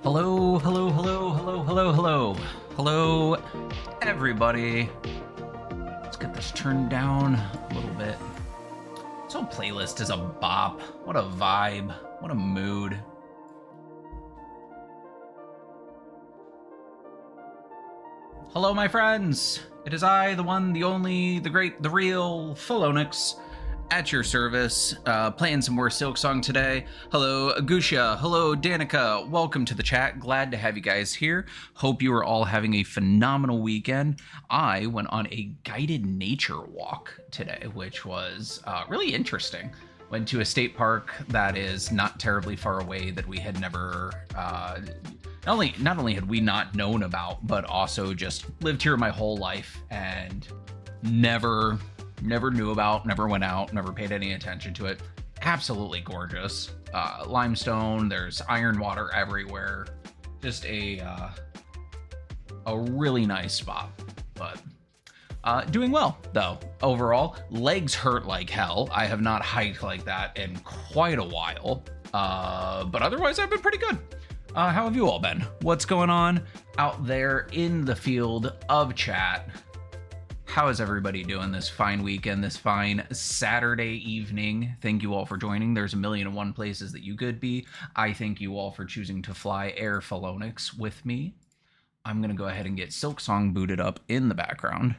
Hello, hello, hello, hello, hello, hello. Hello, everybody. Let's get this turned down a little bit. This whole playlist is a bop. What a vibe. What a mood. Hello, my friends. It is I, the one, the only, the great, the real Philonix, at your service, playing some more Silksong today. Hello, Agusha. Hello, Danica. Welcome to the chat. Glad to have you guys here. Hope you are all having a phenomenal weekend. I went on a guided nature walk today, which was really interesting. Went to a state park that is not terribly far away that we had never, not only had we not known about, but also just lived here my whole life and never knew about, never went out, never paid any attention to it. Absolutely gorgeous. Limestone, there's iron water everywhere. Just a really nice spot, but doing well though. Overall, legs hurt like hell. I have not hiked like that in quite a while, but otherwise I've been pretty good. How have you all been? What's going on out there in the field of chat? How is everybody doing this fine weekend, this fine Saturday evening? Thank you all for joining. There's a million and one places that you could be. I thank you all for choosing to fly Air Philonix with me. I'm going to go ahead and get Silksong booted up in the background.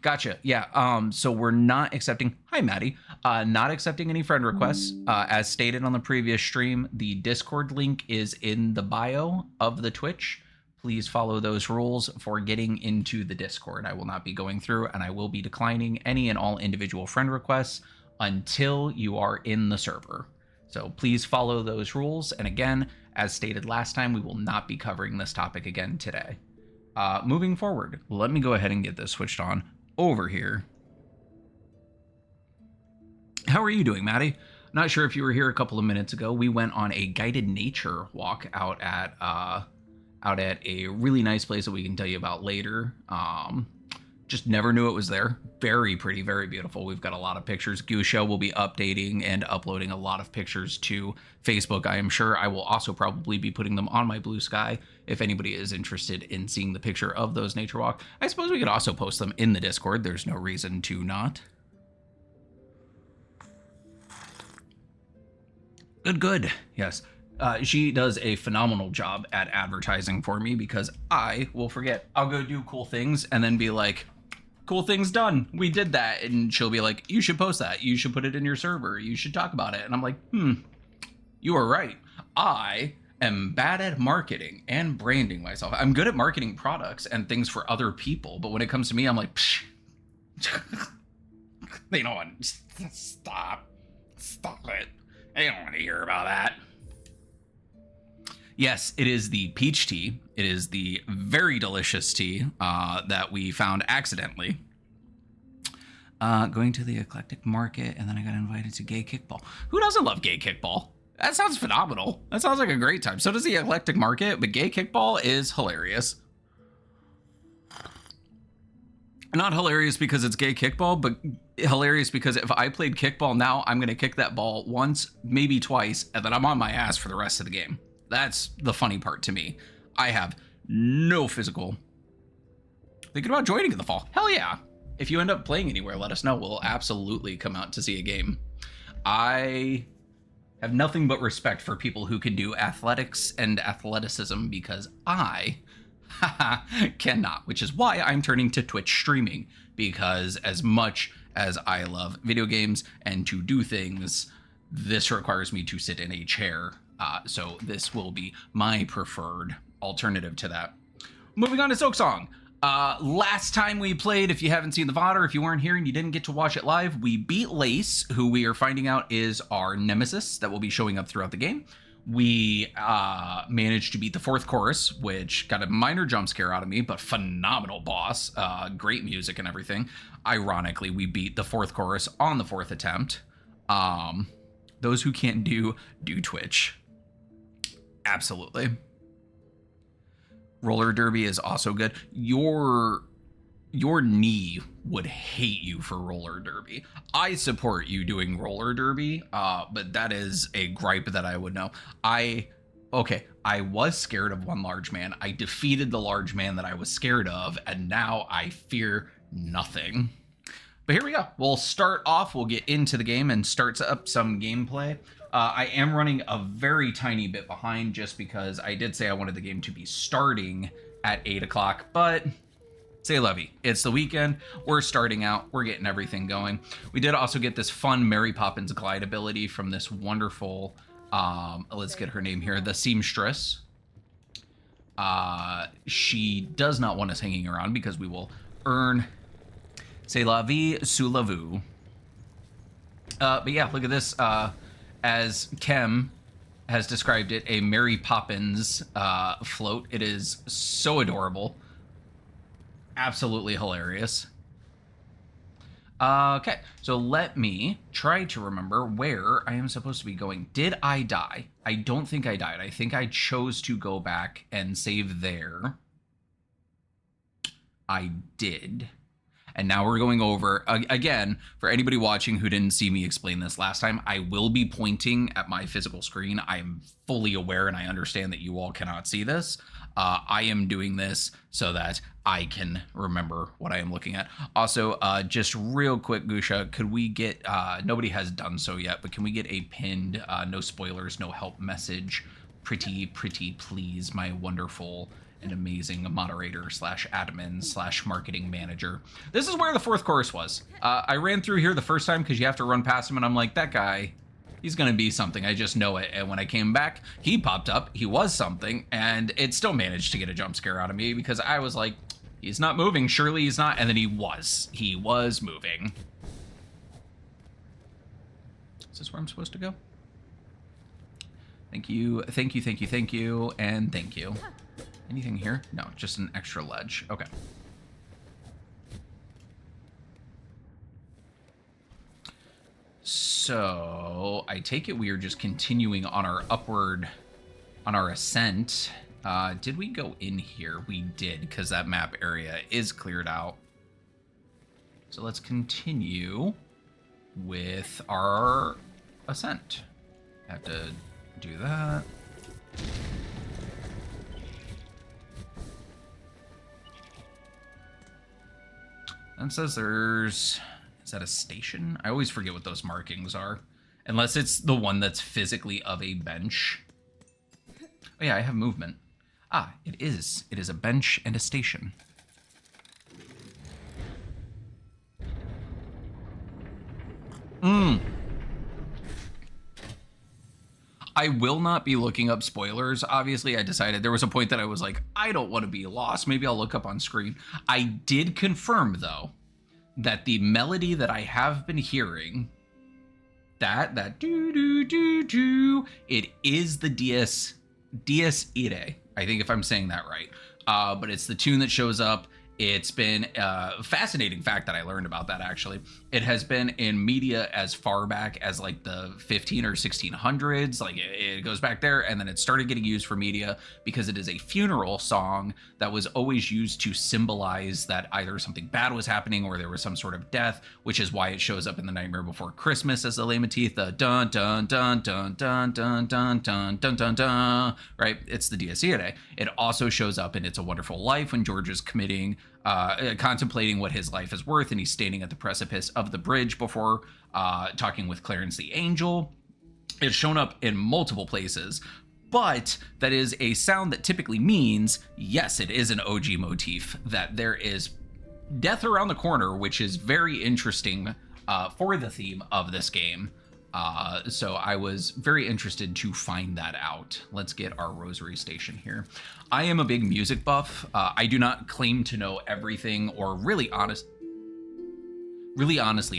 Gotcha. Yeah. So we're not accepting. Hi, Maddie. Not accepting any friend requests. As stated on the previous stream, the Discord link is in the bio of the Twitch. Please follow those rules for getting into the Discord. I will not be going through and I will be declining any and all individual friend requests until you are in the server. So please follow those rules. And again, as stated last time, we will not be covering this topic again today. Moving forward, let me go ahead and get this switched on over here. How are you doing, Maddie? Not sure if you were here a couple of minutes ago. We went on a guided nature walk out at a really nice place that we can tell you about later. Just never knew it was there. Very pretty, very beautiful. We've got a lot of pictures. Gusha will be updating and uploading a lot of pictures to Facebook. I am sure I will also probably be putting them on my Blue Sky if anybody is interested in seeing the picture of those nature walk. I suppose we could also post them in the Discord. There's no reason to not. Good. Yes. She does a phenomenal job at advertising for me because I will forget. I'll go do cool things and then be like, cool things done. We did that. And she'll be like, you should post that. You should put it in your server. You should talk about it. And I'm like, you are right. I am bad at marketing and branding myself. I'm good at marketing products and things for other people. But when it comes to me, I'm like, psh. They don't want to stop it. They don't want to hear about that. Yes, it is the peach tea. It is the very delicious tea that we found accidentally. Going to the eclectic market, and then I got invited to gay kickball. Who doesn't love gay kickball? That sounds phenomenal. That sounds like a great time. So does the eclectic market, but gay kickball is hilarious. Not hilarious because it's gay kickball, but hilarious because if I played kickball now, I'm going to kick that ball once, maybe twice, and then I'm on my ass for the rest of the game. That's the funny part to me. I have no physical. Thinking about joining in the fall. Hell yeah. If you end up playing anywhere, let us know. We'll absolutely come out to see a game. I have nothing but respect for people who can do athletics and athleticism because I cannot, which is why I'm turning to Twitch streaming, because as much as I love video games and to do things, this requires me to sit in a chair. So this will be my preferred alternative to that. Moving on to Silksong. Last time we played, if you haven't seen the VOD or if you weren't here and you didn't get to watch it live, we beat Lace, who we are finding out is our nemesis that will be showing up throughout the game. We managed to beat the fourth chorus, which got a minor jump scare out of me, but phenomenal boss. Great music and everything. Ironically, we beat the fourth chorus on the fourth attempt. Those who can't do Twitch. Absolutely. Roller derby is also good. Your knee would hate you for roller derby. I support you doing roller derby, but that is a gripe that I would know. Okay, I was scared of one large man. I defeated the large man that I was scared of, and now I fear nothing. But here we go. We'll start off, we'll get into the game and starts up some gameplay. I am running a very tiny bit behind just because I did say I wanted the game to be starting at 8 o'clock, but c'est la vie. It's the weekend, we're starting out, we're getting everything going. We did also get this fun Mary Poppins glide ability from this wonderful, let's get her name here, the seamstress. She does not want us hanging around because we will earn c'est la vie sous la vue. But yeah, look at this. As Kem has described it, a Mary Poppins float. It is so adorable. Absolutely hilarious. Okay, so let me try to remember where I am supposed to be going. Did I die? I don't think I died. I think I chose to go back and save there. I did. And now we're going over, again, for anybody watching who didn't see me explain this last time, I will be pointing at my physical screen. I am fully aware and I understand that you all cannot see this. I am doing this so that I can remember what I am looking at. Also, just real quick, Gusha, could we get, nobody has done so yet, but can we get a pinned, no spoilers, no help message? Pretty please, my wonderful and amazing moderator slash admin slash marketing manager. This is where the fourth course was. I ran through here the first time because you have to run past him and I'm like, that guy, he's gonna be something, I just know it. And when I came back, he popped up, he was something, and it still managed to get a jump scare out of me because I was like, he's not moving, surely he's not, and then he was moving. Is this where I'm supposed to go? Thank you, thank you, thank you, thank you, and thank you. Anything here? No, just an extra ledge. Okay. So I take it we are just continuing on our upward, on our ascent. Did we go in here? We did, because that map area is cleared out. So let's continue with our ascent. Have to do that. And it says there's, is that a station? I always forget what those markings are. Unless it's the one that's physically of a bench. Oh yeah, I have movement. Ah, it is. It is a bench and a station. I will not be looking up spoilers. Obviously, I decided there was a point that I was like, I don't want to be lost. Maybe I'll look up on screen. I did confirm, though, that the melody that I have been hearing, that do, it is the Dies Irae. I think if I'm saying that right. But it's the tune that shows up. It's been a fascinating fact that I learned about that, actually. It has been in media as far back as like the 15 or 1600s. Like it goes back there, and then it started getting used for media because it is a funeral song that was always used to symbolize that either something bad was happening or there was some sort of death, which is why it shows up in The Nightmare Before Christmas as the leitmotif, the dun dun dun dun dun dun dun dun dun dun dun, right? It's the Dies Irae. It also shows up in It's a Wonderful Life when George is contemplating what his life is worth, and he's standing at the precipice of the bridge before talking with Clarence the Angel. It's shown up in multiple places, but that is a sound that typically means, yes, it is an OG motif, that there is death around the corner, which is very interesting for the theme of this game. So I was very interested to find that out. Let's get our rosary station here. I am a big music buff. I do not claim to know everything or really honestly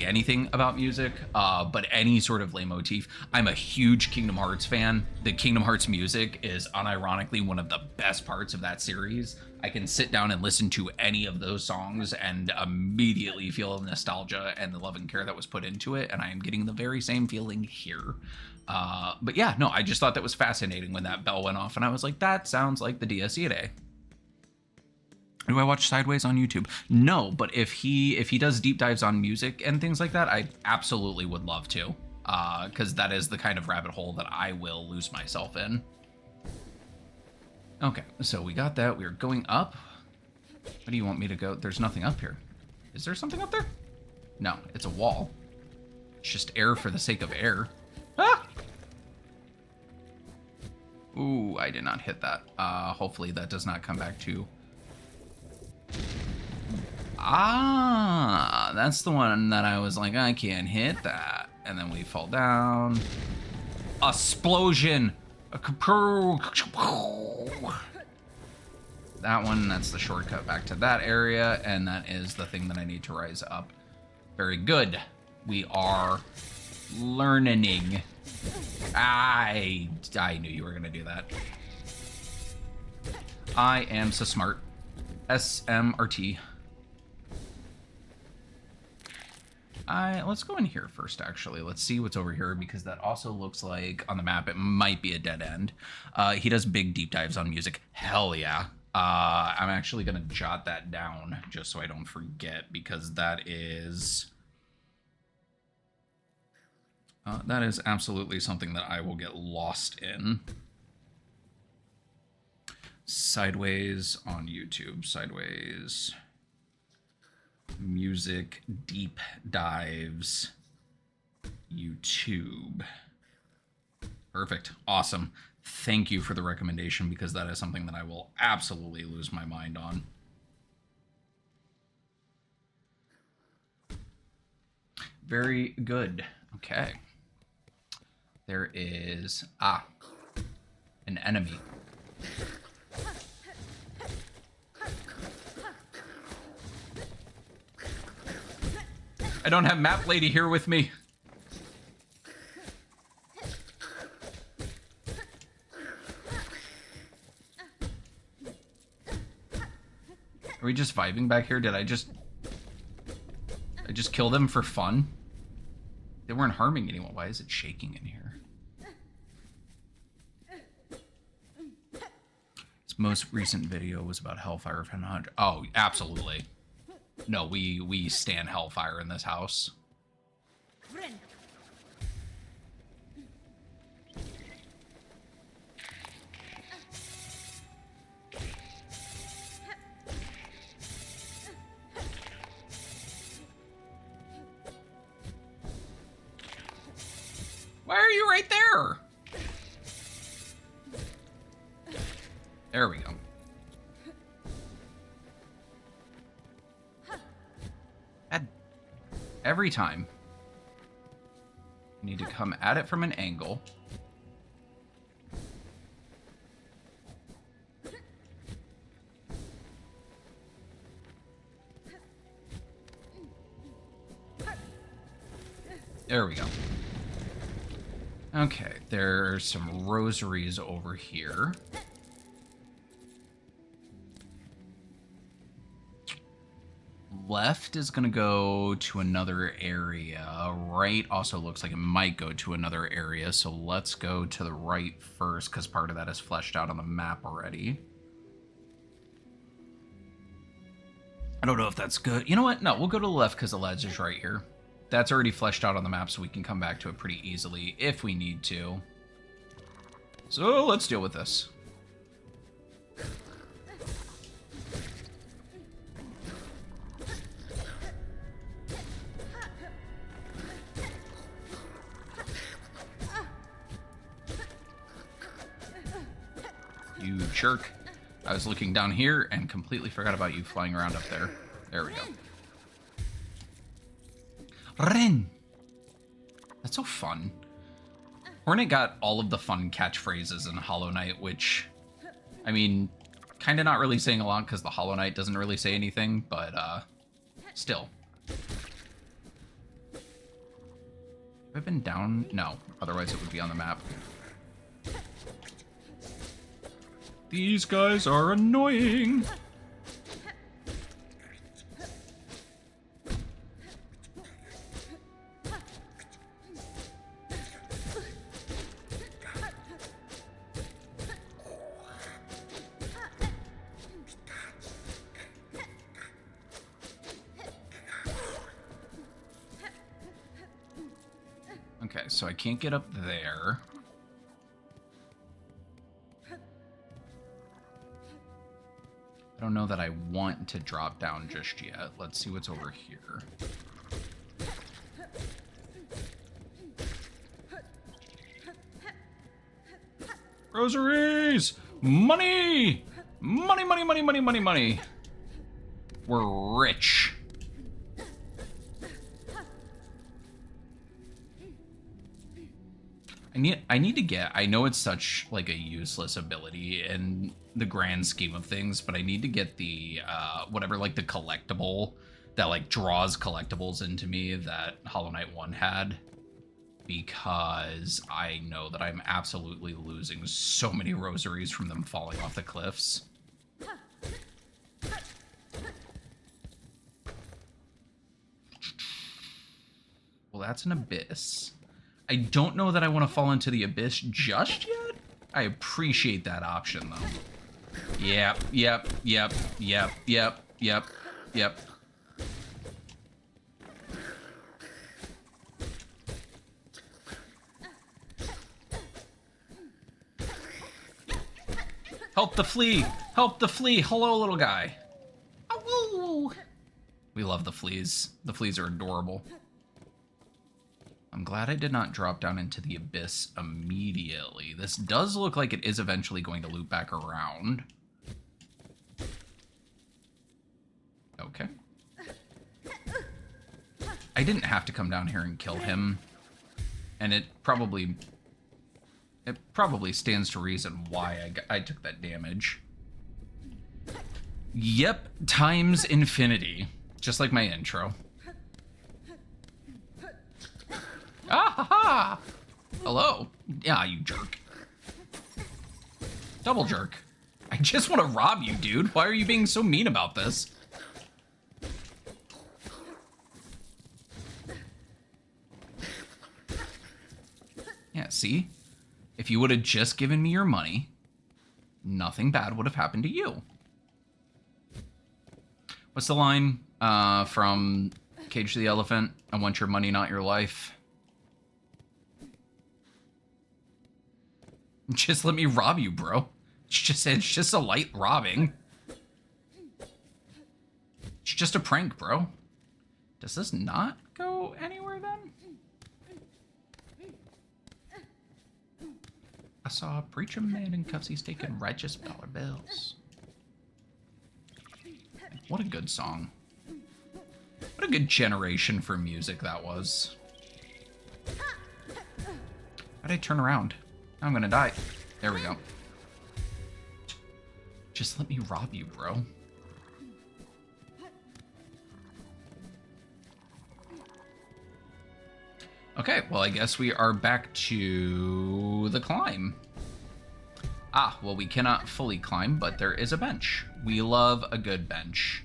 anything about music, but any sort of leitmotif. I'm a huge Kingdom Hearts fan. The Kingdom Hearts music is unironically one of the best parts of that series. I can sit down and listen to any of those songs and immediately feel the nostalgia and the love and care that was put into it, and I am getting the very same feeling here. But yeah, no, I just thought that was fascinating when that bell went off, and I was like, that sounds like the Dies Irae. Do I watch Sideways on YouTube? No, but if he does deep dives on music and things like that, I absolutely would love to, because that is the kind of rabbit hole that I will lose myself in. Okay, so we got that. We are going up. Where do you want me to go? There's nothing up here. Is there something up there? No, it's a wall. It's just air for the sake of air. Ah! Ooh, I did not hit that. Hopefully that does not come back to... Ah, that's the one that I was like, I can't hit that. And then we fall down. Explosion! That one, that's the shortcut back to that area, and that is the thing that I need to rise up. Very good. We are learning. I knew you were gonna do that. I am so smart. SMRT. Let's go in here first, actually. Let's see what's over here, because that also looks like, on the map, it might be a dead end. He does big deep dives on music. Hell yeah. I'm actually going to jot that down, just so I don't forget, because that is absolutely something that I will get lost in. Sideways on YouTube. Sideways... music deep dives YouTube. Perfect. Awesome. Thank you for the recommendation, because that is something that I will absolutely lose my mind on. Very good. Okay. There is an enemy. I don't have Map Lady here with me. Are we just vibing back here? Did I just kill them for fun? They weren't harming anyone. Why is it shaking in here? Its most recent video was about Hellfire of 100. Oh, absolutely. No, we stand Hellfire in this house. Why are you right there? There we go. Every time. You need to come at it from an angle. There we go. Okay, there's some rosaries over here. Left is going to go to another area. Right also looks like it might go to another area. So let's go to the right first, because part of that is fleshed out on the map already. I don't know if that's good. You know what? No, we'll go to the left because the ledge is right here. That's already fleshed out on the map, so we can come back to it pretty easily if we need to. So let's deal with this. You jerk. I was looking down here and completely forgot about you flying around up there. There we go. Ren! That's so fun. Hornet got all of the fun catchphrases in Hollow Knight, which, I mean, kind of not really saying a lot because the Hollow Knight doesn't really say anything, but still. Have I been down? No, otherwise it would be on the map. These guys are annoying. Okay, so I can't get up there. I don't know that I want to drop down just yet. Let's see what's over here. Rosaries! Money! Money, money, money, money, money, money. We're rich. I need to get, I know it's such like a useless ability in the grand scheme of things, but I need to get the whatever, like the collectible that like draws collectibles into me that Hollow Knight 1 had, because I know that I'm absolutely losing so many rosaries from them falling off the cliffs. Well, that's an abyss. I don't know that I want to fall into the abyss just yet. I appreciate that option, though. Yep, yep, yep, yep, yep, yep, yep. Help the flea! Help the flea! Hello, little guy. Oh, we love the fleas. The fleas are adorable. I'm glad I did not drop down into the abyss immediately. This does look like it is eventually going to loop back around. Okay. I didn't have to come down here and kill him. And it probably stands to reason why I took that damage. Yep, times infinity. Just like my intro. Ah ha ha! Hello. Yeah, you jerk. Double jerk. I just want to rob you, dude. Why are you being so mean about this? Yeah, see? If you would have just given me your money, nothing bad would have happened to you. What's the line from Cage the Elephant? I want your money, not your life. Just let me rob you, bro. It's just a light robbing. It's just a prank, bro. Does this not go anywhere then? I saw a preacher man in cuffs. He's taking righteous dollar bills. What a good song. What a good generation for music that was. How'd I turn around? I'm gonna die. There we go. Just let me rob you, bro. Okay, well, I guess we are back to the climb. Ah, well, we cannot fully climb, but there is a bench. We love a good bench.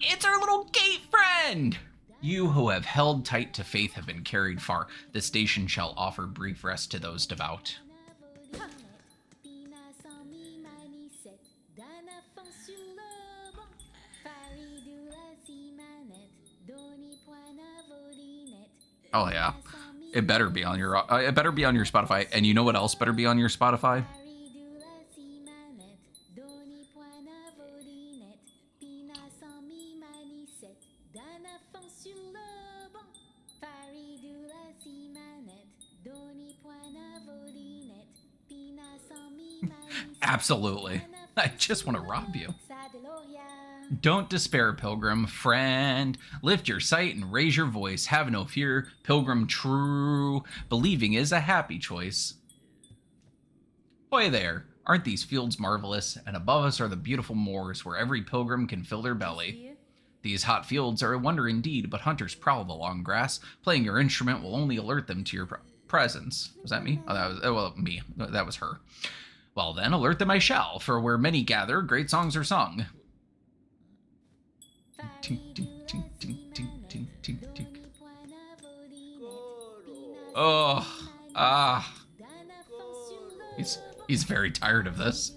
It's our little gate friend! You who have held tight to faith have been carried far. The station shall offer brief rest to those devout. Oh yeah, it better be on your Spotify. And you know what else better be on your Spotify? Absolutely. I just want to rob you. Don't despair, pilgrim, friend. Lift your sight and raise your voice. Have no fear, pilgrim true. Believing is a happy choice. Hoy there, aren't these fields marvelous? And above us are the beautiful moors where every pilgrim can fill their belly. These hot fields are a wonder indeed, but hunters prowl the long grass. Playing your instrument will only alert them to your presence. Was that me? Oh, that was, well, me. That was her. Well then, alert them I shall, for where many gather, great songs are sung. Oh, he's very tired of this.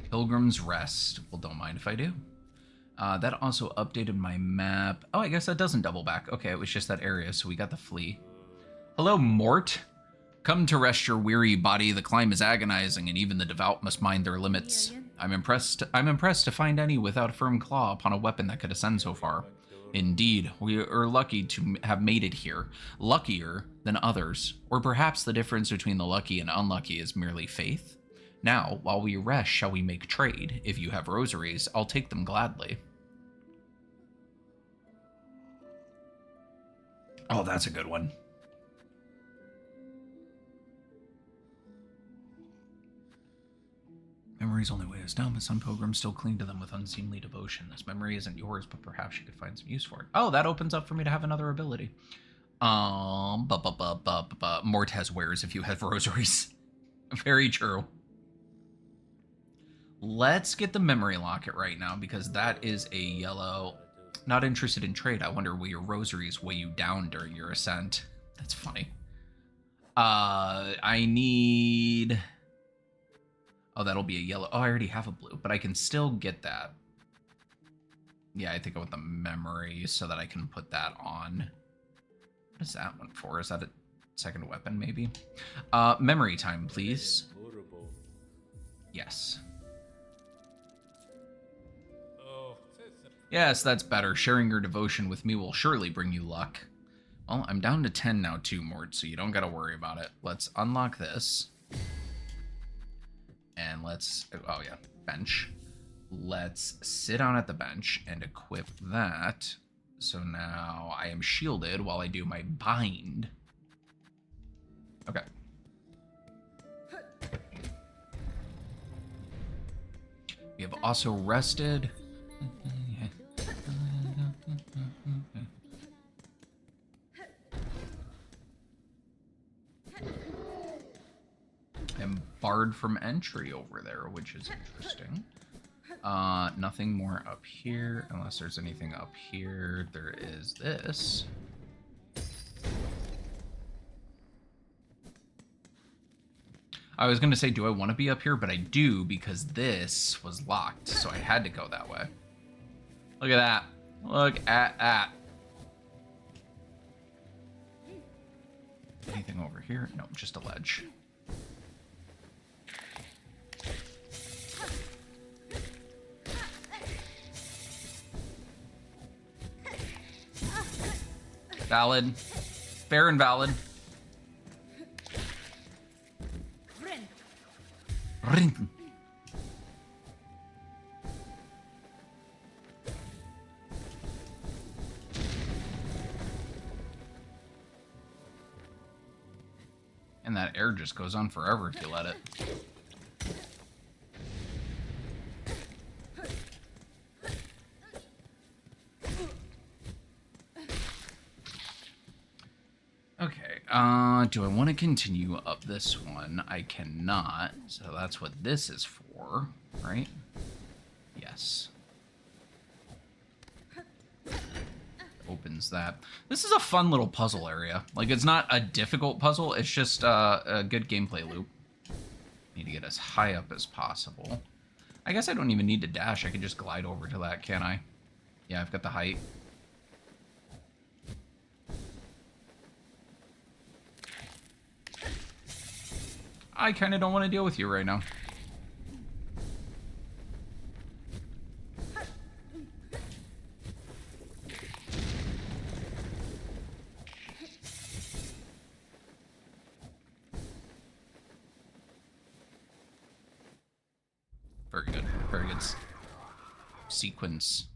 Pilgrim's Rest. Well, don't mind if I do. That also updated my map. Oh, I guess that doesn't double back. Okay, it was just that area, so we got the flea. Hello, Mort. Come to rest your weary body. The climb is agonizing, and even the devout must mind their limits. I'm impressed to find any without a firm claw upon a weapon that could ascend so far. Indeed, we are lucky to have made it here. Luckier than others. Or perhaps the difference between the lucky and unlucky is merely faith? Now, while we rest, shall we make trade? If you have rosaries, I'll take them gladly. Oh, that's a good one. Memories only weigh us down, but some pilgrims still cling to them with unseemly devotion. This memory isn't yours, but perhaps you could find some use for it. Oh, that opens up for me to have another ability. Mort has wares if you have rosaries. Very true. Let's get the memory locket right now, because that is a yellow. Not interested in trade. I wonder will your rosaries weigh you down during your ascent. That's funny. I need... Oh, that'll be a yellow. Oh, I already have a blue, but I can still get that. Yeah, I think I want the memory so that I can put that on. What is that one for? Is that a second weapon, maybe? Memory time, please. Yes. Yes, that's better. Sharing your devotion with me will surely bring you luck. Well, I'm down to 10 now too, Mort, so you don't gotta worry about it. Let's unlock this. And let's, oh yeah, bench. Let's sit down at the bench and equip that. So now I am shielded while I do my bind. Okay. We have also rested. I'm barred from entry over there, which is interesting. Nothing more up here, unless there's anything up here. There is this. I was going to say, do I want to be up here? But I do, because this was locked, so I had to go that way. Look at that. Look at that. Anything over here? No, just a ledge. Valid. Fair and valid. Rin. And that air just goes on forever if you let it. Do I want to continue up this one? I cannot, so that's what this is for, right? Yes. Opens that. This is a fun little puzzle area. Like, it's not a difficult puzzle, it's just a good gameplay loop. Need to get as high up as possible. I guess I don't even need to dash, I can just glide over to that, can't I? Yeah, I've got the height. I kind of don't want to deal with you right now. Very good. Very good sequence.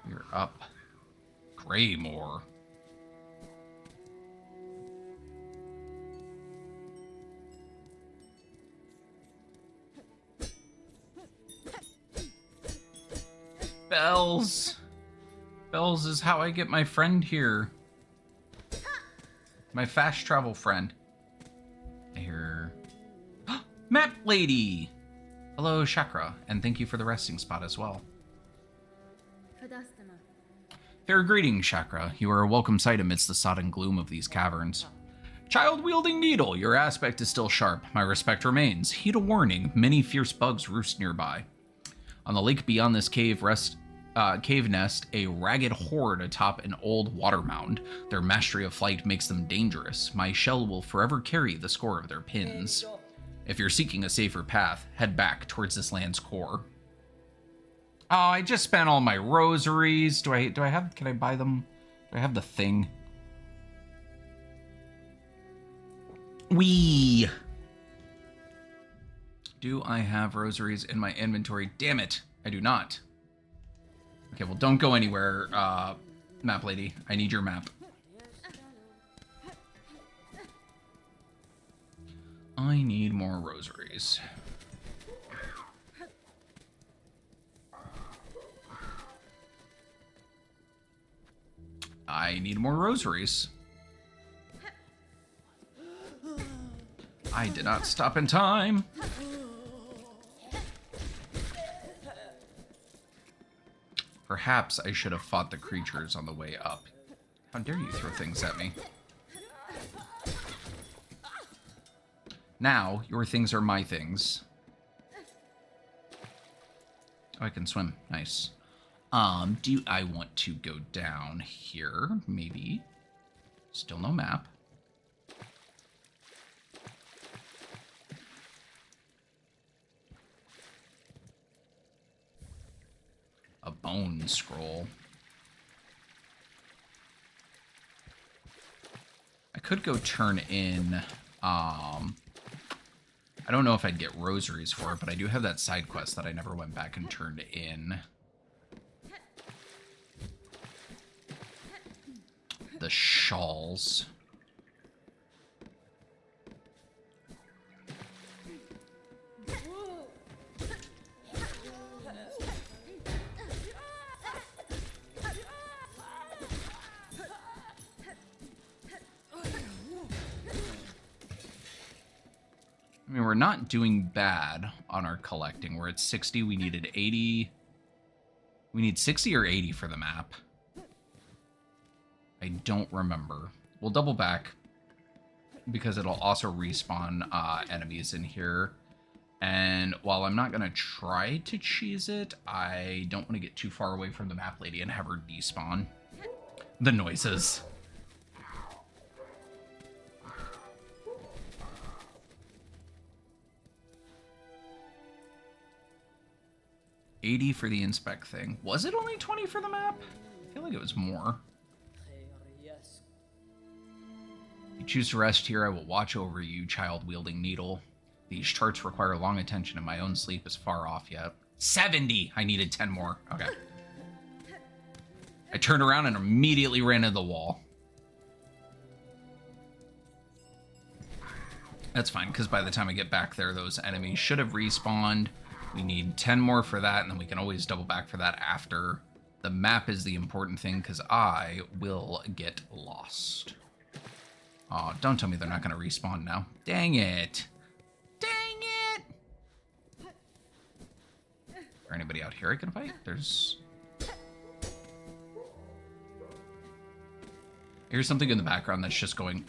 You're up. Graymore. Bells. Bells is how I get my friend here. My fast travel friend. I hear... Map lady! Hello, Chakra, and thank you for the resting spot as well. Fair greetings, Chakra. You are a welcome sight amidst the sodden gloom of these caverns. Child-wielding needle, your aspect is still sharp. My respect remains. Heed a warning, many fierce bugs roost nearby. On the lake beyond this cave cave nest, a ragged horde atop an old water mound. Their mastery of flight makes them dangerous. My shell will forever carry the score of their pins. If you're seeking a safer path, head back towards this land's core. Oh, I just spent all my rosaries. Do I have, can I buy them? Do I have the thing? Do I have rosaries in my inventory? Damn it, I do not. Okay, well, don't go anywhere, map lady. I need your map. I need more rosaries. I need more rosaries. I did not stop in time. Perhaps I should have fought the creatures on the way up. How dare you throw things at me? Now, your things are my things. Oh, I can swim. Nice. Do I want to go down here? Maybe. Still no map. A bone scroll. I could go turn in, I don't know if I'd get rosaries for it, but I do have that side quest that I never went back and turned in. The shawls. I mean, we're not doing bad on our collecting. We're at 60. We needed 80. We need 60 or 80 for the map. I don't remember. We'll double back because it'll also respawn enemies in here. And while I'm not going to try to cheese it, I don't want to get too far away from the map lady and have her despawn. The noises. $80 for the inspect thing. Was it only 20 for the map? I feel like it was more. You choose to rest here, I will watch over you, child-wielding needle. These charts require long attention, and my own sleep is far off yet. 70! I needed 10 more. Okay. I turned around and immediately ran into the wall. That's fine, because by the time I get back there, those enemies should have respawned. We need 10 more for that, and then we can always double back for that after. The map is the important thing, because I will get lost. Oh, don't tell me they're not going to respawn now. Dang it. Dang it! Is there anybody out here I can fight? There's... Here's something in the background that's just going...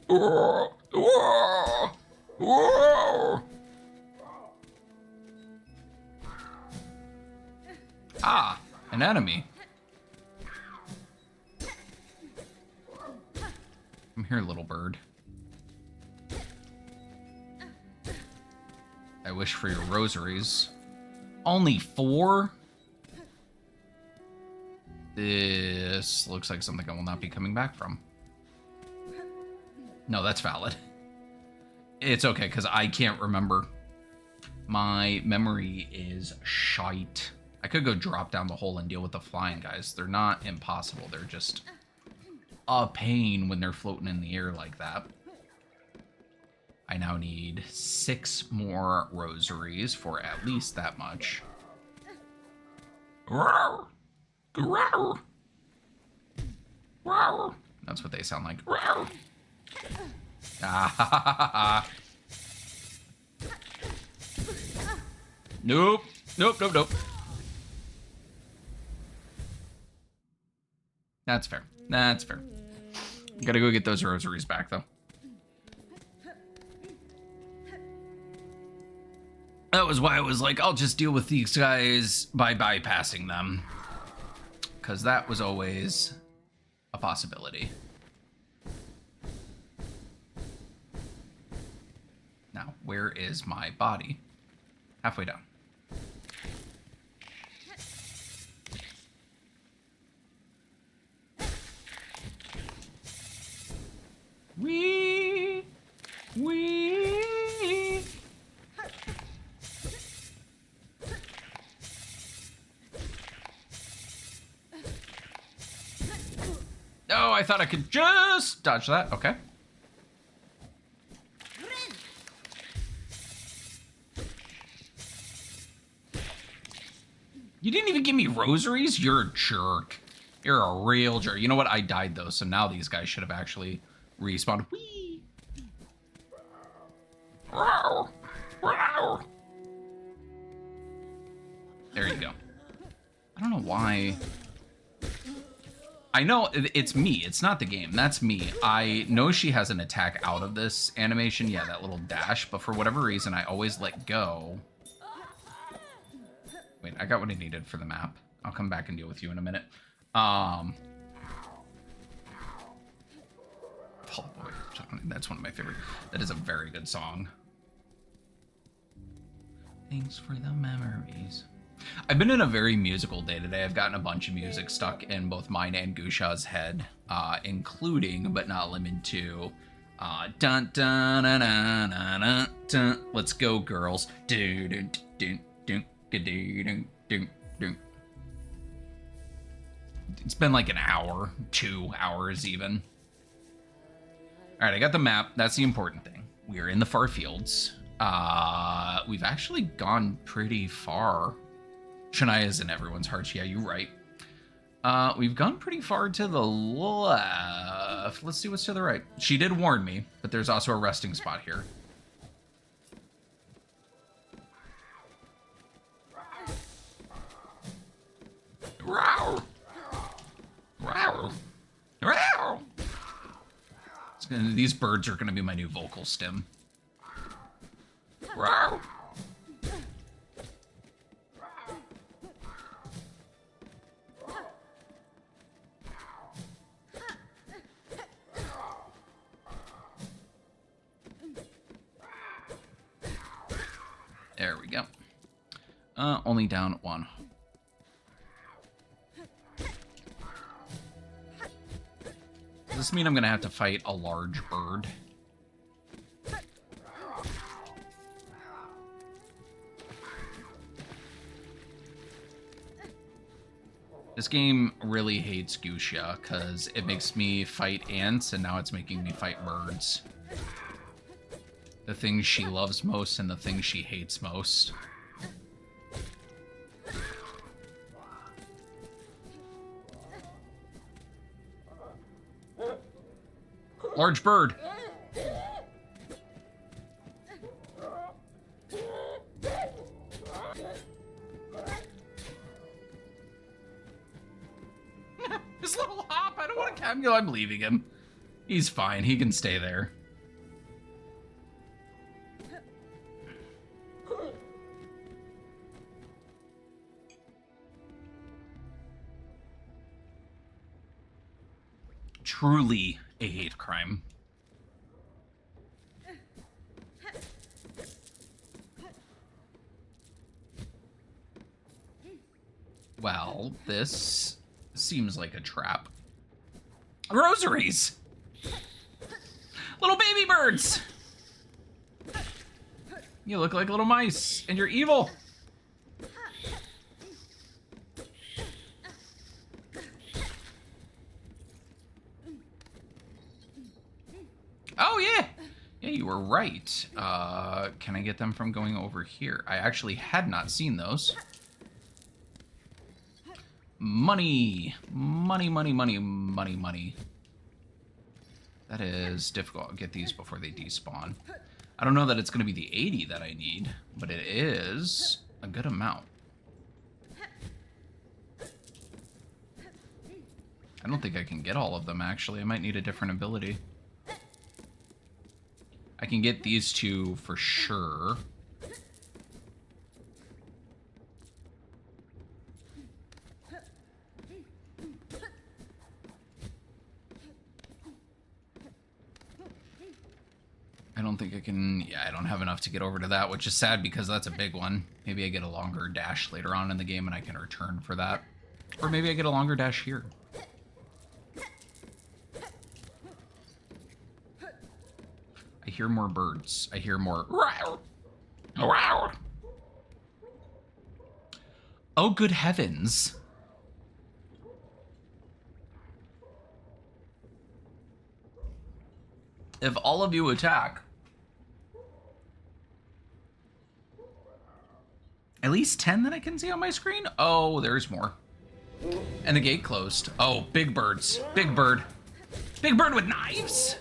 Ah, an enemy. Come here, little bird. I wish for your rosaries. Only 4? This looks like something I will not be coming back from. No, that's valid. It's okay, because I can't remember. My memory is shite. I could go drop down the hole and deal with the flying guys. They're not impossible. They're just a pain when they're floating in the air like that. I now need 6 more rosaries for at least that much. Rawr! Rawr! Rawr! That's what they sound like. Rawr! Ah, ha, ha, ha, ha. Nope. Nope, nope, nope. That's fair. That's fair. Gotta go get those rosaries back, though. That was why I was like, I'll just deal with these guys by bypassing them. because that was always a possibility. Now, where is my body? Halfway down. Wee! Oh, I thought I could just dodge that. Okay. You didn't even give me rosaries? You're a jerk. You're a real jerk. You know what? I died, though, so now these guys should have actually respawned. Whee! There you go. I don't know why... I know it's me. It's not the game. That's me. I know she has an attack out of this animation. Yeah, that little dash. But for whatever reason, I always let go. Wait, I got what I needed for the map. I'll come back and deal with you in a minute. Oh boy, that's one of my favorite. That is a very good song. Thanks for the memories. I've been in a very musical day today. I've gotten a bunch of music stuck in both mine and Gusha's head, including, but not limited to, dun dun dun dun dun dun. Let's go, girls. Dun dun dun dun dun dun. It's been like an hour, 2 hours even. All right, I got the map. That's the important thing. We are in the far fields. We've actually gone pretty far. Shania's in everyone's hearts. Yeah, you're right. We've gone pretty far to the left. Let's see what's to the right. She did warn me, but there's also a resting spot here. Row! Row! Row! These birds are going to be my new vocal stem. Row! There we go. Only down 1. Does this mean I'm gonna have to fight a large bird? This game really hates Gusha because it makes me fight ants and now it's making me fight birds. The things she loves most and the things she hates most. Large bird. His little hop, I don't want to cameo. I'm leaving him. He's fine. He can stay there. Truly a hate crime. Well, this seems like a trap. Rosaries! Little baby birds! You look like little mice, and you're evil! Oh, yeah! Yeah, you were right. Can I get them from going over here? I actually had not seen those. Money! Money, money, money, money, money. That is difficult. I'll get these before they despawn. I don't know that it's going to be the 80 that I need, but it is a good amount. I don't think I can get all of them, actually. I might need a different ability. I can get these two for sure. think I can... Yeah, I don't have enough to get over to that, which is sad because that's a big one. Maybe I get a longer dash later on in the game and I can return for that. Or maybe I get a longer dash here. I hear more birds. I hear more... Oh, good heavens. If all of you attack, at least 10 that I can see on my screen? Oh, there's more. And the gate closed. Oh, big birds. Big bird. Big bird with knives.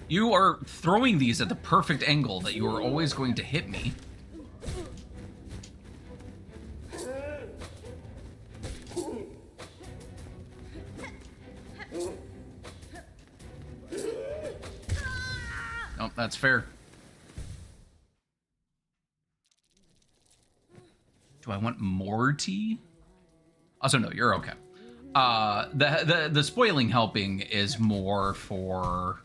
You are throwing these at the perfect angle that you are always going to hit me. Nope, that's fair. Do I want more tea? Also, no, you're okay. The spoiling helping is more for...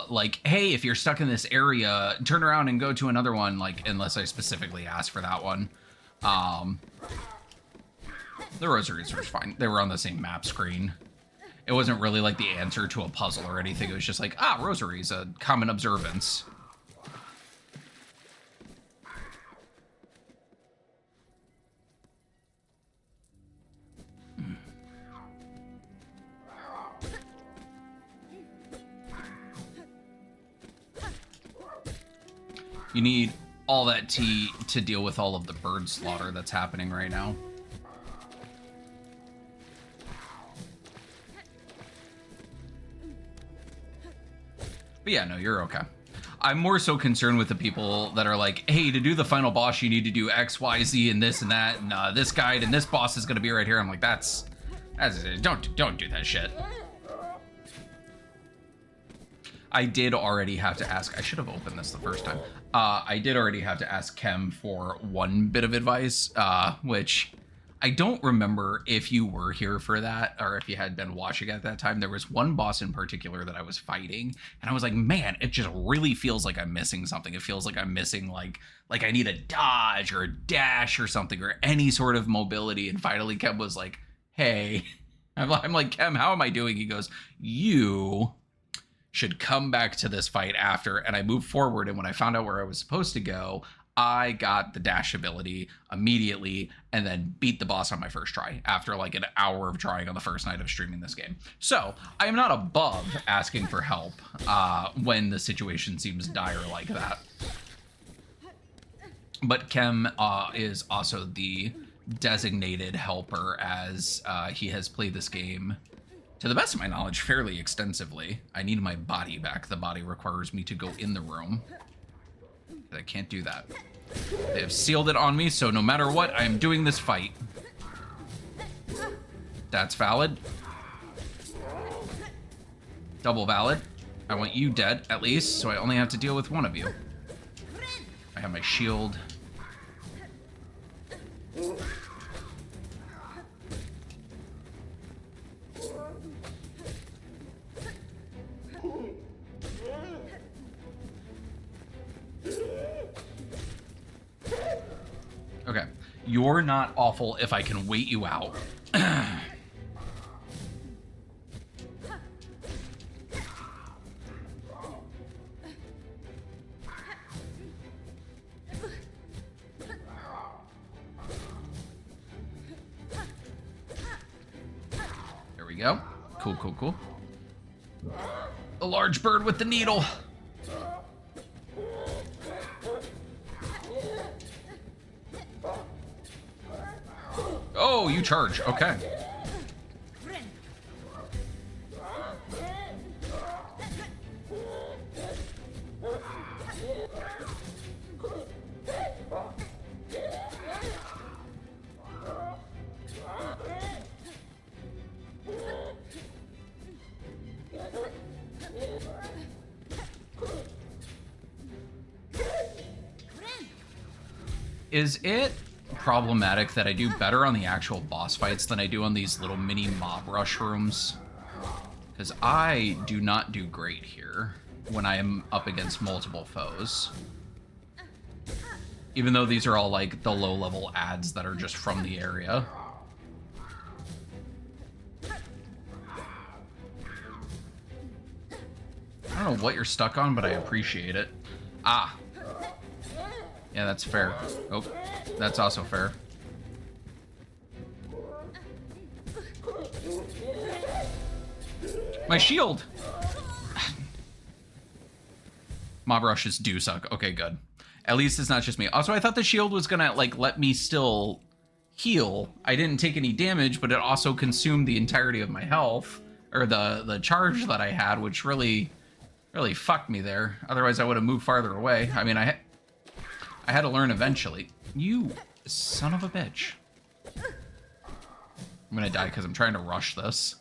like, hey, if you're stuck in this area, turn around and go to another one, like, unless I specifically asked for that one. The rosaries were fine. They were on the same map screen. It wasn't really like the answer to a puzzle or anything. It was just like, ah, rosaries, a common observance. You need all that tea to deal with all of the bird slaughter that's happening right now. But yeah, no, you're okay. I'm more so concerned with the people that are like, hey, to do the final boss, you need to do X, Y, Z, and this and that, and this guide, and this boss is going to be right here. I'm like, that's don't do that shit. I did already have to ask. I should have opened this the first time. I did already have to ask Kem for one bit of advice, which I don't remember if you were here for that or if you had been watching at that time. There was one boss in particular that I was fighting, and I was like, man, it just really feels like I'm missing something. It feels like I'm missing like I need a dodge or a dash or something or any sort of mobility. And finally, Kem was like, hey, I'm like, Kem, how am I doing? He goes, you should come back to this fight after. And I moved forward, and when I found out where I was supposed to go, I got the dash ability immediately and then beat the boss on my first try after like an hour of trying on the first night of streaming this game. So I am not above asking for help when the situation seems dire like that. But Kem is also the designated helper, as he has played this game, to the best of my knowledge, fairly extensively. I need my body back. The body requires me to go in the room. I can't do that. They have sealed it on me, so no matter what, I am doing this fight. That's valid. Double valid. I want you dead, at least, so I only have to deal with one of you. I have my shield. Okay, you're not awful if I can wait you out. There we go. Cool, cool, cool. A large bird with the needle. Oh, you charge. Okay. Is it problematic that I do better on the actual boss fights than I do on these little mini mob rush rooms? Because I do not do great here when I am up against multiple foes. Even though these are all like the low-level ads that are just from the area. I don't know what you're stuck on, but I appreciate it. Ah. Yeah, that's fair. Oh, that's also fair. My shield! Mob rushes do suck. Okay, good. At least it's not just me. Also, I thought the shield was gonna, like, let me still heal. I didn't take any damage, but it also consumed the entirety of my health. Or the charge that I had, which really fucked me there. Otherwise, I would have moved farther away. I mean, I had to learn eventually. You son of a bitch. I'm gonna die because I'm trying to rush this.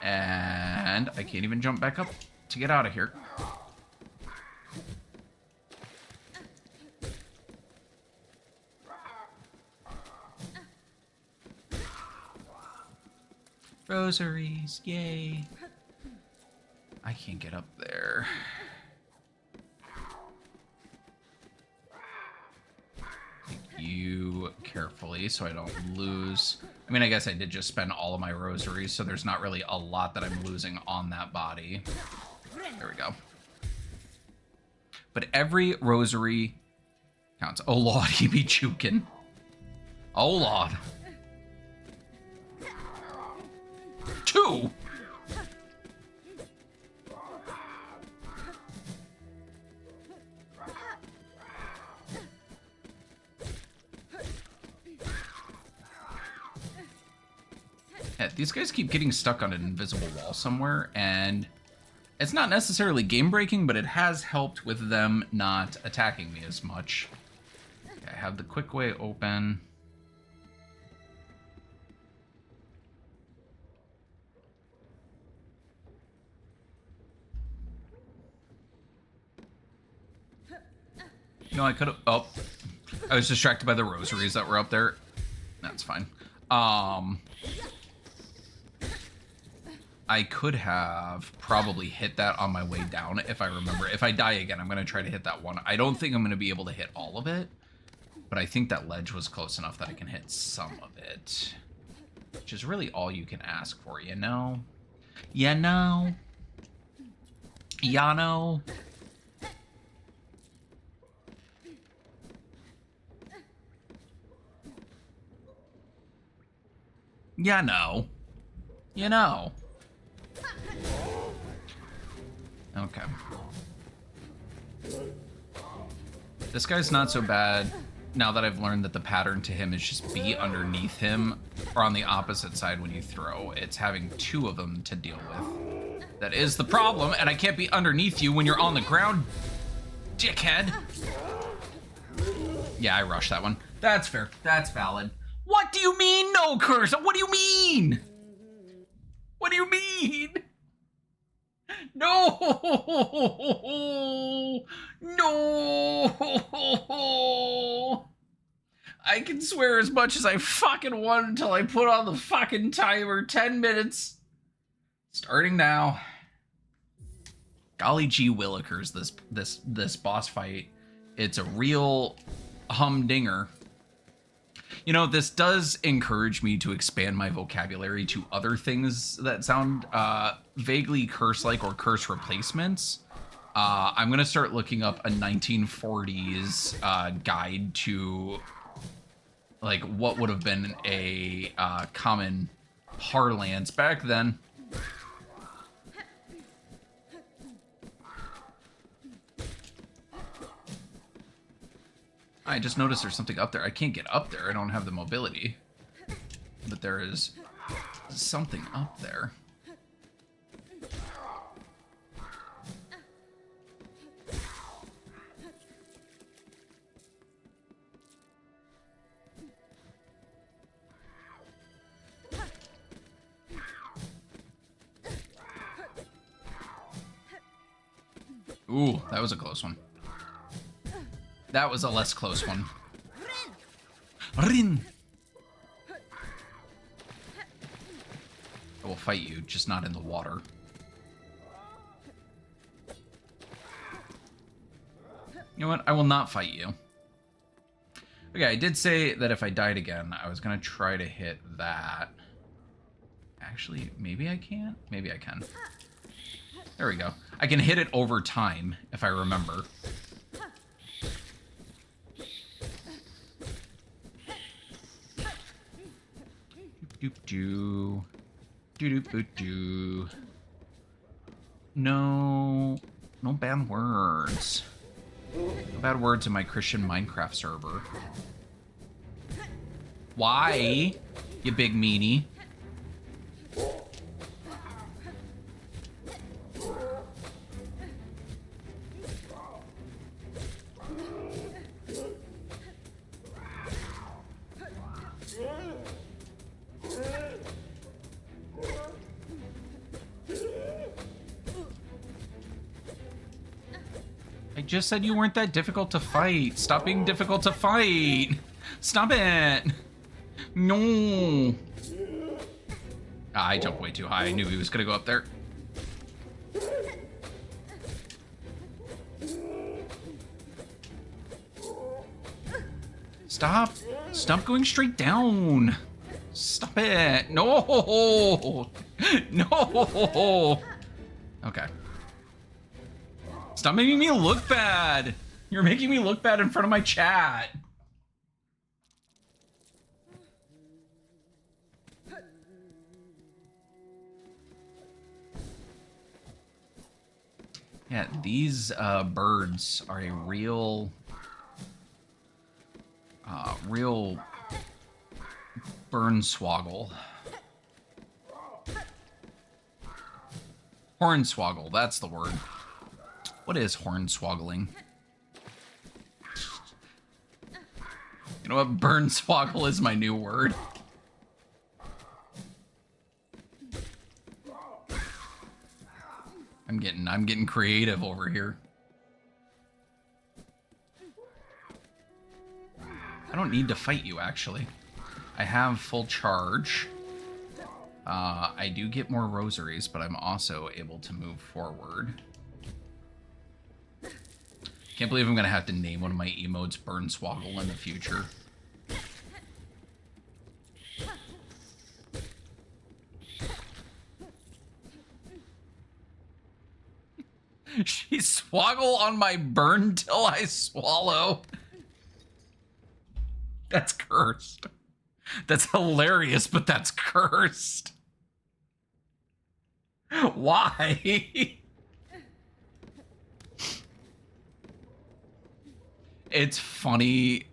And I can't even jump back up to get out of here. Rosaries, yay. I can't get up there. Take you carefully so I don't lose. I mean, I guess I did just spend all of my rosaries, so there's not really a lot that I'm losing on that body. There we go. But every rosary counts. Oh, Lord, he be juking. Oh, Lord. 2! Yeah, these guys keep getting stuck on an invisible wall somewhere, and it's not necessarily game-breaking, but it has helped with them not attacking me as much. Okay, I have the quick way open. No, I could have... Oh, I was distracted by the rosaries that were up there. That's fine. I could have probably hit that on my way down if I remember. If I die again, I'm going to try to hit that one. I don't think I'm going to be able to hit all of it, but I think that ledge was close enough that I can hit some of it, which is really all you can ask for, you know? You know? Ya know? Yeah, no. You know. Okay. This guy's not so bad now that I've learned that the pattern to him is just be underneath him or on the opposite side when you throw. It's having 2 of them to deal with. That is the problem, and I can't be underneath you when you're on the ground, dickhead. Yeah, I rushed that one. That's fair. That's valid. What do you mean, no curse? What do you mean? What do you mean? No! No! I can swear as much as I fucking want until I put on the fucking timer. 10 minutes. Starting now. Golly gee willikers, this boss fight. It's a real humdinger. You know, this does encourage me to expand my vocabulary to other things that sound vaguely curse-like or curse replacements. I'm going to start looking up a 1940s guide to, like, what would have been a common parlance back then. I just noticed there's something up there. I can't get up there. I don't have the mobility. But there is something up there. Ooh, that was a close one. That was a less close one. Rin. I will fight you, just not in the water. You know what? I will not fight you. Okay, I did say that if I died again, I was going to try to hit that. Actually, maybe I can't? Maybe I can. There we go. I can hit it over time, if I remember. Doop-doo. Doo-doop-doo-doo. No bad words. No bad words in my Christian Minecraft server. Why, you big meanie? I just said you weren't that difficult to fight. Stop being difficult to fight. Stop it. No. Ah, I jumped way too high. I knew he was going to go up there. Stop. Stop going straight down. Stop it. No. No. Okay. Stop making me look bad. You're making me look bad in front of my chat. Yeah, these birds are a real burnswoggle. Hornswoggle, that's the word. What is hornswoggling? You know what? Burnswoggle is my new word. I'm getting creative over here. I don't need to fight you, actually. I have full charge. I do get more rosaries, but I'm also able to move forward. Can't believe I'm gonna have to name one of my emotes Burnswoggle in the future. She swoggle on my burn till I swallow. That's cursed. That's hilarious, but that's cursed. Why? It's funny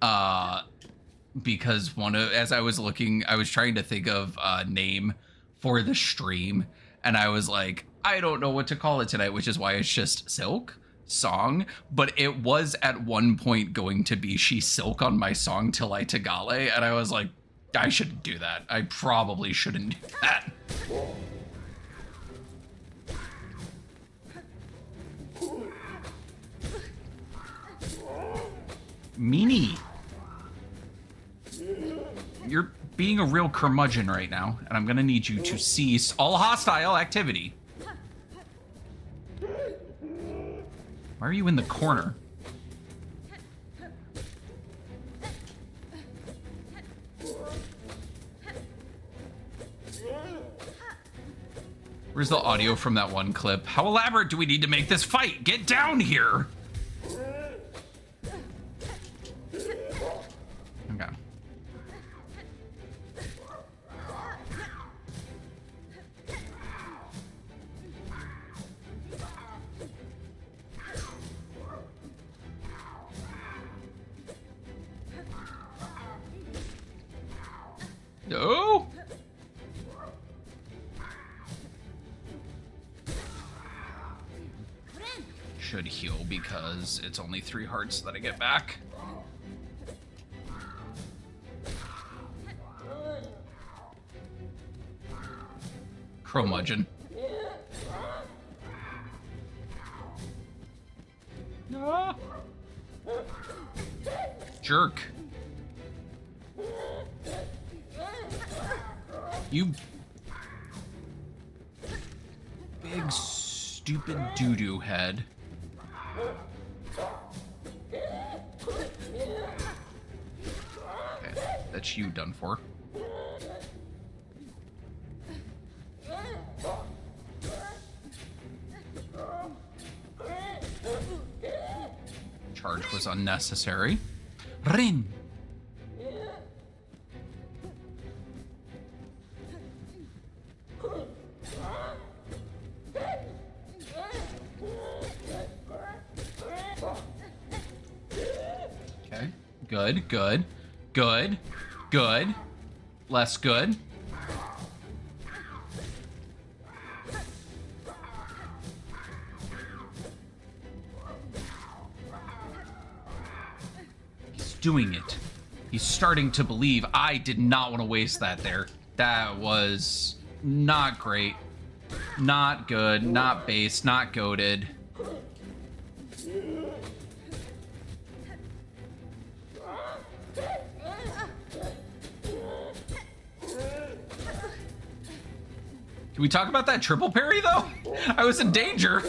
because as I was looking, I was trying to think of a name for the stream, and I was like, I don't know what to call it tonight, which is why it's just Silksong. But it was at one point going to be She Silk on my song Till I Tagale, and I was like, I shouldn't do that. I probably shouldn't do that. Meanie. You're being a real curmudgeon right now, and I'm gonna need you to cease all hostile activity. Why are you in the corner? Where's the audio from that one clip? How elaborate do we need to make this fight? Get down here! Okay. No! Should heal because it's only 3 hearts that I get back. Curmudgeon. No. Jerk. You big stupid doo-doo head. Okay, that's you done for. Charge was unnecessary. Rin. Okay. Good, good, good, good. Less good. Doing it. He's starting to believe. I did not want to waste that there. That was not great. Not good. Not base. Not goated. Can we talk about that triple parry, though? I was in danger.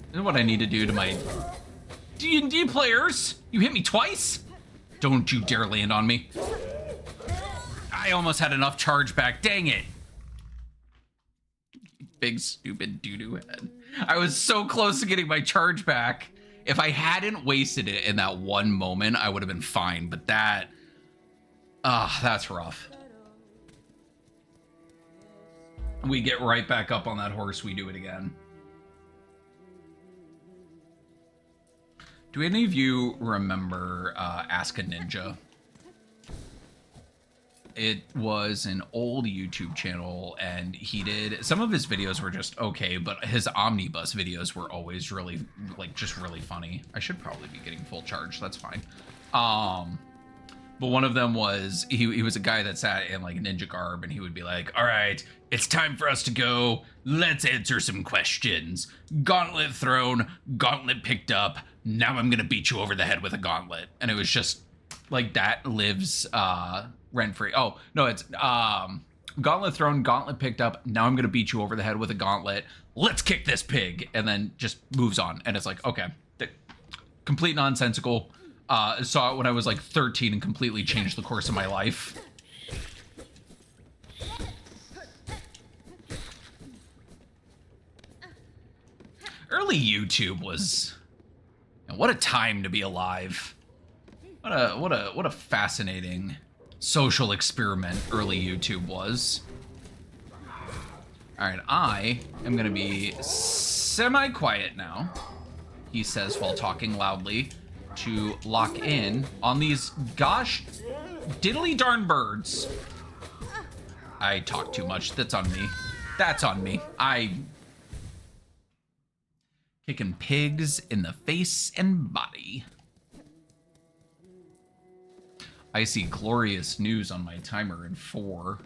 This is what I need to do to my D&D players. You hit me twice? Don't you dare land on me. I almost had enough charge back. Dang it. Big stupid doo-doo head. I was so close to getting my charge back. If I hadn't wasted it in that one moment, I would have been fine. But that... that's rough. We get right back up on that horse. We do it again. Do any of you remember Ask a Ninja? It was an old YouTube channel, and he did... Some of his videos were just okay, but his omnibus videos were always really, like, just really funny. I should probably be getting full charge. That's fine. But one of them was... He was a guy that sat in, like, ninja garb, and he would be like, all right, it's time for us to go. Let's answer some questions. Gauntlet thrown, gauntlet picked up. Now I'm gonna beat you over the head with a gauntlet. And it was just like that lives rent-free. Oh, no, it's gauntlet thrown, gauntlet picked up. Now I'm gonna beat you over the head with a gauntlet. Let's kick this pig. And then just moves on. And it's like, okay, complete nonsensical. Saw it when I was like 13 and completely changed the course of my life. Early YouTube was... What a time to be alive. What a fascinating social experiment early YouTube was. All right, I am gonna be semi-quiet now, he says while talking loudly, to lock in on these gosh diddly darn birds. I talk too much. That's on me. That's on me. Kicking pigs in the face and body. I see glorious news on my timer in 4,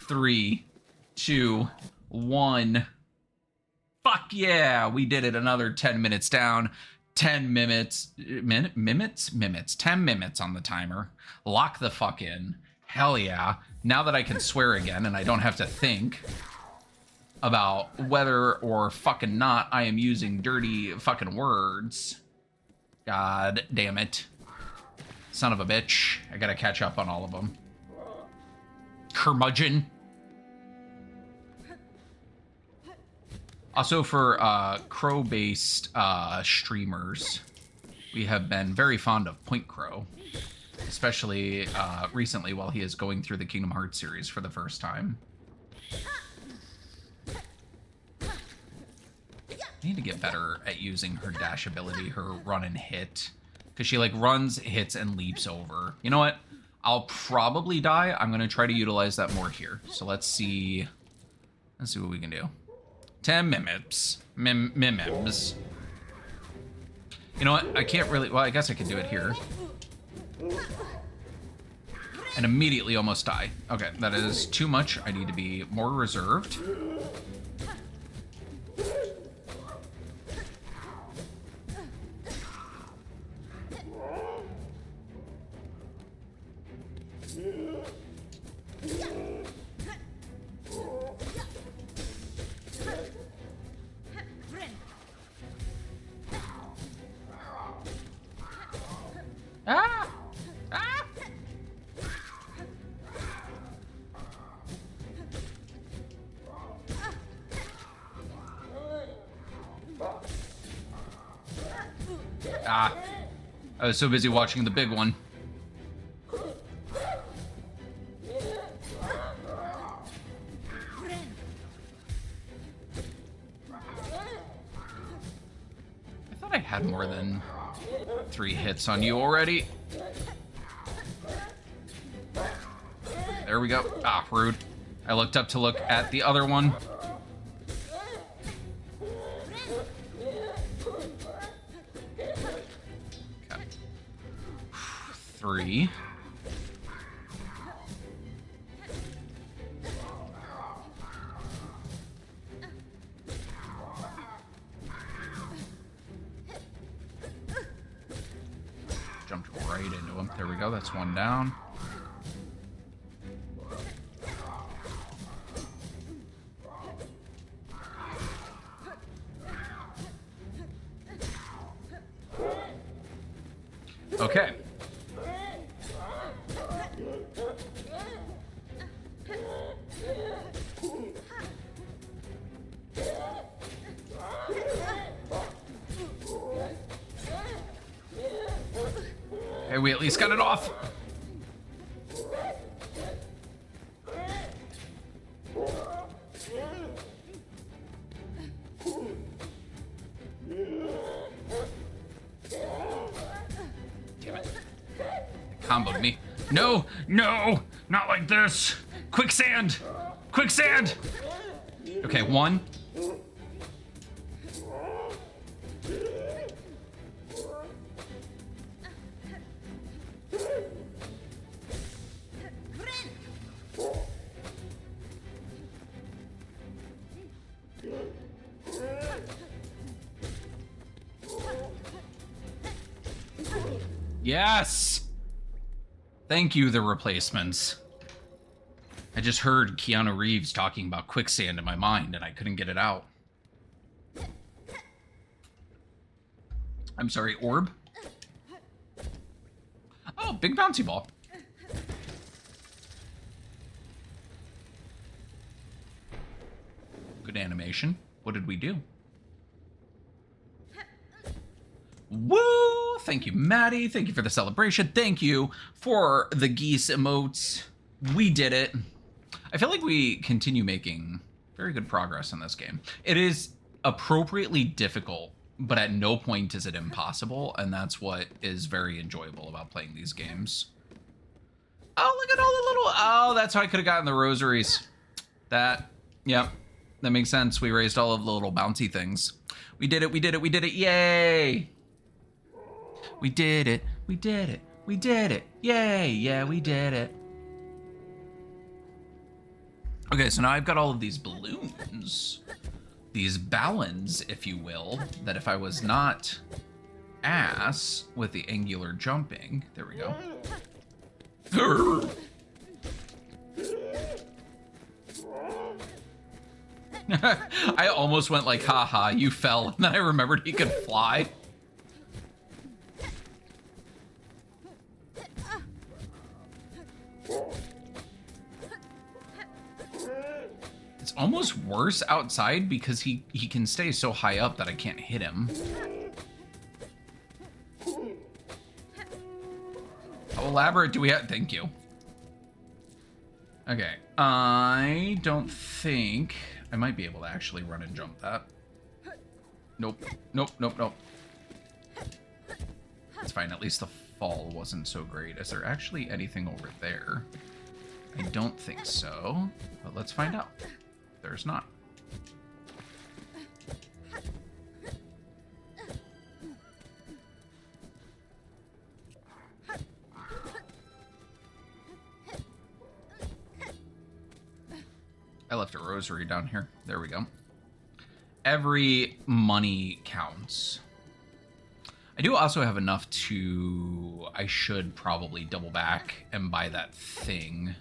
3, 2, 1. Fuck yeah, we did it. Another 10 minutes down. 10 minutes. 10 minutes on the timer. Lock the fuck in. Hell yeah. Now that I can swear again and I don't have to think about whether or fucking not I am using dirty fucking words. God damn it. Son of a bitch. I gotta catch up on all of them. Curmudgeon. Also for Crow-based streamers, we have been very fond of Point Crow. Especially recently while he is going through the Kingdom Hearts series for the first time. I need to get better at using her dash ability, her run and hit. Because she like runs, hits, and leaps over. You know what? I'll probably die. I'm going to try to utilize that more here. So let's see. Let's see what we can do. 10 mimips. Mimims. You know what? I can't really... Well, I guess I could do it here. and immediately almost die. Okay, that is too much. I need to be more reserved. Ah! Ah! Ah. I was so busy watching the big one. I thought I had more than 3 hits on you already. There we go. Ah, rude. I looked up to look at the other one. Okay. 3. Jumped right into him. There we go. That's 1 down. Okay. Okay, we at least got it off. Damn it. They comboed me. No, no, not like this. Quicksand, quicksand. Okay, 1. Yes! Thank you, the replacements. I just heard Keanu Reeves talking about quicksand in my mind, and I couldn't get it out. I'm sorry, orb? Oh, big bouncy ball. Good animation. What did we do? Woo! Thank you, Maddie. Thank you for the celebration. Thank you for the geese emotes. We did it. I feel like we continue making very good progress in this game. It is appropriately difficult, but at no point is it impossible, and that's what is very enjoyable about playing these games. Oh, look at all the little... Oh, that's how I could have gotten the rosaries. That, yep, that makes sense. We raised all of the little bouncy things. We did it, we did it, we did it, yay! We did it, we did it, we did it, yay, yeah, we did it. Okay, so now I've got all of these balloons, these ballons, if you will, that if I was not ass with the angular jumping, there we go. I almost went like, haha, you fell, and then I remembered he could fly. It's almost worse outside because he can stay so high up that I can't hit him. How elaborate do we have? Thank you. Okay, I don't think I might be able to actually run and jump that. Nope, nope, nope, nope. It's fine, at least the fall wasn't so great. Is there actually anything over there? I don't think so, but let's find out. There's not. I left a rosary down here. There we go. Every money counts. I do also have enough to... I should probably double back and buy that thing.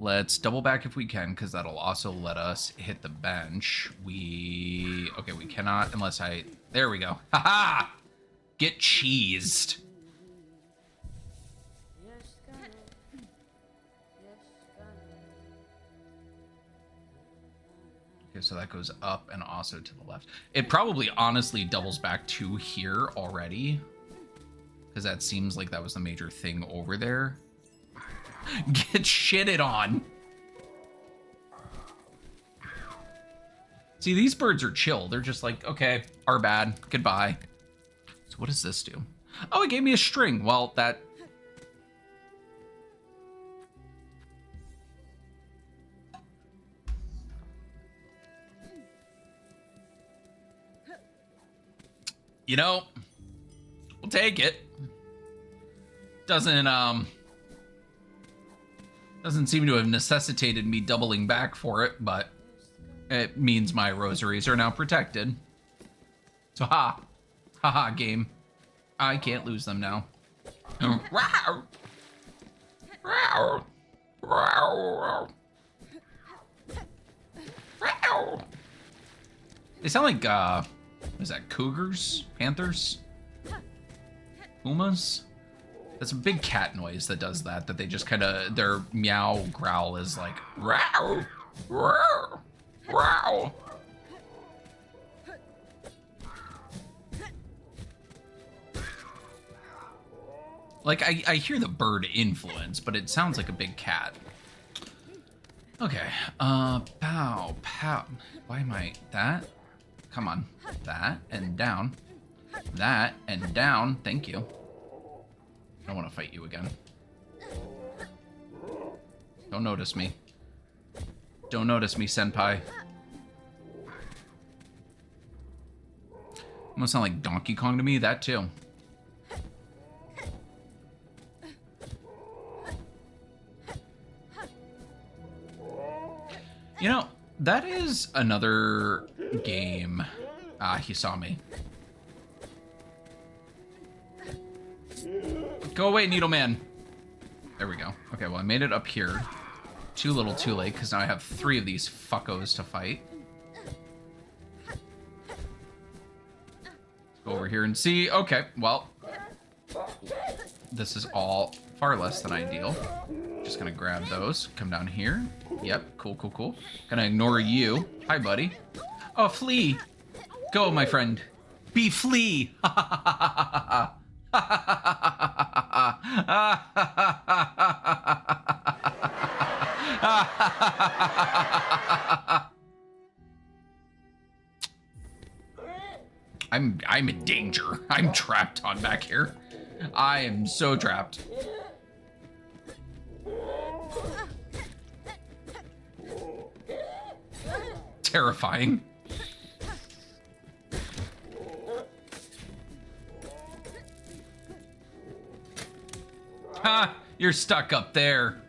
Let's double back if we can, because that'll also let us hit the bench. Okay, we cannot unless I... There we go. Haha! Get cheesed. Okay, so that goes up and also to the left. It probably honestly doubles back to here already, because that seems like that was the major thing over there. Get shitted on. See, these birds are chill. They're just like, okay, our bad, goodbye. So what does this do? Oh, it gave me a string. Well, that... You know, we'll take it. Doesn't seem to have necessitated me doubling back for it, but it means my rosaries are now protected. So ha, game. I can't lose them now. They sound like, what is that, cougars? Panthers? Pumas? That's a big cat noise that does that they just kind of, their meow growl is like, row, row, row. Like, I hear the bird influence, but it sounds like a big cat. Okay, pow, pow. Why am I, that? Come on, that, and down. That, and down, thank you. I don't want to fight you again. Don't notice me. Don't notice me, senpai. Almost sound like Donkey Kong to me, that too. You know, that is another game. Ah, he saw me. Go away, Needle Man. There we go. Okay, well, I made it up here. Too little, too late, because now I have 3 of these fuckos to fight. Let's go over here and see. Okay, well, this is all far less than ideal. Just gonna grab those. Come down here. Yep, cool, cool, cool. Gonna ignore you. Hi, buddy. Oh, flee. Go, my friend. Be flee. Ha ha ha ha ha. I'm in danger. I'm trapped on back here. I am so trapped. Terrifying. Ha! You're stuck up there,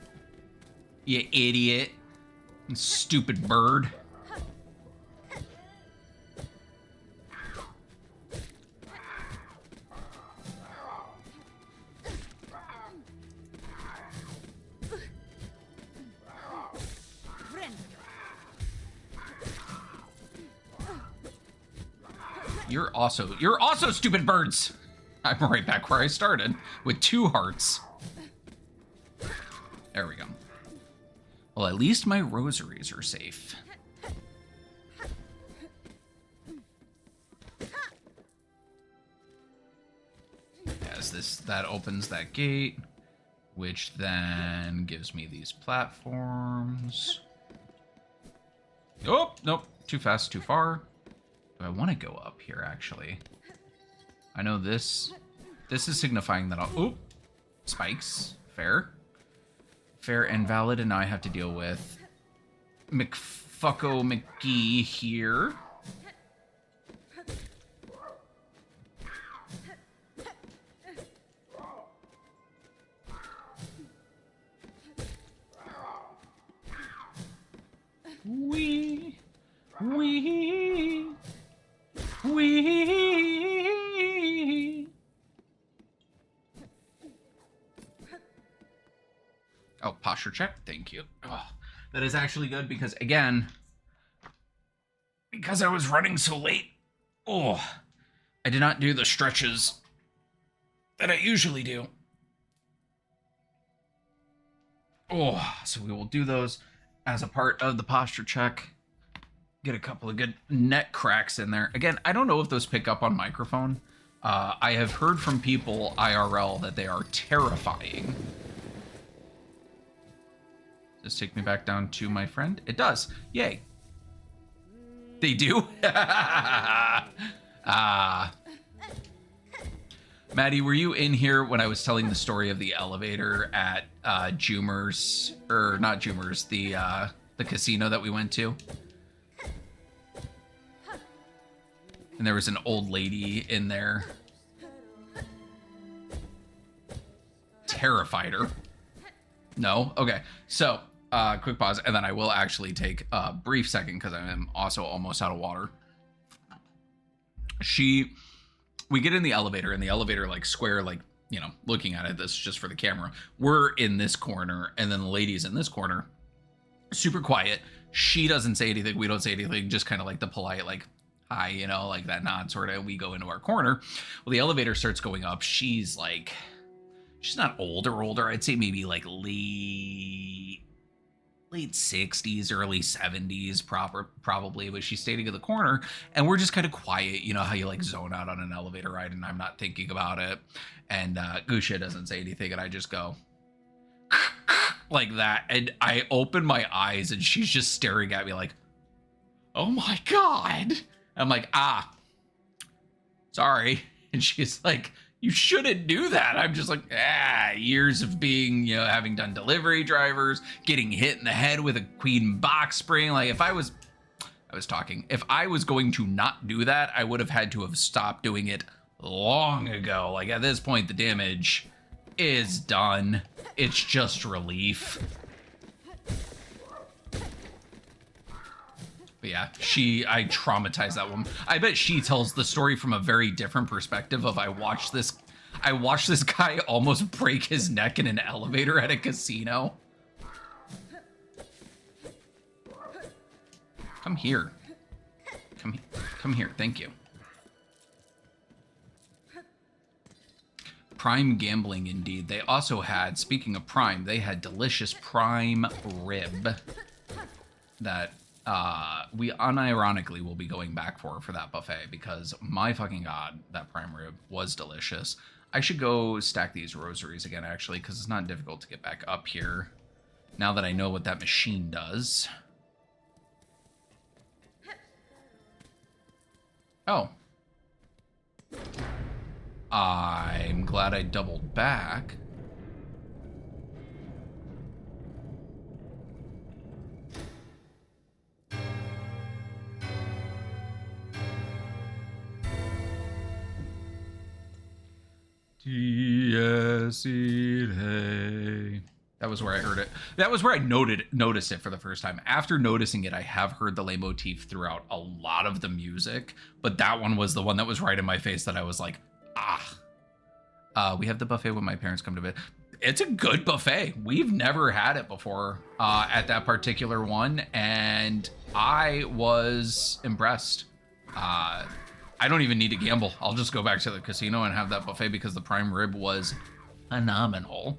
you idiot. Stupid bird. You're also stupid birds. I'm right back where I started with 2 hearts. There we go. Well, at least my rosaries are safe. As that opens that gate, which then gives me these platforms. Oh, nope, too fast, too far. Do I want to go up here, actually? I know this is signifying that I'll... Oop! Spikes. Fair. Fair and valid, and now I have to deal with McFucko McGee here. Wee. Wee. Wee. Oh, posture check. Thank you. Oh, that is actually good because, again, because I was running so late, oh, I did not do the stretches that I usually do. Oh, so we will do those as a part of the posture check. Get a couple of good neck cracks in there. Again, I don't know if those pick up on microphone. I have heard from people IRL that they are terrifying. Does this take me back down to my friend? It does. Yay. They do? Maddie, were you in here when I was telling the story of the elevator at Jumers, or not Jumers, the casino that we went to? And there was an old lady in there. Terrified her. No? Okay. So, quick pause, and then I will actually take a brief second because I am also almost out of water. We get in the elevator, and the elevator, like, square, like, you know, looking at it, this is just for the camera. We're in this corner, and then the lady's in this corner. Super quiet. She doesn't say anything. We don't say anything. Just kind of like the polite, like, hi, you know, like that nod sort of. We go into our corner. Well, the elevator starts going up. She's not older. I'd say maybe like late 60s, early 70s, probably. But she's standing in the corner, and we're just kind of quiet. You know how you like zone out on an elevator ride, and I'm not thinking about it. And Gusha doesn't say anything, and I just go like that. And I open my eyes, and she's just staring at me like, oh my God. I'm like, sorry. And she's like, you shouldn't do that. I'm just like, years of being, you know, having done delivery drivers, getting hit in the head with a Queen box spring. Like if I was going to not do that, I would have had to have stopped doing it long ago. Like at this point, the damage is done. It's just relief. But yeah, I traumatized that woman. I bet she tells the story from a very different perspective of I watched this guy almost break his neck in an elevator at a casino. Come here. Come here, thank you. Prime gambling indeed. They also had, speaking of Prime, they had delicious Prime rib that we unironically will be going back for that buffet because my fucking God, that prime rib was delicious. I should go stack these rosaries again, actually, because it's not difficult to get back up here now that I know what that machine does. Oh. I'm glad I doubled back. That was where I heard it. That was where I noticed it for the first time. After noticing it, I have heard the leitmotif throughout a lot of the music, but that one was the one that was right in my face that I was like, we have the buffet when my parents come to visit. It's a good buffet. We've never had it before at that particular one, and I was impressed. I don't even need to gamble. I'll just go back to the casino and have that buffet because the prime rib was phenomenal.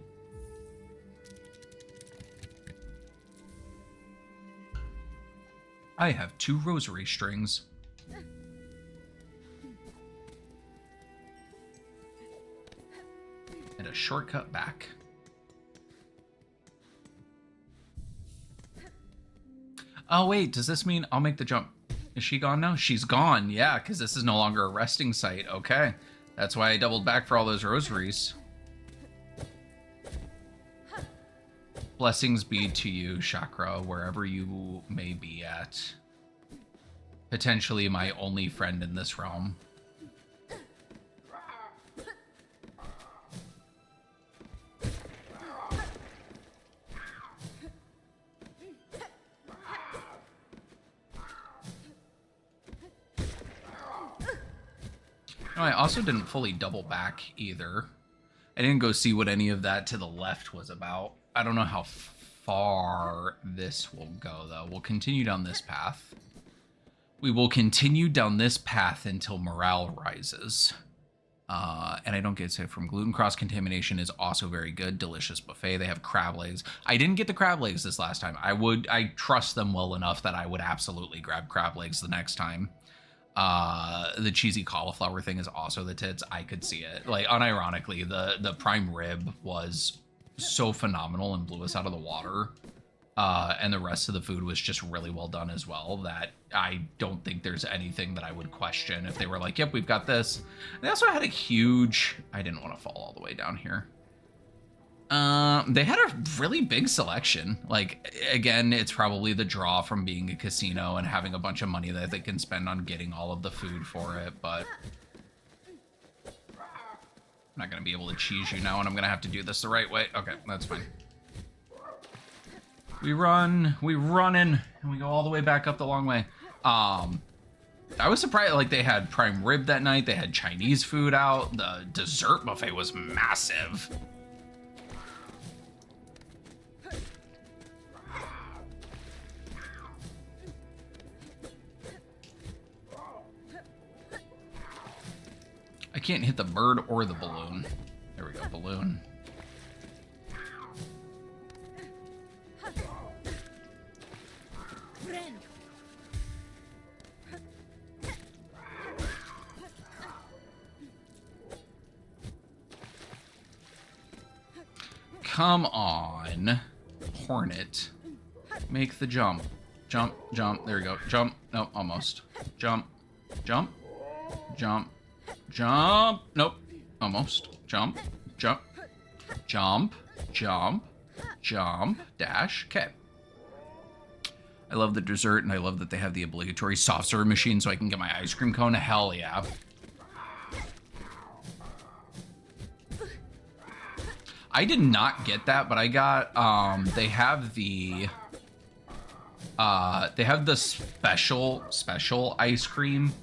I have 2 rosary strings. And a shortcut back. Oh wait, does this mean I'll make the jump? Is she gone now? She's gone, yeah, because this is no longer a resting site. Okay, that's why I doubled back for all those rosaries. Blessings be to you, Chakra, wherever you may be at. Potentially my only friend in this realm. Oh, I also didn't fully double back either. I didn't go see what any of that to the left was about. I don't know how far this will go, though. We'll continue down this path. We will continue down this path until morale rises. And I don't get sick from gluten. Cross-contamination is also very good. Delicious buffet. They have crab legs. I didn't get the crab legs this last time. I trust them well enough that I would absolutely grab crab legs the next time. The cheesy cauliflower thing is also the tits. I could see it. Like, unironically, the prime rib was so phenomenal and blew us out of the water. And the rest of the food was just really well done as well, that I don't think there's anything that I would question if they were like, yep, we've got this. They also had a huge... I didn't want to fall all the way down here. They had a really big selection. Like, again, it's probably the draw from being a casino and having a bunch of money that they can spend on getting all of the food for it, but... I'm not going to be able to cheese you now, and I'm going to have to do this the right way. Okay, that's fine. We run in, and we go all the way back up the long way. I was surprised, like, they had prime rib that night. They had Chinese food out. The dessert buffet was massive. I can't hit the bird or the balloon. There we go, balloon. Come on, Hornet. Make the jump. Jump, jump. There we go. Jump. No, almost. Jump, jump, jump, jump. Nope, almost. Jump, jump, jump, jump, jump, dash. Okay. I love the dessert, and I love that they have the obligatory soft serve machine so I can get my ice cream cone. Hell yeah. I did not get that, but I got, they have the special ice cream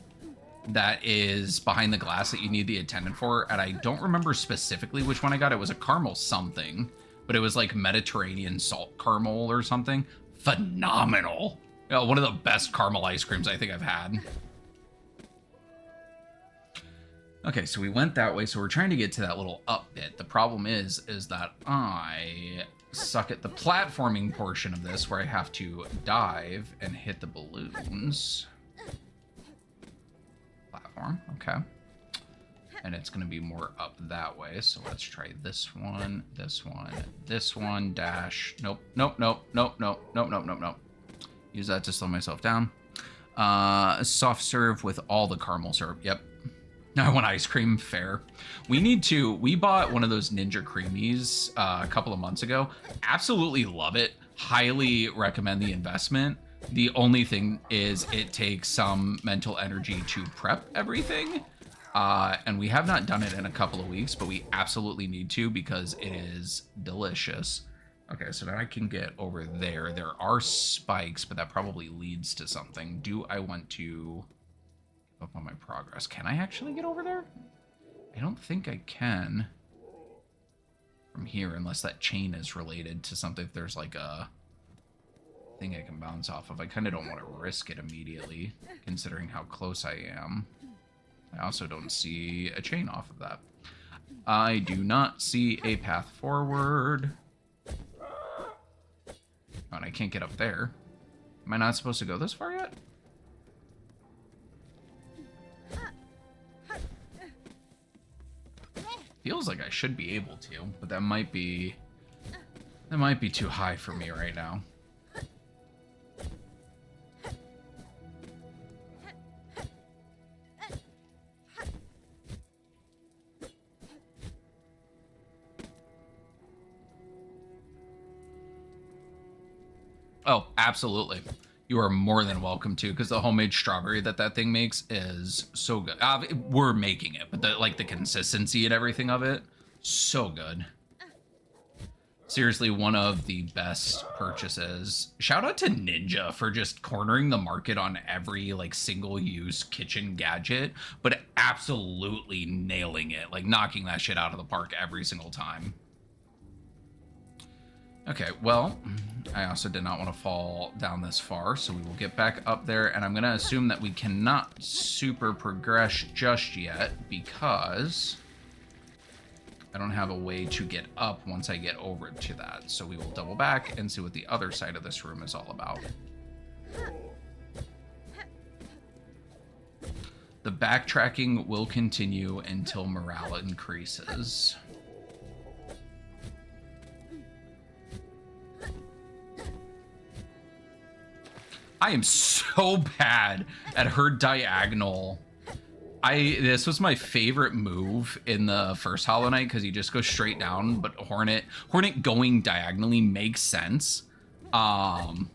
that is behind the glass that you need the attendant for, and I don't remember specifically which one I got. It was a caramel something, but it was like Mediterranean salt caramel or something. Phenomenal. You know, one of the best caramel ice creams I think I've had. Okay, so we went that way, so we're trying to get to that little up bit. The problem is that I suck at the platforming portion of this, where I have to dive and hit the balloons. Platform, okay. And it's going to be more up that way, so let's try this one, this one, this one, dash. Nope, nope, nope, nope, nope, nope, nope, nope, nope. Use that to slow myself down. Soft serve with all the caramel syrup, yep. I want ice cream, fair. We bought one of those Ninja Creamies a couple of months ago. Absolutely love it. Highly recommend the investment. The only thing is it takes some mental energy to prep everything. And we have not done it in a couple of weeks, but we absolutely need to because it is delicious. Okay, so now I can get over there. There are spikes, but that probably leads to something. Do I want to... up on my progress? Can I actually get over there? I don't think I can from here, unless that chain is related to something. If there's like a thing I can bounce off of. I kind of don't want to risk it immediately, considering how close I am. I also don't see a chain off of that. I do not see a path forward. Oh, and I can't get up there. Am I not supposed to go this far yet? Feels like I should be able to, but that might be too high for me right now. Oh, absolutely. You are more than welcome to, because the homemade strawberry that thing makes is so good. We're making it, but the consistency and everything of it, so good. Seriously, one of the best purchases. Shout out to Ninja for just cornering the market on every like single use kitchen gadget, but absolutely nailing it, like knocking that shit out of the park every single time. Okay, well, I also did not want to fall down this far, so we will get back up there, and I'm going to assume that we cannot super progress just yet because I don't have a way to get up once I get over to that. So we will double back and see what the other side of this room is all about. The backtracking will continue until morale increases. I am so bad at her diagonal. This was my favorite move in the first Hollow Knight because you just go straight down, but Hornet going diagonally makes sense. You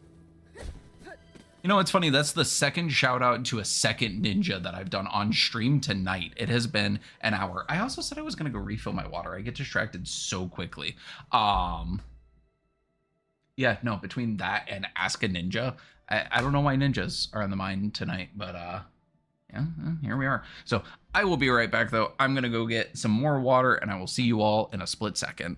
know, it's funny, that's the second shout out to a second ninja that I've done on stream tonight. It has been an hour. I also said I was gonna go refill my water. I get distracted so quickly. Yeah, no, between that and Ask a Ninja, I don't know why ninjas are on the mind tonight, but yeah, here we are. So I will be right back, though. I'm going to go get some more water, and I will see you all in a split second.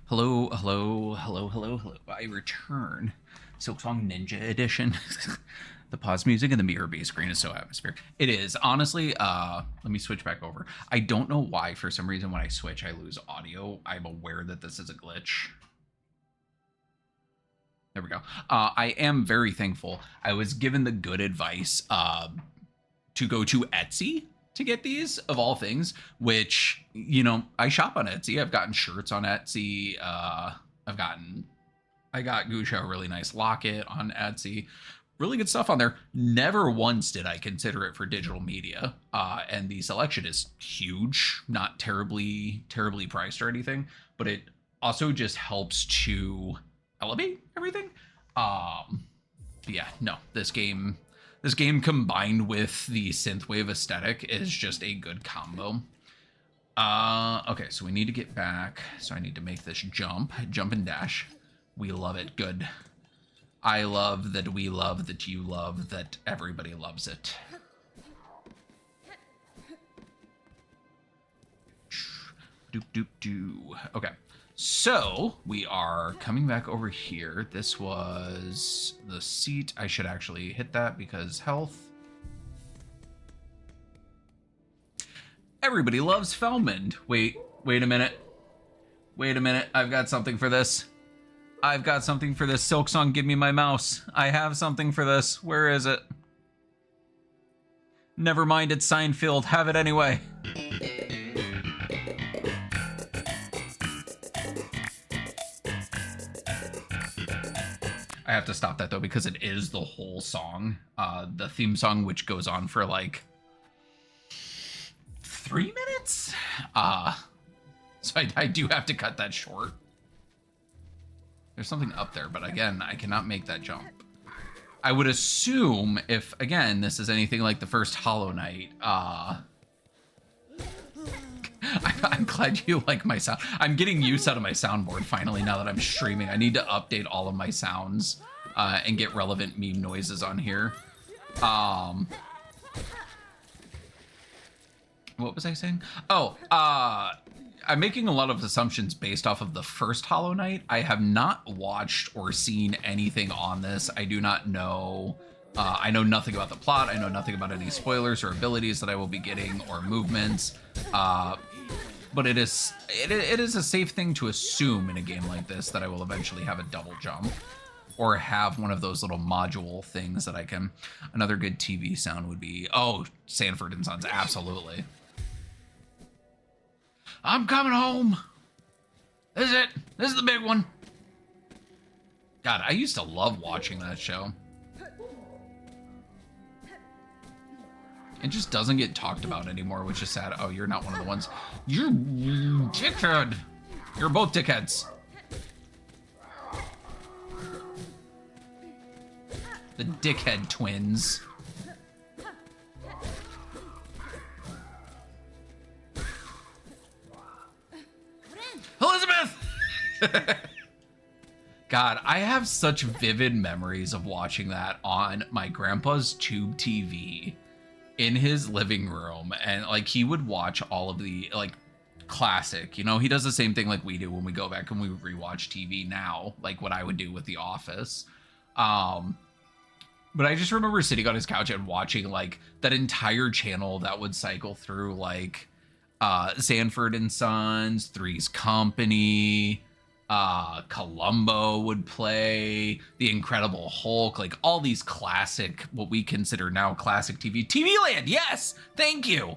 Hello, hello, hello, hello, hello. I return. Silksong Ninja Edition. The pause music and the mirror base screen is so atmospheric. It is. Honestly, let me switch back over. I don't know why, for some reason, when I switch, I lose audio. I'm aware that this is a glitch. There we go. I am very thankful. I was given the good advice to go to Etsy to get these, of all things, which, you know, I shop on Etsy. I've gotten shirts on Etsy. I got Gusha a really nice locket on Etsy. Really good stuff on there. Never once did I consider it for digital media. And the selection is huge, not terribly priced or anything, but it also just helps to elevate everything. Yeah, no, this game combined with the synthwave aesthetic is just a good combo. Okay, so we need to get back. So I need to make this jump and dash. We love it. Good. I love that we love that you love that everybody loves it. Doop doop doo. Okay. So we are coming back over here. This was the seat. I should actually hit that because health. Everybody loves Felmond. Wait a minute. Wait a minute. I've got something for this. I've got something for this. Silksong, give me my mouse. I have something for this. Where is it? Never mind, it's Seinfeld. Have it anyway. I have to stop that though because it is the whole song, the theme song, which goes on for like 3 minutes. So I do have to cut that short. There's something up there, but again, I cannot make that jump. I would assume if, again, this is anything like the first Hollow Knight, I'm glad you like my sound. I'm getting use out of my soundboard finally now that I'm streaming. I need to update all of my sounds and get relevant meme noises on here. What was I saying? Oh, I'm making a lot of assumptions based off of the first Hollow Knight. I have not watched or seen anything on this. I do not know. I know nothing about the plot. I know nothing about any spoilers or abilities that I will be getting or movements. But it is a safe thing to assume in a game like this that I will eventually have a double jump or have one of those little module things that I can. Another good TV sound would be, oh, Sanford and Sons, absolutely. I'm coming home. This is it. This is the big one. God, I used to love watching that show. It just doesn't get talked about anymore, which is sad. Oh, you're not one of the ones. You're dickhead. You're both dickheads. The dickhead twins. Elizabeth! God, I have such vivid memories of watching that on my grandpa's tube TV in his living room. And like he would watch all of the like classic, you know, he does the same thing like we do when we go back and we rewatch TV now, like what I would do with The Office. But I just remember sitting on his couch and watching like that entire channel that would cycle through like Sanford and Sons, Three's Company, Columbo would play, The Incredible Hulk, like all these classic, what we consider now classic TV Land. Yes, thank you.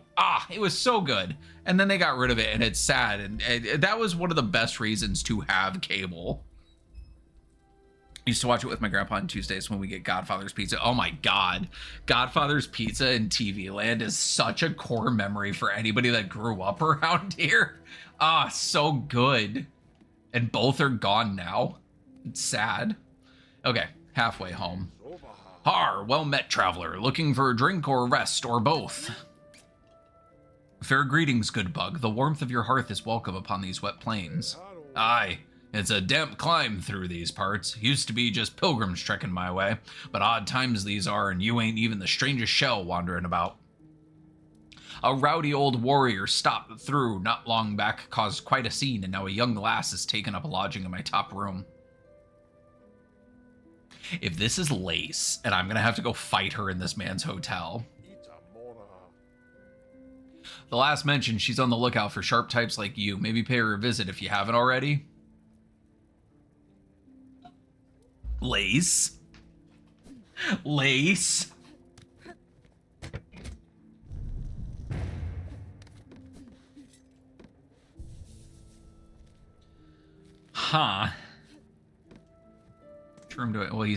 It was so good. And then they got rid of it, and it's sad. And that was one of the best reasons to have cable. I used to watch it with my grandpa on Tuesdays when we get Godfather's Pizza. Oh my God. Godfather's Pizza in TV Land is such a core memory for anybody that grew up around here. So good. And both are gone now. It's sad. Okay, halfway home. Har, well met, traveler. Looking for a drink or rest, or both? Fair greetings, good bug. The warmth of your hearth is welcome upon these wet plains. Aye. It's a damp climb through these parts. Used to be just pilgrims trekking my way, but odd times these are, and you ain't even the strangest shell wandering about. A rowdy old warrior stopped through not long back, caused quite a scene, and now a young lass has taken up a lodging in my top room. If this is Lace, and I'm gonna have to go fight her in this man's hotel. The last mentioned she's on the lookout for sharp types like you. Maybe pay her a visit if you haven't already. Lace? Lace? Huh. Room to it. Well, he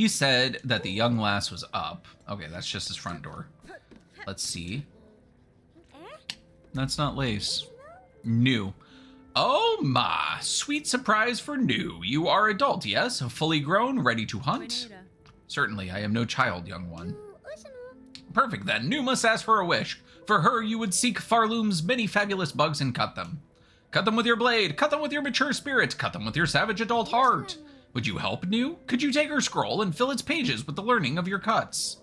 said that the young lass was up. Okay, that's just his front door. Let's see. That's not Lace. New. Oh my, sweet surprise for New. You are adult, yes? Fully grown, ready to hunt? Certainly, I am no child, young one. Perfect then. New must ask for a wish. For her, you would seek Farloom's many fabulous bugs and cut them. Cut them with your blade. Cut them with your mature spirit. Cut them with your savage adult heart. Would you help, New? Could you take her scroll and fill its pages with the learning of your cuts?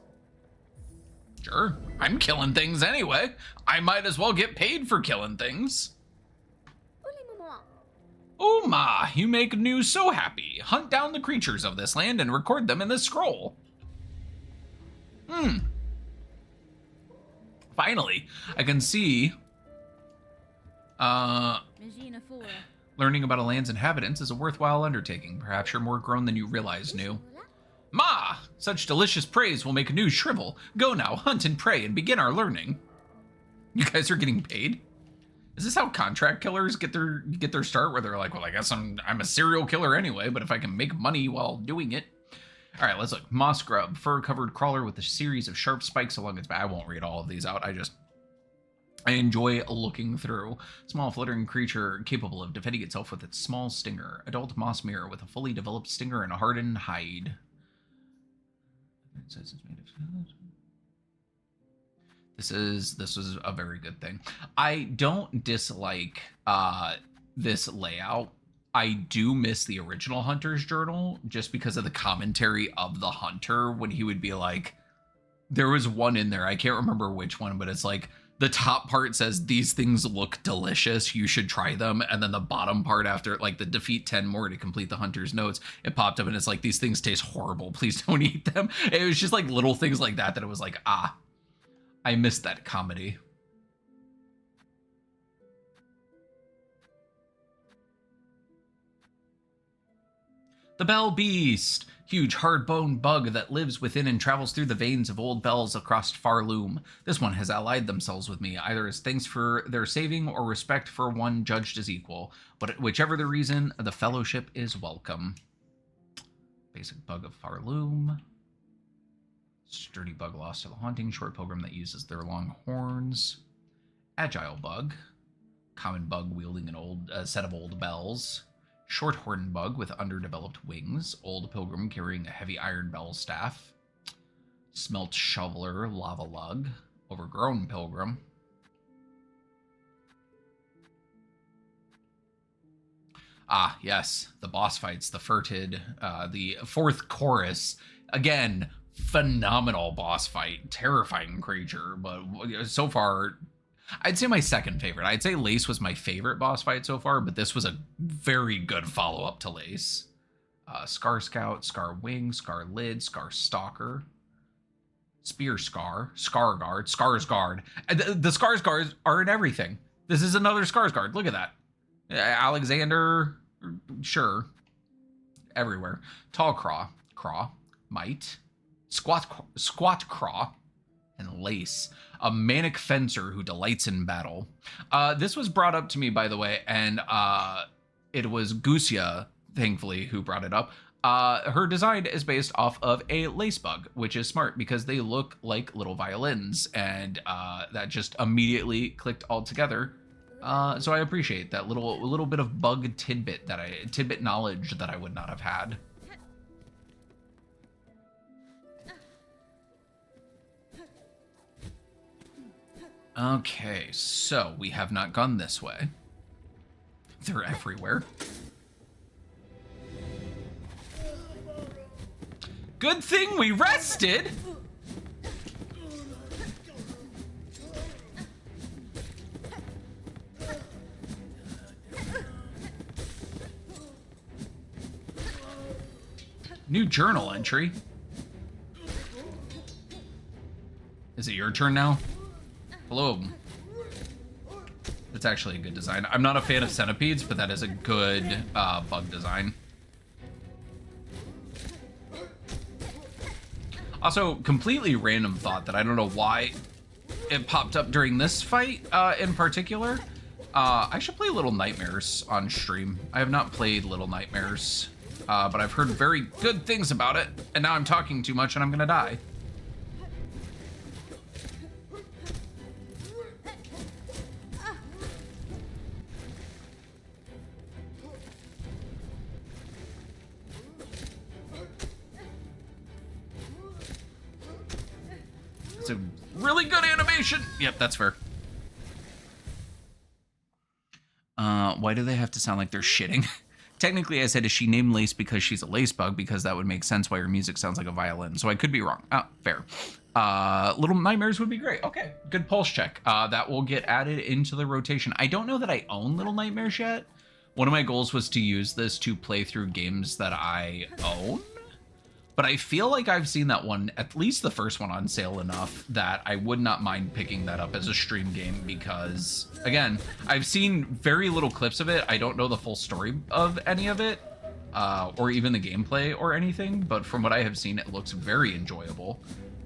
Sure. I'm killing things anyway. I might as well get paid for killing things. Oh ma, you make New so happy. Hunt down the creatures of this land and record them in this scroll. Finally, I can see... Learning about a land's inhabitants is a worthwhile undertaking. Perhaps you're more grown than you realize, New. Ma! Such delicious praise will make New shrivel. Go now, hunt and pray, and begin our learning. You guys are getting paid? Is this how contract killers get their start, where they're like, well, I guess I'm a serial killer anyway, but if I can make money while doing it. All right, let's look. Moss grub, fur-covered crawler with a series of sharp spikes along its back. I won't read all of these out. I enjoy looking through. Small fluttering creature capable of defending itself with its small stinger. Adult moss mirror with a fully developed stinger and a hardened hide. It says it's made of... This was a very good thing. I don't dislike this layout. I do miss the original Hunter's Journal just because of the commentary of the hunter when he would be like, there was one in there, I can't remember which one, but it's like the top part says these things look delicious, you should try them, and then the bottom part after like the defeat 10 more to complete the hunter's notes, it popped up and it's like, these things taste horrible, please don't eat them. It was just like little things like that it was like, I missed that comedy. The Bell Beast. Huge hard-boned bug that lives within and travels through the veins of old bells across Farloom. This one has allied themselves with me, either as thanks for their saving or respect for one judged as equal. But whichever the reason, the fellowship is welcome. Basic bug of Farloom. Sturdy bug lost to the haunting. Short pilgrim that uses their long horns. Agile bug. Common bug wielding an set of old bells. Short-horned bug with underdeveloped wings. Old pilgrim carrying a heavy iron bell staff. Smelt shoveler, lava lug. Overgrown pilgrim. Ah, yes, the boss fights, the furted, the fourth chorus. Again, phenomenal boss fight, terrifying creature, but so far... I'd say my second favorite. I'd say Lace was my favorite boss fight so far, but this was a very good follow-up to Lace. Scar Scout, Scar Wing, Scar Lid, Scar Stalker, Spear Scar, Scar Guard, Scars Guard. The Scars Guards are in everything. This is another Scars Guard. Look at that. Alexander, sure. Everywhere. Tall Craw, Might, Squat Craw, and Lace. A manic fencer who delights in battle. This was brought up to me, by the way, and it was Gusia, thankfully, who brought it up. Her design is based off of a lace bug, which is smart because they look like little violins, and that just immediately clicked all together. So I appreciate that little bit of bug tidbit knowledge that I would not have had. Okay, so we have not gone this way. They're everywhere. Good thing we rested! New journal entry. Is it your turn now? Hello. That's actually a good design. I'm not a fan of centipedes, but that is a good bug design. Also, completely random thought that I don't know why it popped up during this fight in particular. I should play Little Nightmares on stream. I have not played Little Nightmares, but I've heard very good things about it, and now I'm talking too much and I'm gonna die. It's a really good animation. Yep, that's fair. Why do they have to sound like they're shitting? Technically, I said, is she named Lace because she's a lace bug? Because that would make sense why her music sounds like a violin. So I could be wrong. Oh, fair. Little Nightmares would be great. Okay, good pulse check. That will get added into the rotation. I don't know that I own Little Nightmares yet. One of my goals was to use this to play through games that I own. But I feel like I've seen that one, at least the first one, on sale enough that I would not mind picking that up as a stream game because, again, I've seen very little clips of it. I don't know the full story of any of it, or even the gameplay or anything, but from what I have seen, it looks very enjoyable.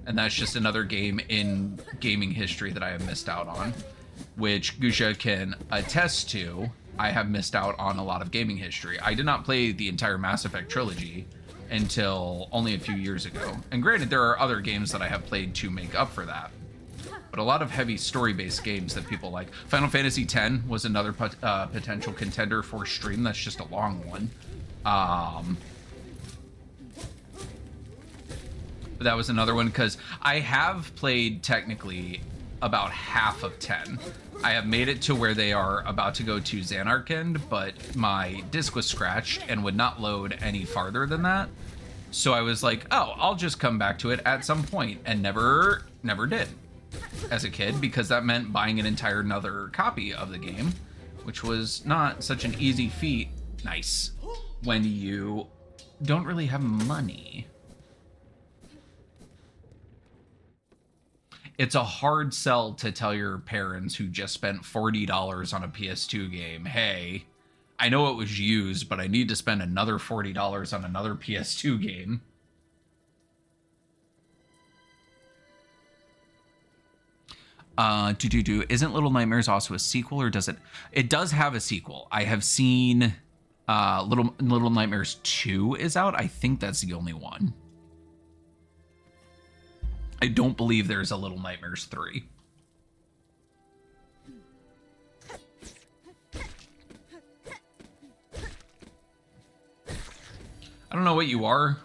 And that's just another game in gaming history that I have missed out on, which Gusha can attest to. I have missed out on a lot of gaming history. I did not play the entire Mass Effect trilogy until only a few years ago. And granted, there are other games that I have played to make up for that. But a lot of heavy story-based games that people like. Final Fantasy X was another potential contender for stream. That's just a long one. But that was another one because I have played technically about half of 10. I have made it to where they are about to go to Xanarkand, but my disc was scratched and would not load any farther than that. So I was like, oh, I'll just come back to it at some point, and never did as a kid, because that meant buying an entire another copy of the game, which was not such an easy feat. Nice. When you don't really have money. It's a hard sell to tell your parents who just spent $40 on a PS2 game, hey, I know it was used, but I need to spend another $40 on another PS2 game. Isn't Little Nightmares also a sequel, or does it? It does have a sequel. I have seen Little Nightmares 2 is out. I think that's the only one. I don't believe there's a Little Nightmares 3. I don't know what you are.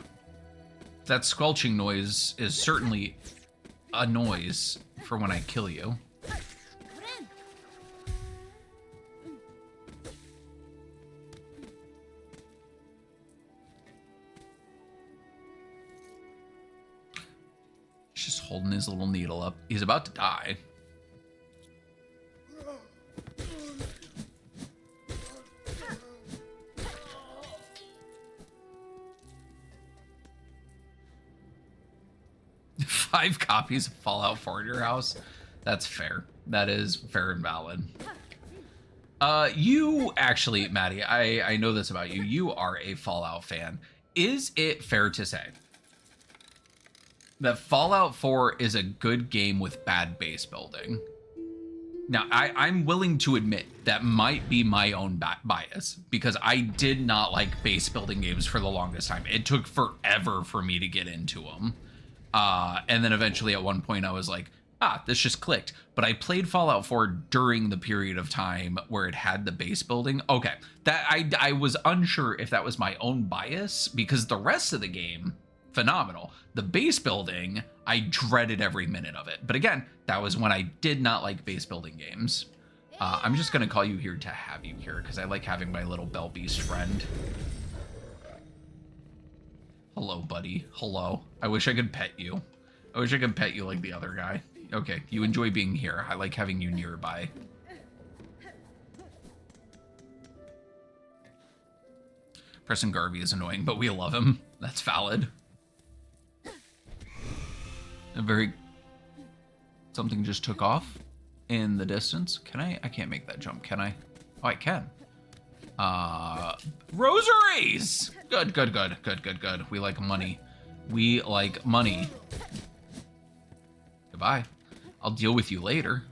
That squelching noise is certainly a noise for when I kill you. He's just holding his little needle up. He's about to die. Five copies of Fallout 4 in your house? That's fair. That is fair and valid. You actually, Maddie, I know this about you. You are a Fallout fan. Is it fair to say that Fallout 4 is a good game with bad base building? Now, I'm willing to admit that might be my own bias, because I did not like base building games for the longest time. It took forever for me to get into them. And then eventually at one point I was like, this just clicked. But I played Fallout 4 during the period of time where it had the base building. Okay, that I was unsure if that was my own bias, because the rest of the game, phenomenal. The base building, I dreaded every minute of it. But again, that was when I did not like base building games. I'm just gonna call you here to have you here, because I like having my little Bell Beast friend. Hello, buddy. Hello. I wish I could pet you. I wish I could pet you like the other guy. Okay, you enjoy being here. I like having you nearby. Preston Garvey is annoying, but we love him. That's valid. A very... Something just took off in the distance. Can I? I can't make that jump, can I? Oh, I can. Rosaries! Good, good, good, good, good, good. We like money. We like money. Goodbye. I'll deal with you later.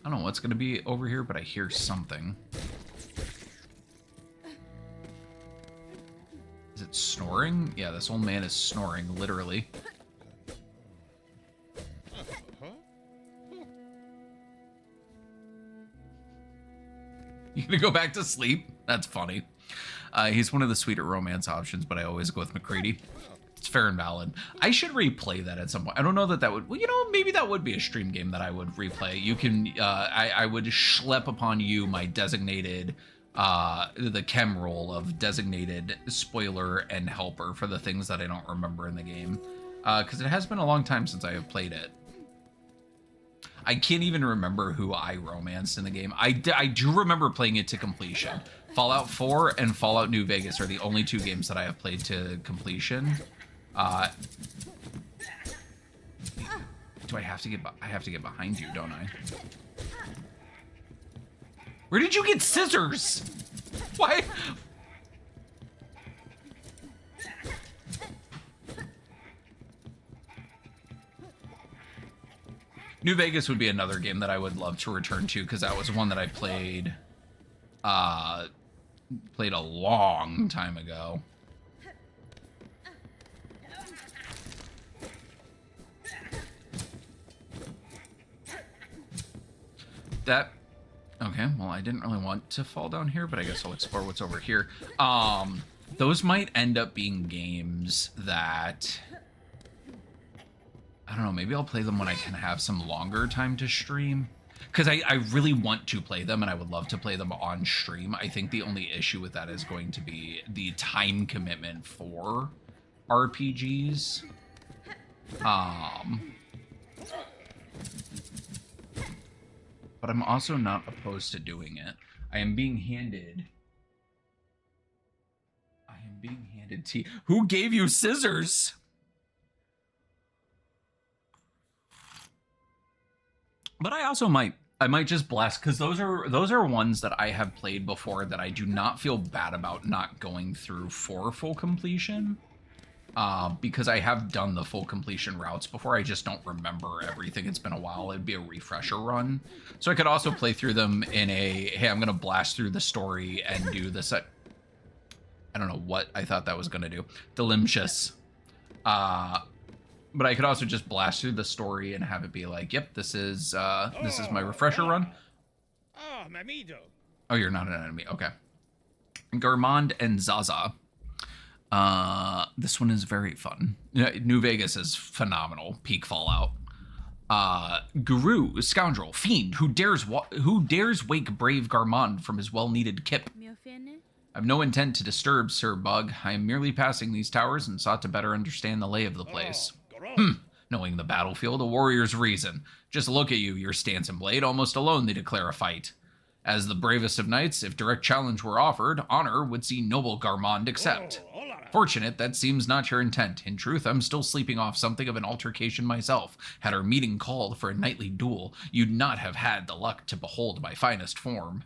I don't know what's gonna be over here, but I hear something. Is it snoring? Yeah, this old man is snoring, literally. You gonna go back to sleep? That's funny. He's one of the sweeter romance options, but I always go with McCready. It's fair and valid. I should replay that at some point. I don't know that that would... Well, you know, maybe that would be a stream game that I would replay. You can... I would schlep upon you my designated... the chem roll of designated spoiler and helper for the things that I don't remember in the game. Because it has been a long time since I have played it. I can't even remember who I romanced in the game. I do remember playing it to completion. Fallout 4 and Fallout New Vegas are the only two games that I have played to completion. Do I have to get... I have to get behind you, don't I? Where did you get scissors? Why? New Vegas would be another game that I would love to return to, because that was one that I played a long time ago. That... Okay, well, I didn't really want to fall down here, but I guess I'll explore what's over here. Those might end up being games that... I don't know, maybe I'll play them when I can have some longer time to stream. Because I really want to play them, and I would love to play them on stream. I think the only issue with that is going to be the time commitment for RPGs. But I'm also not opposed to doing it. I am being handed tea. Who gave you scissors? But I also might just blast, because those are ones that I have played before that I do not feel bad about not going through for full completion. Because I have done the full completion routes before. I just don't remember everything. It's been a while. It'd be a refresher run. So I could also play through them in a, hey, I'm going to blast through the story and do the set. I don't know what I thought that was going to do. Delicious. But I could also just blast through the story and have it be like, yep, this is my refresher run. Oh, you're not an enemy. Okay. Garmond and Zaza. This one is very fun. New Vegas is phenomenal. Peak Fallout. Guru, scoundrel, fiend, who dares wake brave Garmond from his well-needed kip. I've no intent to disturb Sir Bug. I am merely passing these towers and sought to better understand the lay of the place. Knowing the battlefield, a warrior's reason. Just look at you, your stance and blade, almost alone they declare a fight. As the bravest of knights, if direct challenge were offered, honor would see noble Garmond accept. Fortunate, that seems not your intent. In truth, I'm still sleeping off something of an altercation myself. Had our meeting called for a knightly duel, you'd not have had the luck to behold my finest form.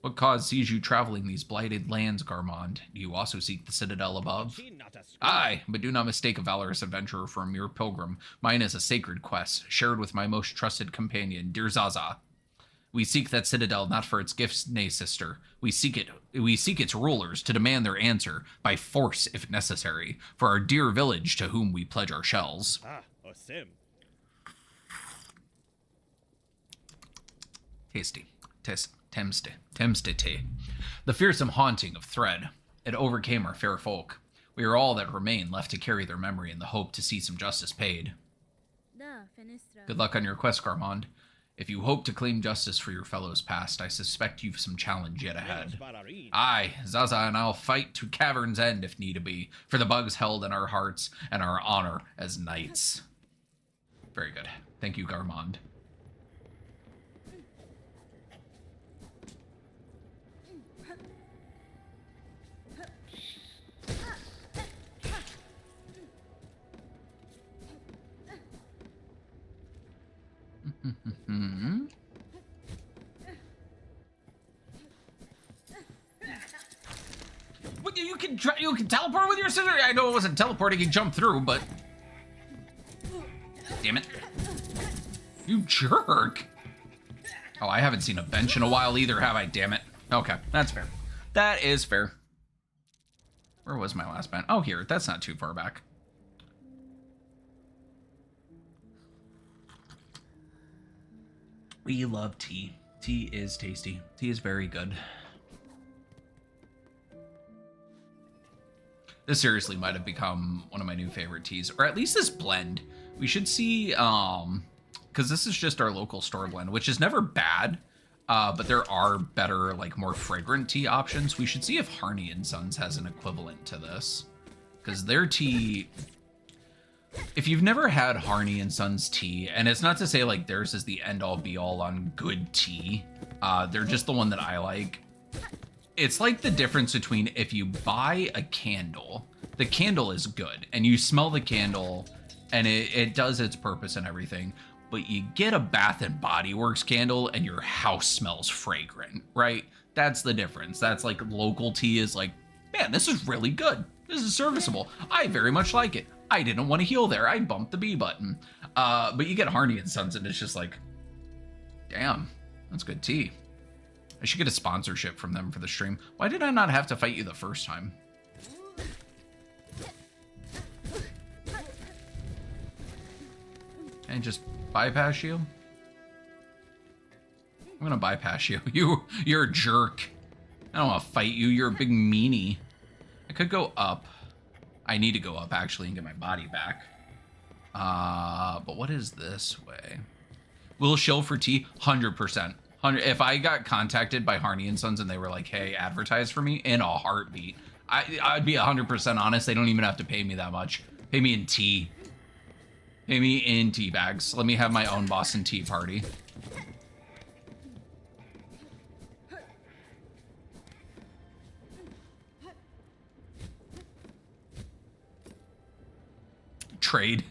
What cause sees you traveling these blighted lands, Garmond? Do you also seek the citadel above? Aye, but do not mistake a valorous adventurer for a mere pilgrim. Mine is a sacred quest, shared with my most trusted companion, dear Zaza. We seek that citadel not for its gifts, nay, sister. We seek its rulers to demand their answer, by force if necessary, for our dear village to whom we pledge our shells. Tasty. Temsty. The fearsome haunting of Thread. It overcame our fair folk. We are all that remain left to carry their memory in the hope to see some justice paid. Good luck on your quest, Garmond. If you hope to claim justice for your fellows past, I suspect you've some challenge yet ahead. Aye, Zaza and I'll fight to cavern's end if need be, for the bugs held in our hearts and our honor as knights. Very good. Thank you, Garmond. You can teleport with your scissors. I know it wasn't teleporting. You jump through, but damn it, you jerk. Oh, I haven't seen a bench in a while either, have I? Damn it. Okay, that's fair. That is fair. Where was my last bench? Oh, here. That's not too far back. We love tea. Tea is tasty. Tea is very good. This seriously might have become one of my new favorite teas, or at least this blend. We should see, because this is just our local store blend, which is never bad, but there are better, like, more fragrant tea options. We should see if Harney & Sons has an equivalent to this, because their tea, if you've never had Harney & Sons tea, and it's not to say, like, theirs is the end-all be-all on good tea, they're just the one that I like. It's like the difference between if you buy a candle, the candle is good, and you smell the candle, and it does its purpose and everything, but you get a Bath and Body Works candle, and your house smells fragrant, right? That's the difference. That's like local tea is like, man, this is really good. This is serviceable. I very much like it. I didn't want to heal there. I bumped the B button. But you get Harney & Sons, and it's just like, damn, that's good tea. I should get a sponsorship from them for the stream. Why did I not have to fight you the first time? And just bypass you? I'm gonna bypass you. You're a jerk. I don't want to fight you. You're a big meanie. I could go up. I need to go up, actually, and get my body back. But what is this way? Will shill for tea? 100%. If I got contacted by Harney & Sons and they were like, hey, advertise for me, in a heartbeat. I'd be 100% honest. They don't even have to pay me that much. Pay me in tea. Pay me in tea bags. Let me have my own Boston Tea Party. Trade.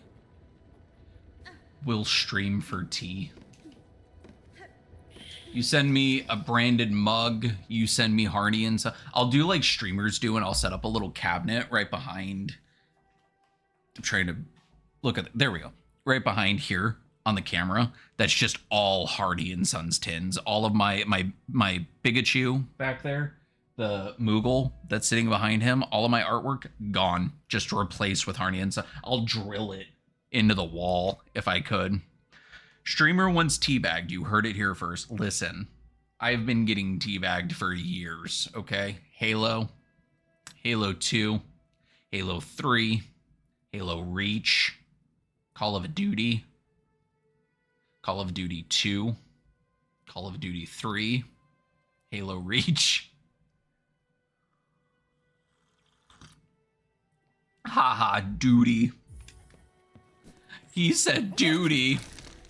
Will stream for tea. You send me a branded mug. You send me Harney and stuff. I'll do like streamers do, and I'll set up a little cabinet right behind. I'm trying to look at. There we go. Right behind here on the camera. That's just all Harney & Sons tins. All of my Bigachu back there. The Moogle that's sitting behind him. All of my artwork gone. Just replaced with Harney & Sons. I'll drill it into the wall if I could. Streamer wants teabagged. You heard it here first. Listen, I've been getting teabagged for years, okay? Halo, Halo 2, Halo 3, Halo Reach, Call of Duty, Call of Duty 2, Call of Duty 3, Halo Reach. Haha, duty. He said duty.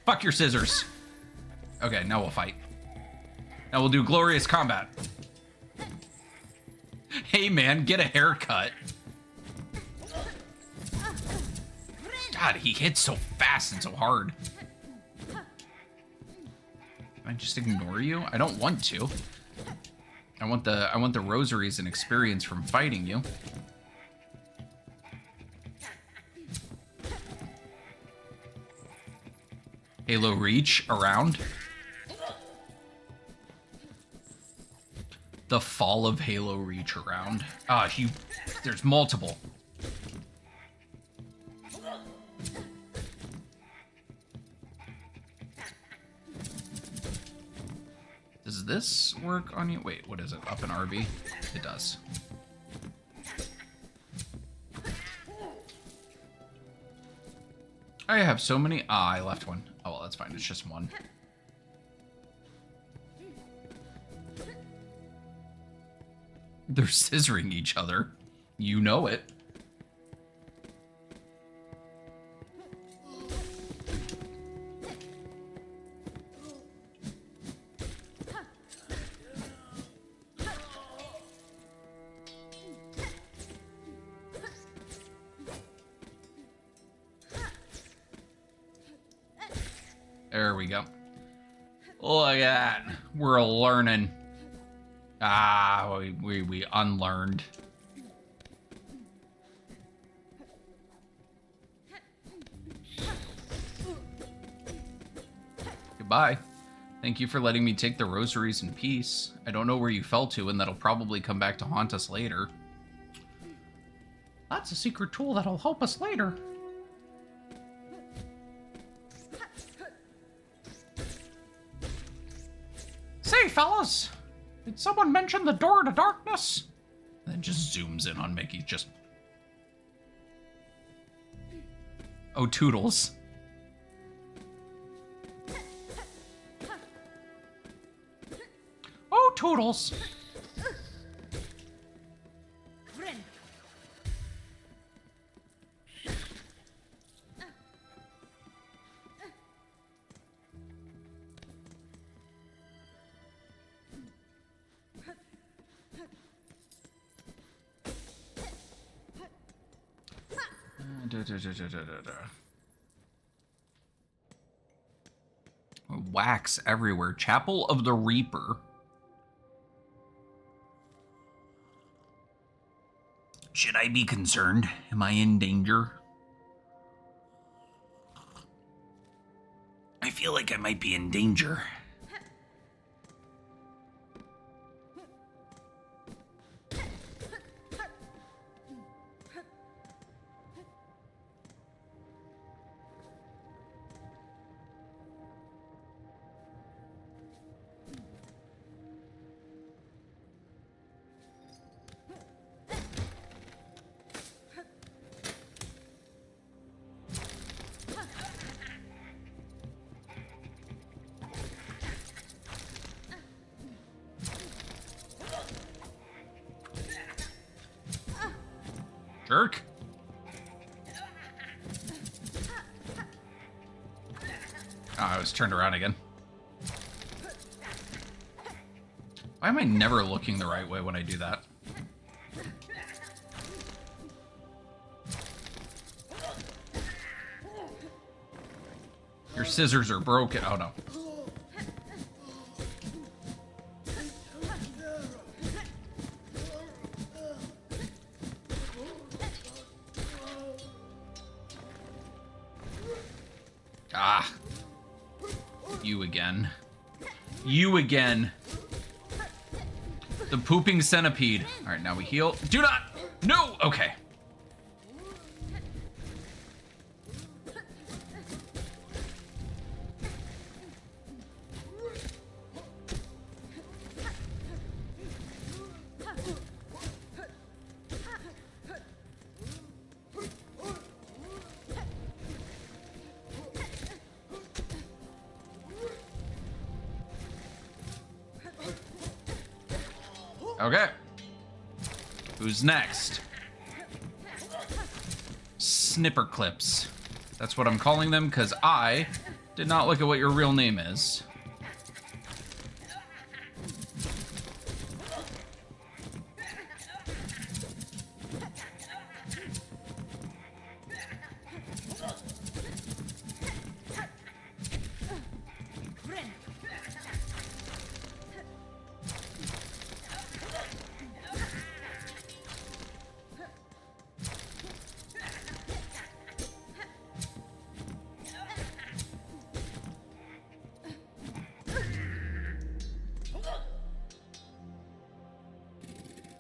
Fuck your scissors. Okay, now we'll fight. Now we'll do glorious combat. Hey man, get a haircut. God, he hits so fast and so hard. Can I just ignore you? I don't want to. I want the rosaries and experience from fighting you. Halo Reach around. The fall of Halo Reach around. Ah, there's multiple. Does this work on you? Wait, what is it? Up in RB? It does. I have so many. Ah, I left one. Oh, well, that's fine. It's just one. They're scissoring each other. You know it. There we go. Look at that. We're learning. Ah, we unlearned. Goodbye. Thank you for letting me take the rosaries in peace. I don't know where you fell to, and that'll probably come back to haunt us later. That's a secret tool that'll help us later. Say, fellas, did someone mention the door to darkness? And then just zooms in on Mickey, just... Oh, Toodles. Oh, Toodles. Wax everywhere. Chapel of the Reaper. Should I be concerned? Am I in danger? I feel like I might be in danger. Jerk. Oh, I was turned around again. Why am I never looking the right way when I do that? Your scissors are broken. Oh, no. Ah. You again. You again. The pooping centipede. All right, now we heal. Do not. No. Okay. Okay. Who's next? Snipper clips. That's what I'm calling them because I did not look at what your real name is.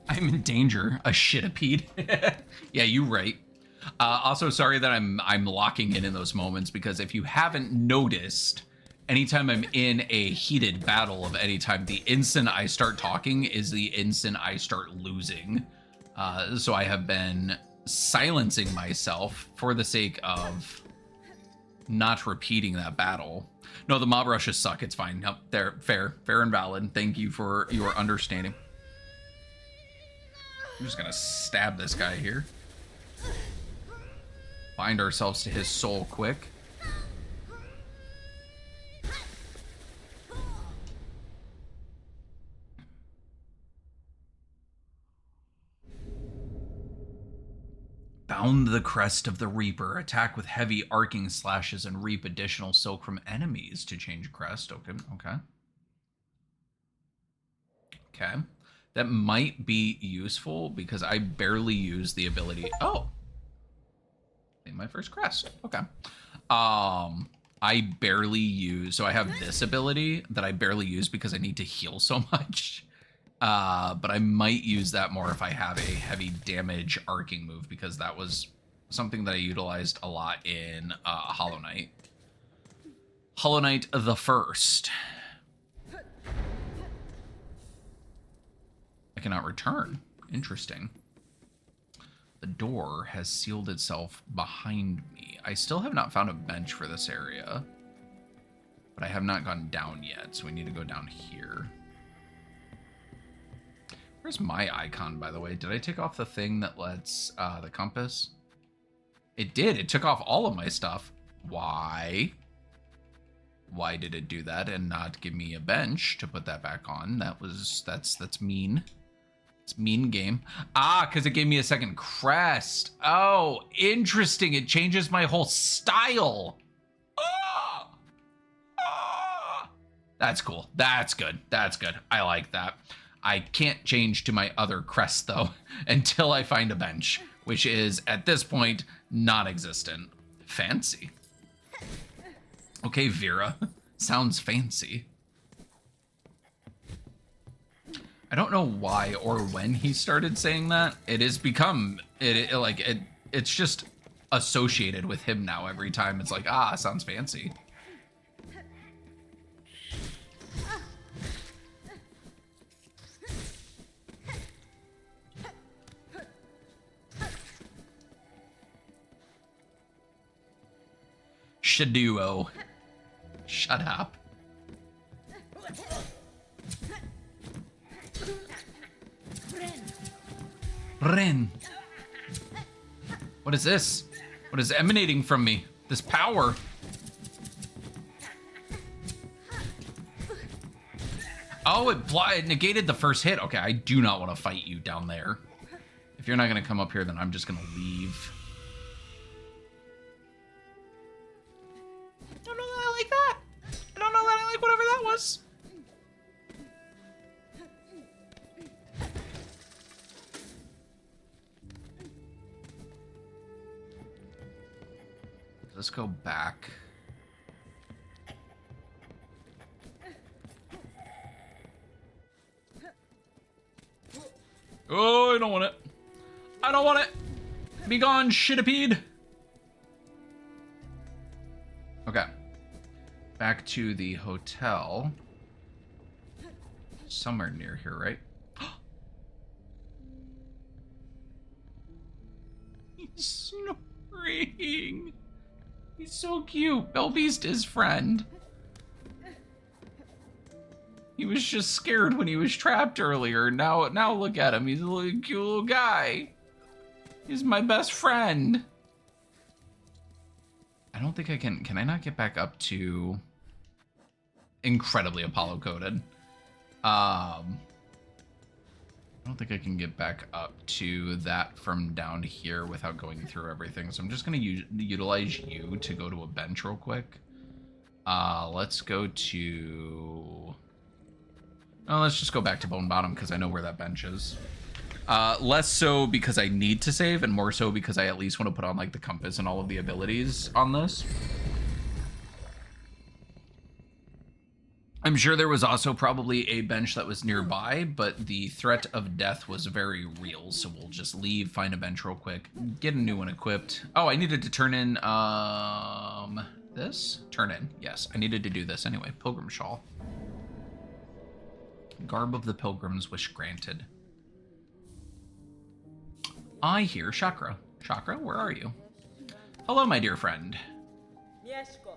I'm in danger. A shitapede. Yeah, you right. Also, sorry that I'm locking in those moments because if you haven't noticed, anytime I'm in a heated battle of any type, the instant I start talking is the instant I start losing. So I have been silencing myself for the sake of not repeating that battle. No, the mob rushes suck. It's fine. Nope, they're fair and valid. Thank you for your understanding. I'm just gonna stab this guy here. Bind ourselves to his soul quick. Bound the crest of the Reaper. Attack with heavy arcing slashes and reap additional silk from enemies to change crest. Okay. Okay. That might be useful because I barely use the ability. Oh, my first crest. Okay. I I barely use, so I have this ability that I barely use because I need to heal so much. But I might use that more if I have a heavy damage arcing move, because that was something that I utilized a lot in Hollow Knight. Hollow Knight the First. I cannot return. Interesting. The door has sealed itself behind me. I still have not found a bench for this area, but I have not gone down yet, so we need to go down here. Where's my icon, by the way? Did I take off the thing that lets the compass? It did. It took off all of my stuff. Why? Why did it do that and not give me a bench to put that back on? That's mean. It's mean game. Ah, because it gave me a second crest. Oh, interesting. It changes my whole style. Ah! Ah! That's cool. That's good. That's good. I like that. I can't change to my other crest, though, until I find a bench, which is, at this point, non-existent. Fancy. Okay, Vera. Sounds fancy. I don't know why or when he started saying that. It has become, it's just associated with him now every time. It's like, ah, sounds fancy. Shaduo. Shut up. Ren. What is this? What is emanating from me? This power. Oh, it negated the first hit. Okay, I do not want to fight you down there. If you're not going to come up here, then I'm just going to leave. I don't know that I like that. I don't know that I like whatever that was. Let's go back. Oh, I don't want it. I don't want it. Be gone, shitapede. Okay. Back to the hotel. Somewhere near here, right? He's snoring. He's so cute. Belbeast his friend. He was just scared when he was trapped earlier. Now look at him. He's a little cute little guy. He's my best friend. I don't think I can. Can I not get back up to incredibly Apollo coded? I don't think I can get back up to that from down here without going through everything. So I'm just going to utilize you to go to a bench real quick. Let's go to... Oh, let's just go back to Bone Bottom because I know where that bench is. Less so because I need to save and more so because I at least want to put on like the compass and all of the abilities on this. I'm sure there was also probably a bench that was nearby, but the threat of death was very real. So we'll just leave, find a bench real quick, get a new one equipped. Oh, I needed to turn in, this? Turn in, yes. I needed to do this anyway. Pilgrim Shawl. Garb of the Pilgrim's Wish Granted. I hear Chakra. Chakra, where are you? Hello, my dear friend. Yes, go.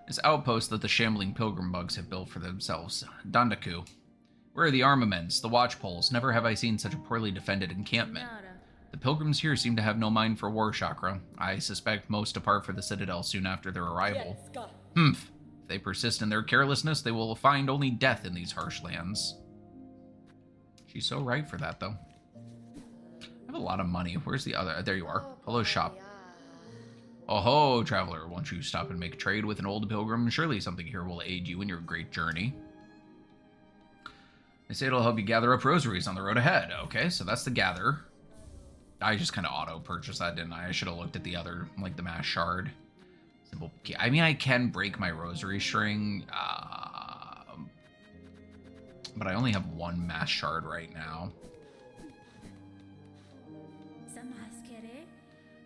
This outpost that the shambling pilgrim bugs have built for themselves. Dandaku. Where are the armaments, the watch poles? Never have I seen such a poorly defended encampment. The pilgrims here seem to have no mind for war, Chakra. I suspect most depart for the citadel soon after their arrival. Yes, go. Humph. If they persist in their carelessness, they will find only death in these harsh lands. She's so right for that, though. I have a lot of money. Where's the other? There you are. Hello, shop. Oh ho, traveler, won't you stop and make trade with an old pilgrim? Surely something here will aid you in your great journey. They say it'll help you gather up rosaries on the road ahead. Okay, so that's the gather. I just kind of auto-purchased that, didn't I? I should have looked at the other, like the mass shard. Simple key. I mean, I can break my rosary string, but I only have one mass shard right now.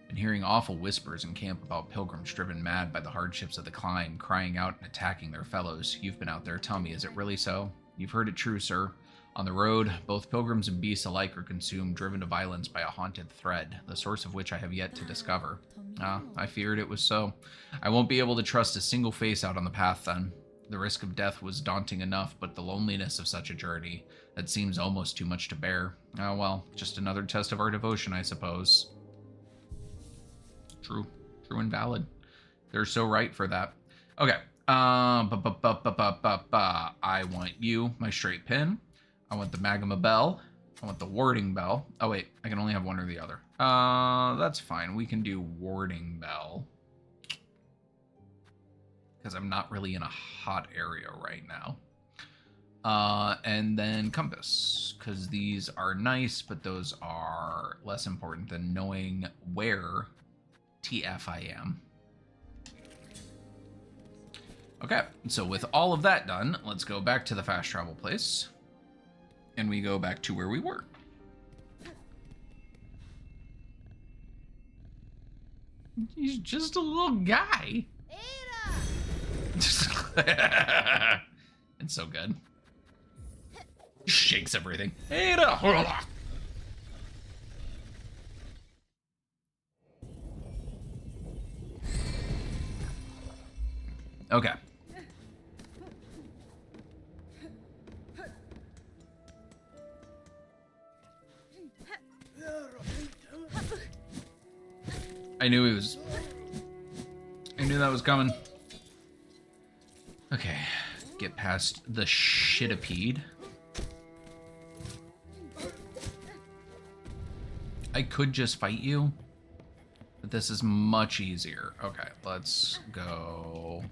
Been hearing awful whispers in camp about pilgrims driven mad by the hardships of the climb, crying out and attacking their fellows. You've been out there. Tell me, is it really so? You've heard it true, sir. On the road, both pilgrims and beasts alike are consumed, driven to violence by a haunted thread, the source of which I have yet to discover. Ah, I feared it was so. I won't be able to trust a single face out on the path, then. The risk of death was daunting enough, but the loneliness of such a journey, that seems almost too much to bear. Oh well, just another test of our devotion, I suppose. True and valid. They're so right for that. Okay. I want you, my straight pin. I want the Magma Bell. I want the Warding Bell. Oh wait, I can only have one or the other. That's fine. We can do Warding Bell. Because I'm not really in a hot area right now. And then Compass. Because these are nice, but those are less important than knowing where TF I am. Okay, so with all of that done, let's go back to the fast travel place. And we go back to where we were. He's just a little guy. It's so good. Shakes everything. Ada! Okay. I knew that was coming. Okay. Get past the shitipede. I could just fight you, but this is much easier. Okay, let's go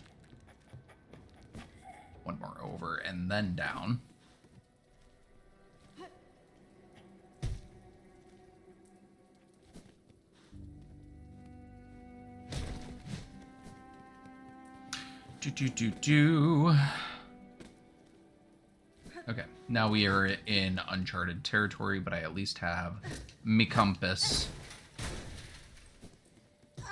one more over and then down. Okay, now we are in uncharted territory, but I at least have me compass. Just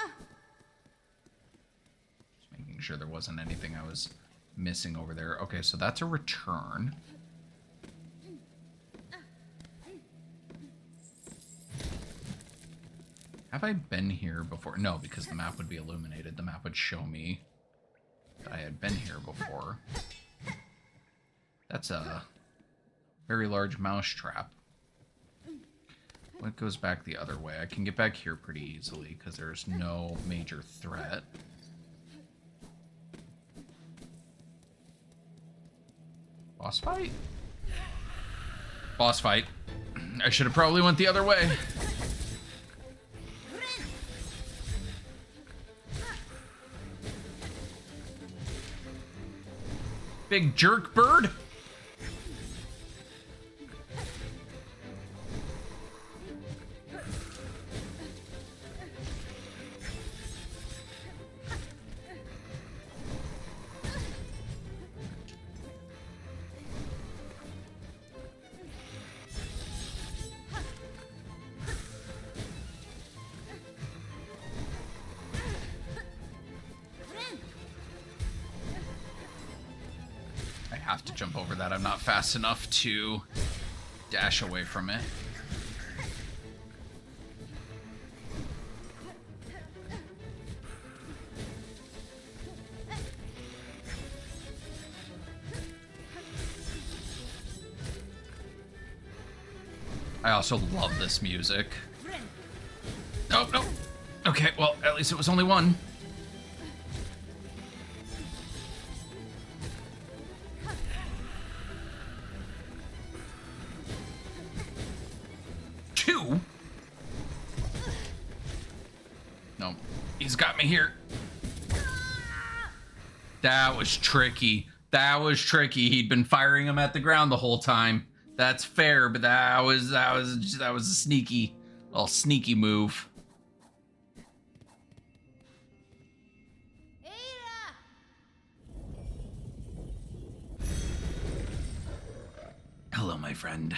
making sure there wasn't anything I was missing over there. Okay, so that's a return. Have I been here before? No, because the map would be illuminated. The map would show me that I had been here before. That's a very large mouse trap. What goes back the other way? I can get back here pretty easily because there's no major threat. Boss fight? Boss fight. I should have probably went the other way. Big jerk bird. Have to jump over that. I'm not fast enough to dash away from it. I also love this music. Oh, no. Okay, well, at least it was only one. No, he's got me here. That was tricky. That was tricky. He'd been firing him at the ground the whole time. That's fair, but that was a sneaky, little sneaky move. my friend.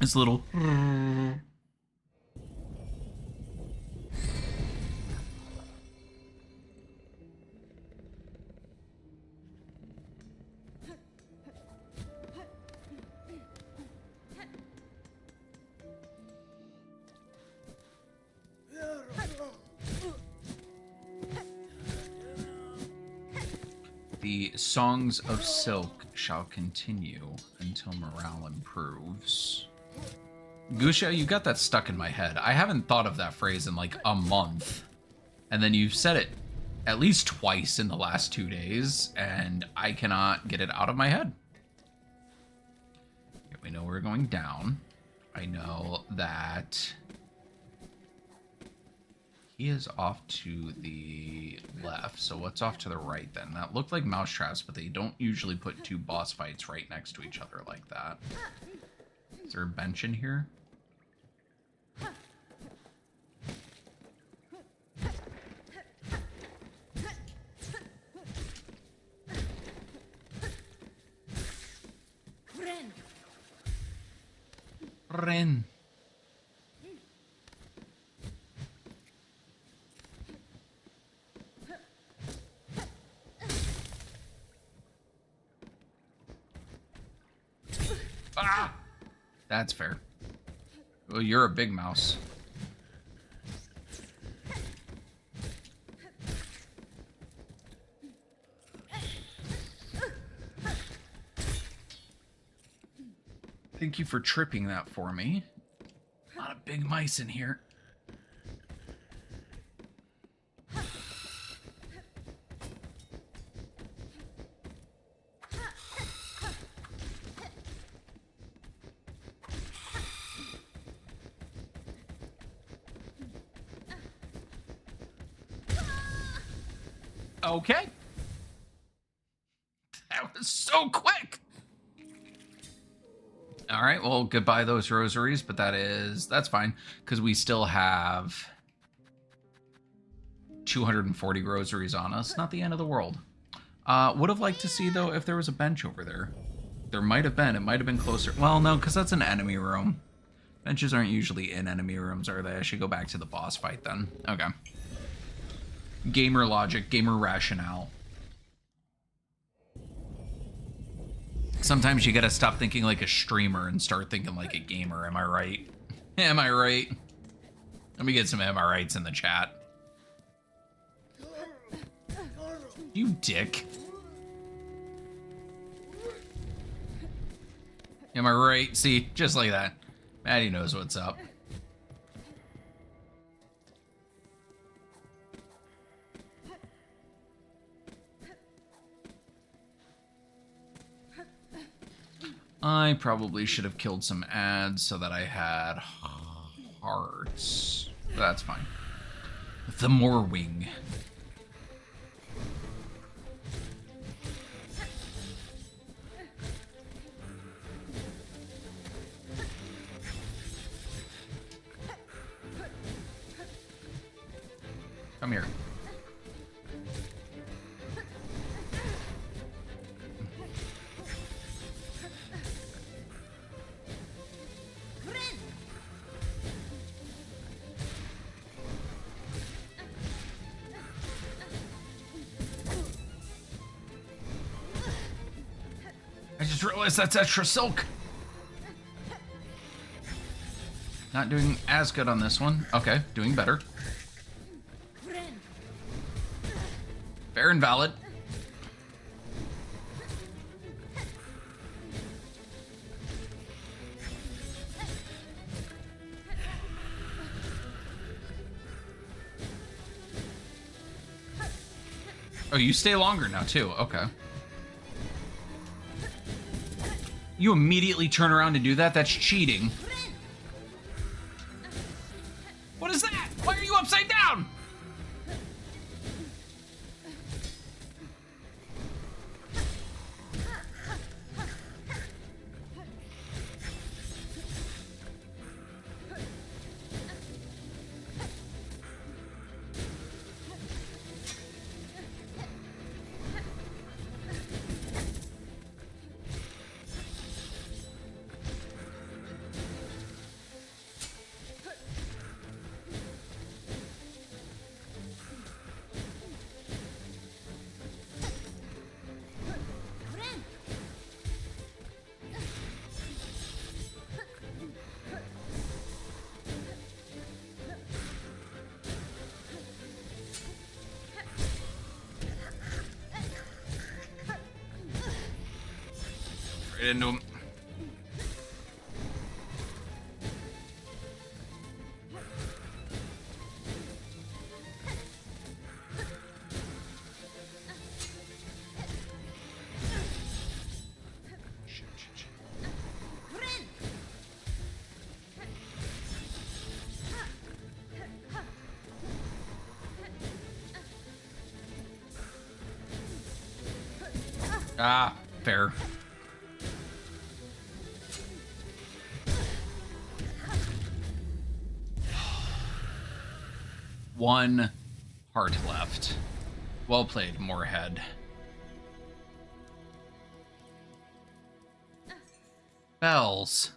This little... The songs of silk shall continue until morale improves. Gusha, you got that stuck in my head. I haven't thought of that phrase in like a month. And then you've said it at least twice in the last 2 days, and I cannot get it out of my head. Okay, we know we're going down. I know that he is off to the left, so what's off to the right then? That looked like mousetraps, but they don't usually put 2 boss fights right next to each other like that. Is there a bench in here? Ren. Ah! That's fair. Well, you're a big mouse. Thank you for tripping that for me. A lot of big mice in here. Okay. That was so quick. All right, well, goodbye those rosaries, but that's fine because we still have 240 rosaries on us. Not the end of the world. Would have liked to see though if there was a bench over there. There might have been. It might have been closer. Well, no, because that's an enemy room. Benches aren't usually in enemy rooms, are they? I should go back to the boss fight then. Okay. Gamer logic, gamer rationale. Sometimes you gotta stop thinking like a streamer and start thinking like a gamer, am I right? Am I right? Let me get some am I rights in the chat. You dick. Am I right? See, just like that. Maddie knows what's up. I probably should have killed some ads so that I had hearts. That's fine. The Morwing. Come here. I just realized that's extra silk. Not doing as good on this one. Okay, doing better. Fair and valid. Oh, you stay longer now too. Okay. You immediately turn around and do that? That's cheating. What is that? Why are you upside down? Right into him. Ah, fair. One heart left. Well played, Moorhead. Bells.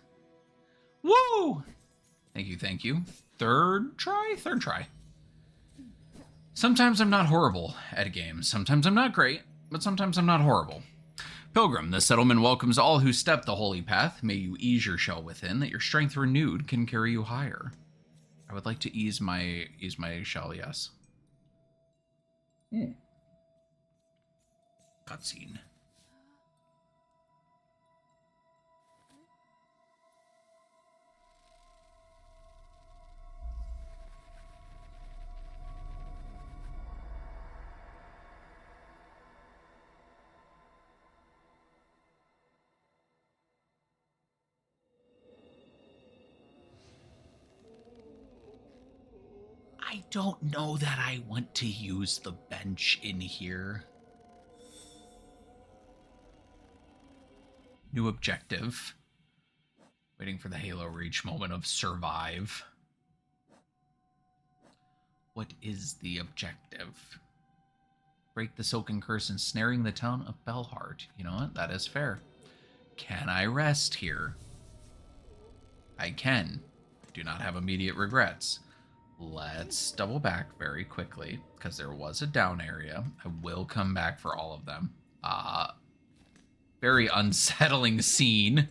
Woo! Thank you, thank you. Third try? Third try. Sometimes I'm not horrible at a game. Sometimes I'm not great, but sometimes I'm not horrible. Pilgrim, the settlement welcomes all who step the holy path. May you ease your shell within, that your strength renewed can carry you higher. I would like to ease my shell, yes. Cutscene. I don't know that I want to use the bench in here. New objective. Waiting for the Halo Reach moment of survive. What is the objective? Break the Silken Curse, ensnaring the town of Belheart. You know what? That is fair. Can I rest here? I can. I do not have immediate regrets. Let's double back very quickly, because there was a down area. I will come back for all of them. Very unsettling scene.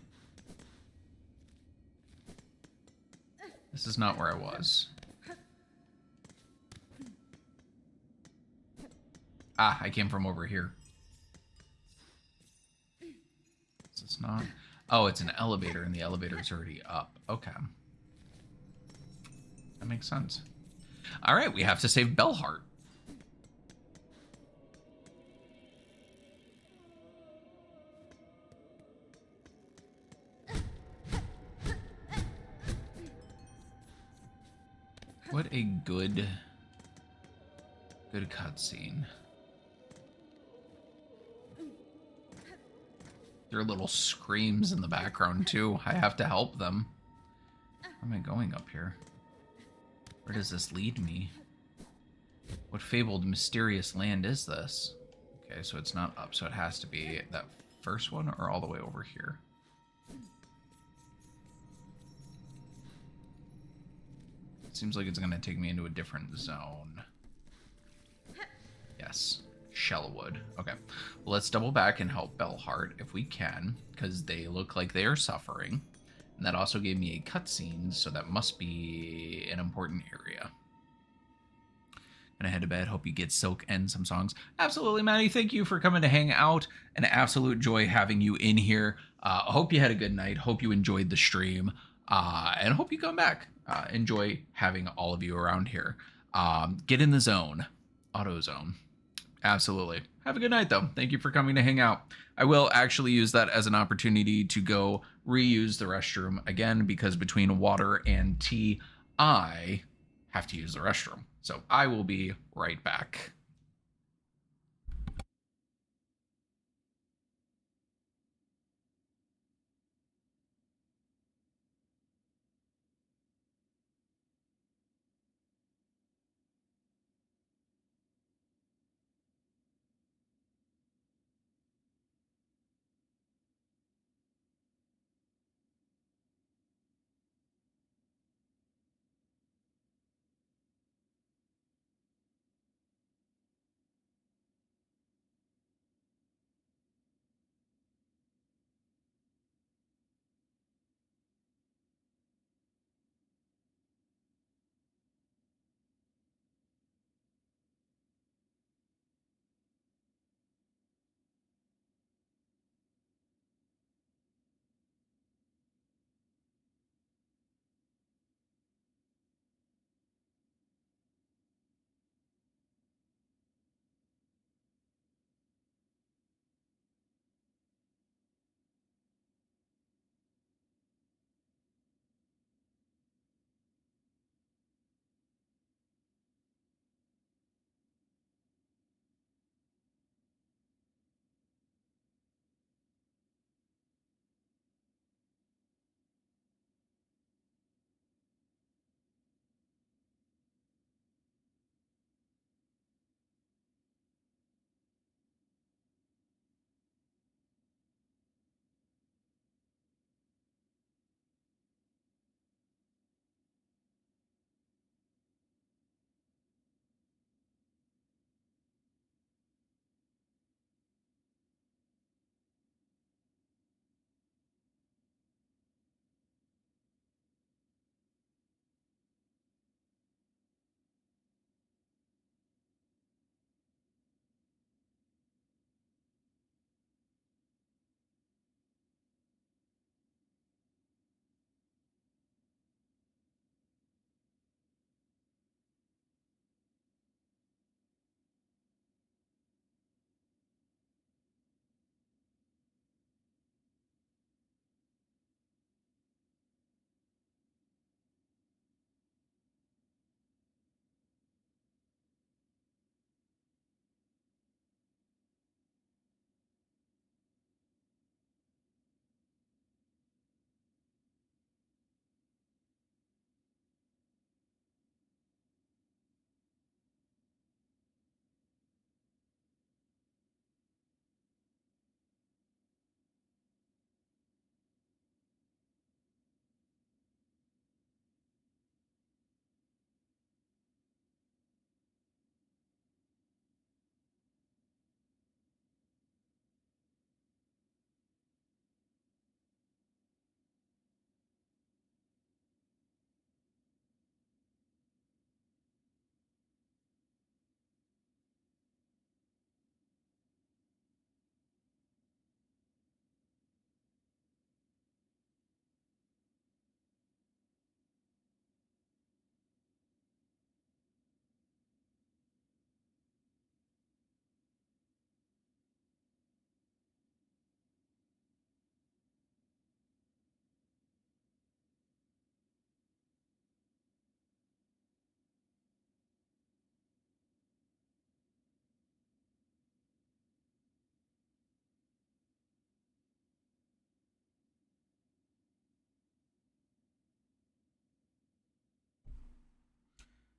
This is not where I was. Ah, I came from over here. Is this not? Oh, it's an elevator, and the elevator's already up. Okay. That makes sense. All right, we have to save Belheart. What a good cutscene. Their little screams in the background too. I have to help them. Where am I going up here? Where does this lead me? What fabled, mysterious land is this? Okay, so it's not up, so it has to be that first one or all the way over here. It seems like it's going to take me into a different zone. Yes, Shellwood. Okay, well, let's double back and help Belheart if we can, because they look like they are suffering. And that also gave me a cutscene, so that must be an important area. Gonna head to bed. Hope you get Silk and some songs. Absolutely, Maddie. Thank you for coming to hang out. An absolute joy having you in here. Hope you had a good night. Hope you enjoyed the stream. And hope you come back. Enjoy having all of you around here. Get in the zone. Auto zone. Absolutely. Have a good night, though. Thank you for coming to hang out. I will actually use that as an opportunity to go reuse the restroom again, because between water and tea, I have to use the restroom. So I will be right back.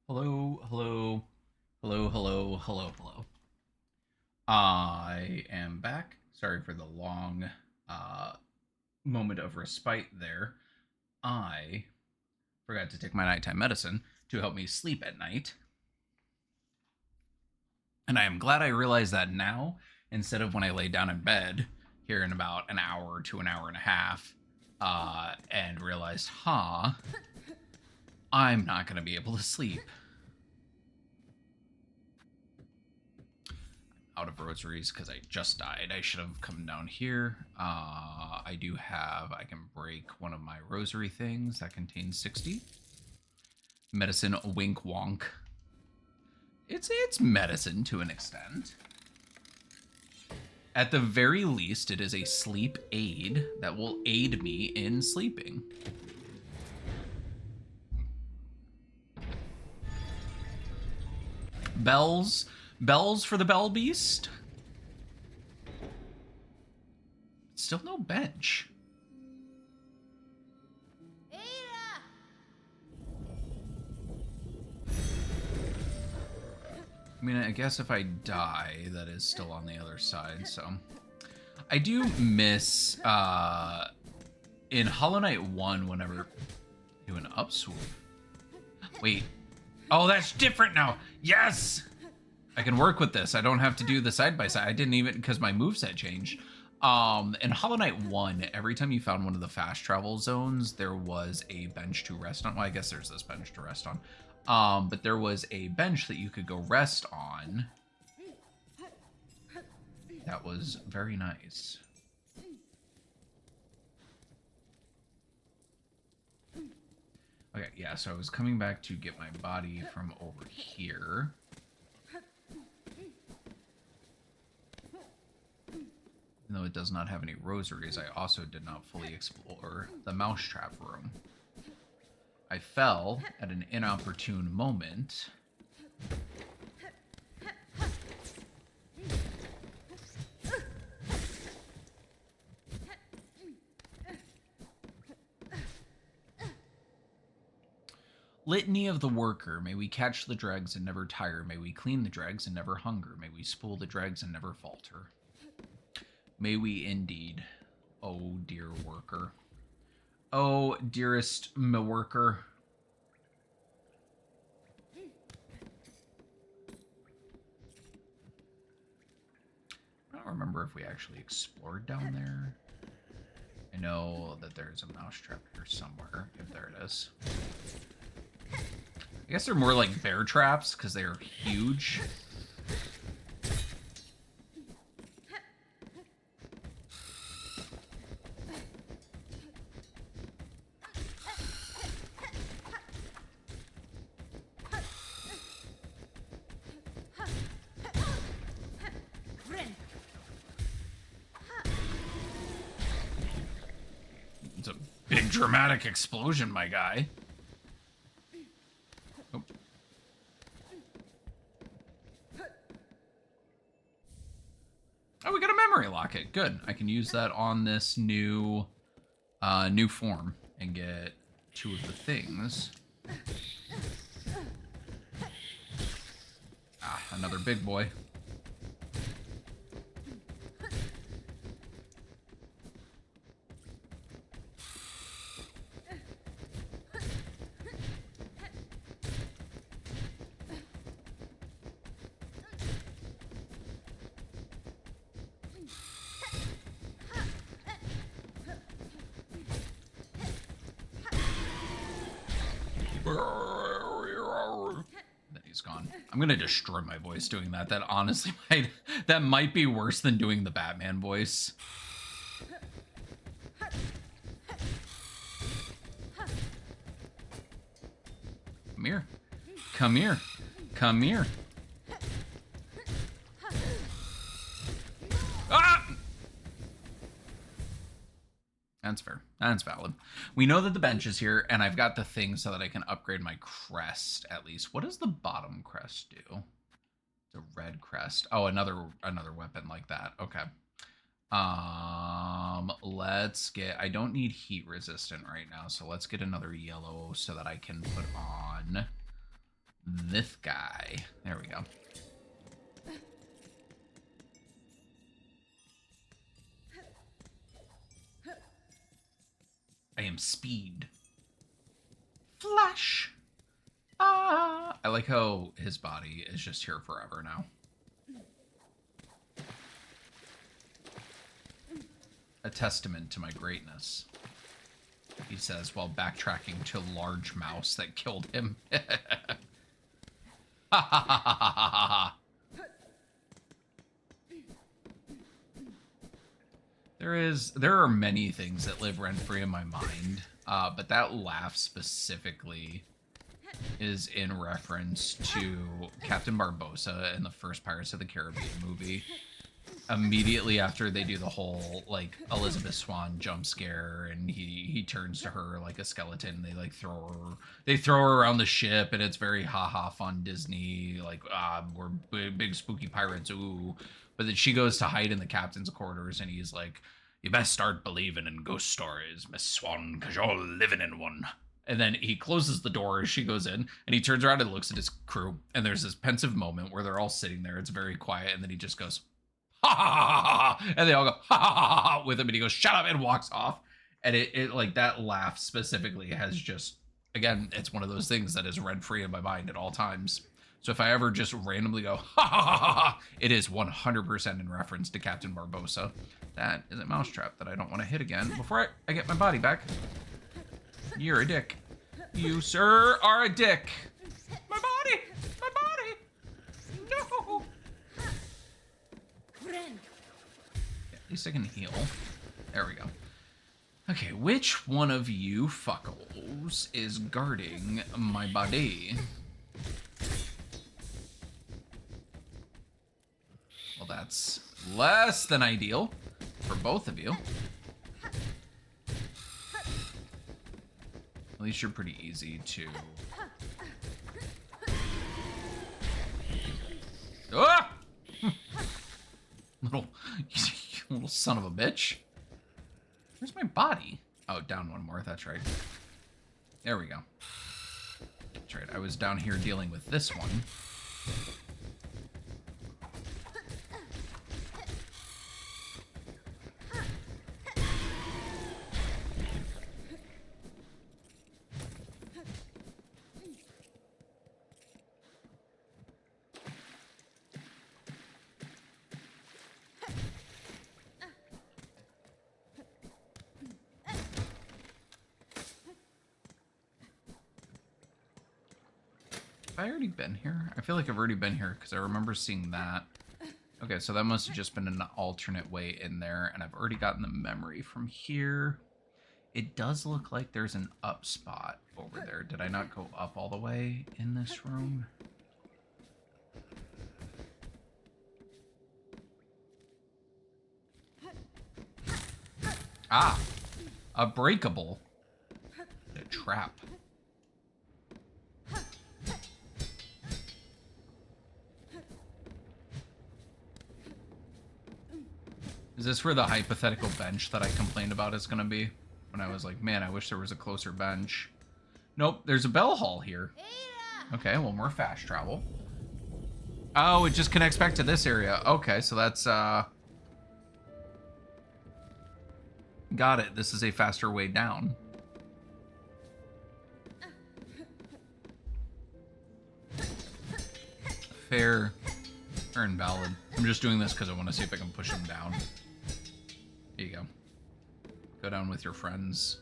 Hello, hello, hello, hello, hello, hello. I am back. Sorry for the long moment of respite there. I forgot to take my nighttime medicine to help me sleep at night. And I am glad I realized that now instead of when I lay down in bed here in about an hour to an hour and a half and realized, I'm not going to be able to sleep. Out of rosaries because I just died. I should have come down here. I can break one of my rosary things that contains 60. Medicine wink wonk. It's medicine to an extent. At the very least, it is a sleep aid that will aid me in sleeping. Bells for the bell beast. Still no bench. I mean, I guess if I die, that is still on the other side, so. I do miss, in Hollow Knight 1, whenever do an upswoop. Wait. Oh, that's different now. Yes! I can work with this. I don't have to do the side-by-side. I didn't even, because my moveset changed. In Hollow Knight 1, every time you found one of the fast travel zones, there was a bench to rest on. Well, I guess there's this bench to rest on. But there was a bench that you could go rest on. That was very nice. Okay, yeah, so I was coming back to get my body from over here. Even though it does not have any rosaries, I also did not fully explore the mousetrap room. I fell at an inopportune moment. Litany of the Worker. May we catch the dregs and never tire. May we clean the dregs and never hunger. May we spool the dregs and never falter. May we indeed. Oh, dear worker. Oh, dearest me worker. I don't remember if we actually explored down there. I know that there's a mousetrap here somewhere. If there it is. I guess they're more like bear traps because they are huge. It's a big dramatic explosion, my guy. Oh, we got a memory locket. Good. I can use that on this new form and get 2 of the things. Ah, another big boy. Then he's gone. I'm gonna destroy my voice doing that. That honestly might be worse than doing the Batman voice. Come here. Come here. Come here. Ah! That's fair. That's valid. We know that the bench is here, and I've got the thing so that I can upgrade my crest, at least. What does the bottom crest do? It's a red crest. Oh, another weapon like that. Okay. Let's get... I don't need heat resistant right now, so let's get another yellow so that I can put on this guy. There we go. I am speed. Flash. Ah. I like how his body is just here forever now. A testament to my greatness, he says while backtracking to large mouse that killed him. Ha ha ha ha ha ha. There are many things that live rent-free in my mind, but that laugh specifically is in reference to Captain Barbossa in the first Pirates of the Caribbean movie. Immediately after they do the whole like Elizabeth Swann jump scare, and he turns to her like a skeleton. They like throw her around the ship, and it's very haha fun Disney, like we're big spooky pirates, ooh. But then she goes to hide in the captain's quarters, and he's like, "You best start believing in ghost stories, Miss Swan, 'cause you're living in one." And then he closes the door as she goes in, and he turns around and looks at his crew, and there's this pensive moment where they're all sitting there. It's very quiet, and then he just goes, "Ha ha ha ha ha," and they all go ha ha ha ha with him, and he goes, "Shut up," and walks off. And it like that laugh specifically has just, again, it's one of those things that is rent-free in my mind at all times. So if I ever just randomly go ha ha ha ha ha, it is 100% in reference to Captain Barbossa. That is a mousetrap that I don't want to hit again before I get my body back. You're a dick. You, sir, are a dick. My body! My body! No! Yeah, at least I can heal. There we go. Okay, which one of you fuckles is guarding my body? Well, that's less than ideal for both of you. At least you're pretty easy to... Ah! little son of a bitch. Where's my body? Oh, down one more, that's right. There we go. That's right, I was down here dealing with this one. Have I already been here? I feel like I've already been here because I remember seeing that. Okay, so that must have just been an alternate way in there, and I've already gotten the memory from here. It does look like there's an up spot over there. Did I not go up all the way in this room? Ah! A breakable. A trap. Is this where the hypothetical bench that I complained about is going to be? When I was like, man, I wish there was a closer bench. Nope, there's a bell hall here. Okay, well, more fast travel. Oh, it just connects back to this area. Okay, so that's, got it. This is a faster way down. Fair and valid. I'm just doing this because I want to see if I can push him down. There you go. Go down with your friends.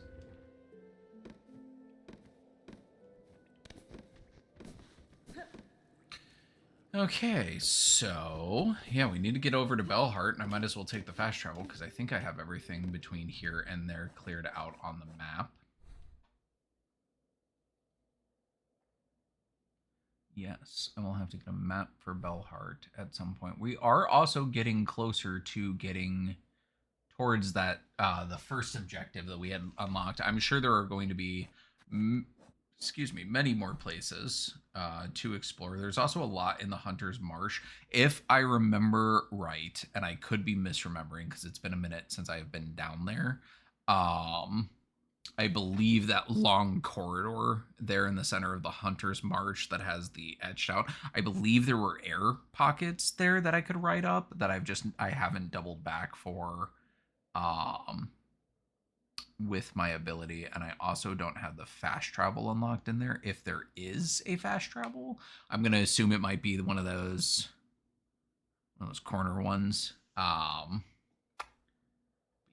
Okay, so yeah, we need to get over to Bellheart, and I might as well take the fast travel because I think I have everything between here and there cleared out on the map. Yes, and we'll have to get a map for Bellheart at some point. We are also getting closer to getting towards that, the first objective that we had unlocked. I'm sure there are going to be, many more places to explore. There's also a lot in the Hunter's Marsh, if I remember right, and I could be misremembering because it's been a minute since I've been down there. I believe that long corridor there in the center of the Hunter's March that has the etched out. I believe there were air pockets there that I could write up that I haven't doubled back for with my ability, and I also don't have the fast travel unlocked in there. If there is a fast travel, I'm gonna assume it might be one of those corner ones.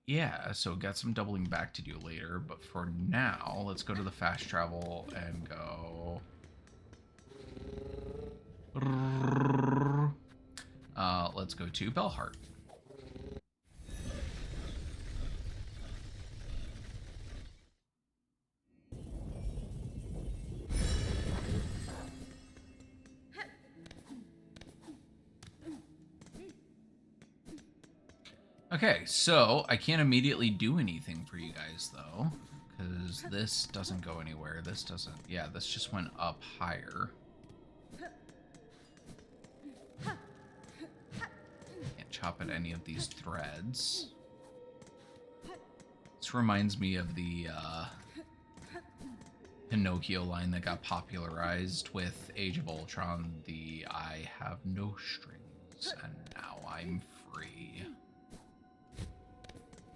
Yeah, so got some doubling back to do later, but for now, let's go to the fast travel and go. Let's go to Bellheart. Okay, so I can't immediately do anything for you guys, though, because this doesn't go anywhere. This doesn't... Yeah, this just went up higher. Can't chop at any of these threads. This reminds me of the Pinocchio line that got popularized with Age of Ultron, the I have no strings, and now I'm free.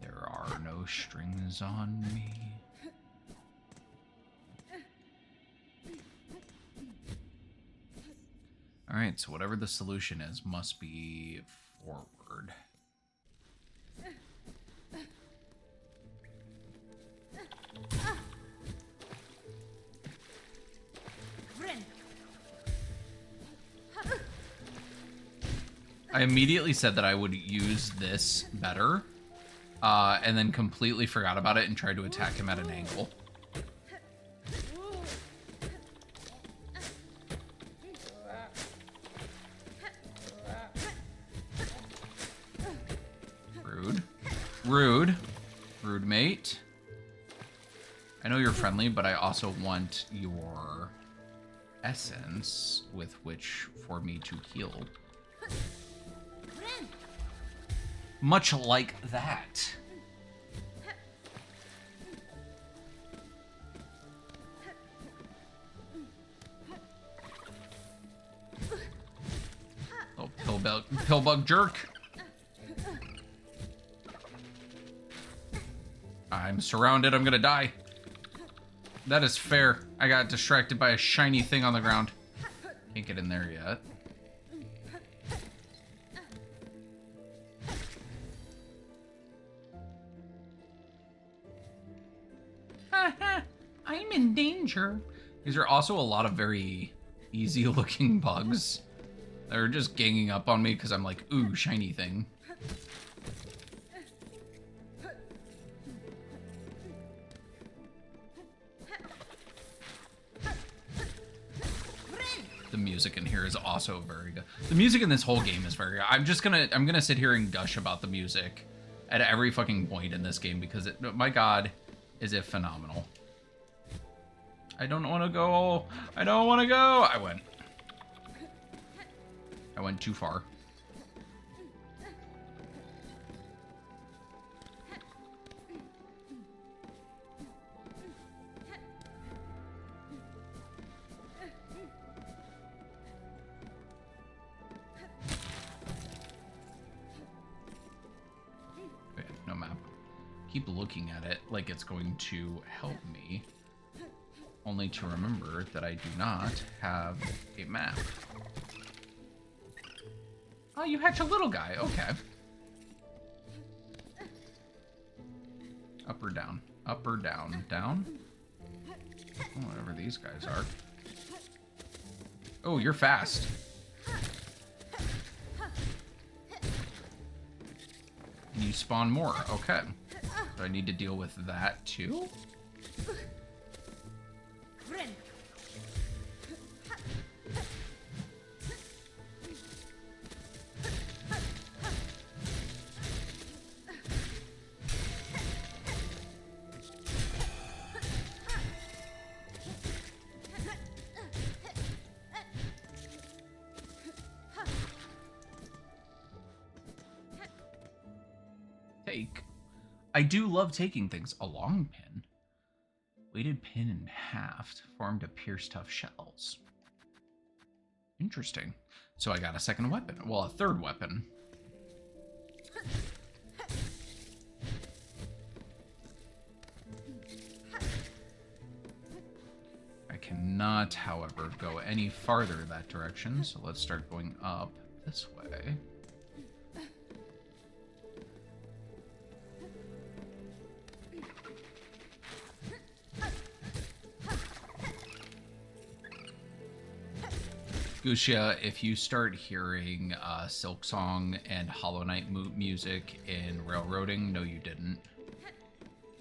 There are no strings on me. Alright, so whatever the solution is must be forward. I immediately said that I would use this better, and then completely forgot about it and tried to attack him at an angle. Rude. Rude. Rude, mate. I know you're friendly, but I also want your essence with which for me to heal. Much like that. Oh, pillbug jerk. I'm surrounded. I'm gonna die. That is fair. I got distracted by a shiny thing on the ground. Can't get in there yet. I'm in danger. These are also a lot of very easy looking bugs. They're just ganging up on me because I'm like, ooh, shiny thing. The music in here is also very good. The music in this whole game is very good. I'm gonna sit here and gush about the music at every fucking point in this game because it, my god, is it phenomenal. I don't want to go. I don't want to go. I went too far. Okay, no map. Keep looking at it like it's going to help me. Only to remember that I do not have a map. Oh, you hatch a little guy. Okay. Up or down? Up or down? Down? Oh, whatever these guys are. Oh, you're fast. And you spawn more. Okay. Do I need to deal with that too? I do love taking things. A long pin. Weighted pin in half formed to pierce tough shells. Interesting. So I got a second weapon. Well, a third weapon. I cannot, however, go any farther that direction, so let's start going up this way. Gushia, if you start hearing Silksong and Hollow Knight music in Railroading, no you didn't.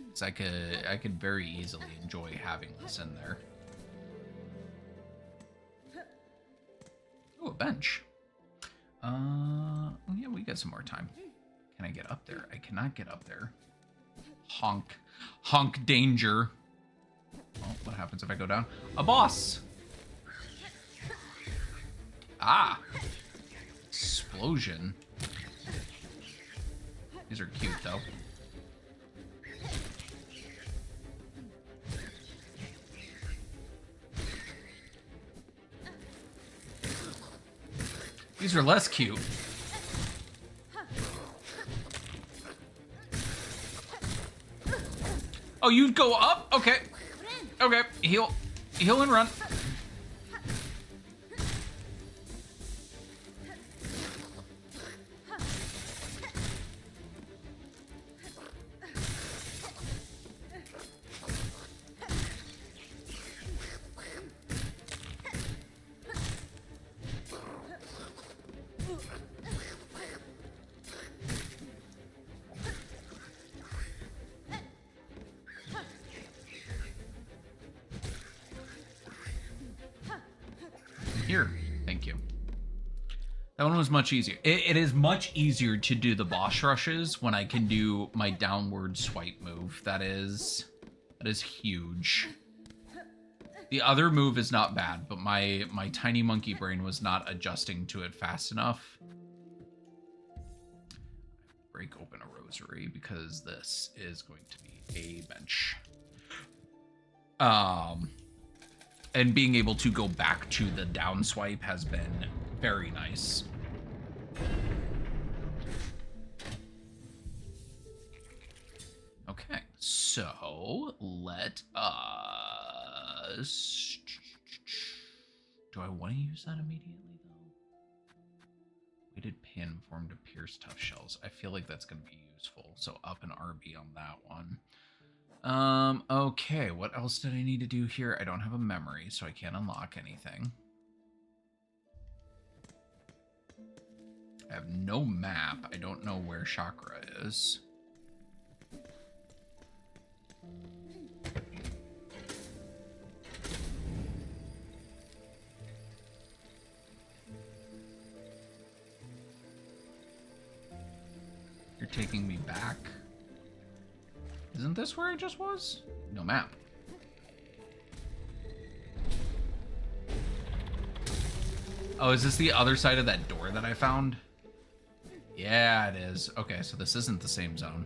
It's like I could very easily enjoy having this in there. Oh, a bench. Yeah, we got some more time. Can I get up there? I cannot get up there. Honk. Honk danger. Oh, what happens if I go down? A boss! Ah! Explosion. These are cute, though. These are less cute. Oh, you go up? Okay. Okay. Heal and run. Here, thank you. That one was much easier. It is much easier to do the boss rushes when I can do my downward swipe move. That is huge. The other move is not bad, but my tiny monkey brain was not adjusting to it fast enough. Break open a rosary because this is going to be a bench. And being able to go back to the down swipe has been very nice. Okay, so let us... Do I want to use that immediately, though? Weighted pin formed to pierce tough shells. I feel like that's going to be useful. So up an RB on that one. Okay, what else did I need to do here? I don't have a memory, so I can't unlock anything. I have no map. I don't know where Chakra is. You're taking me back. Isn't this where I just was? No map. Oh, is this the other side of that door that I found? Yeah, it is. Okay, so this isn't the same zone.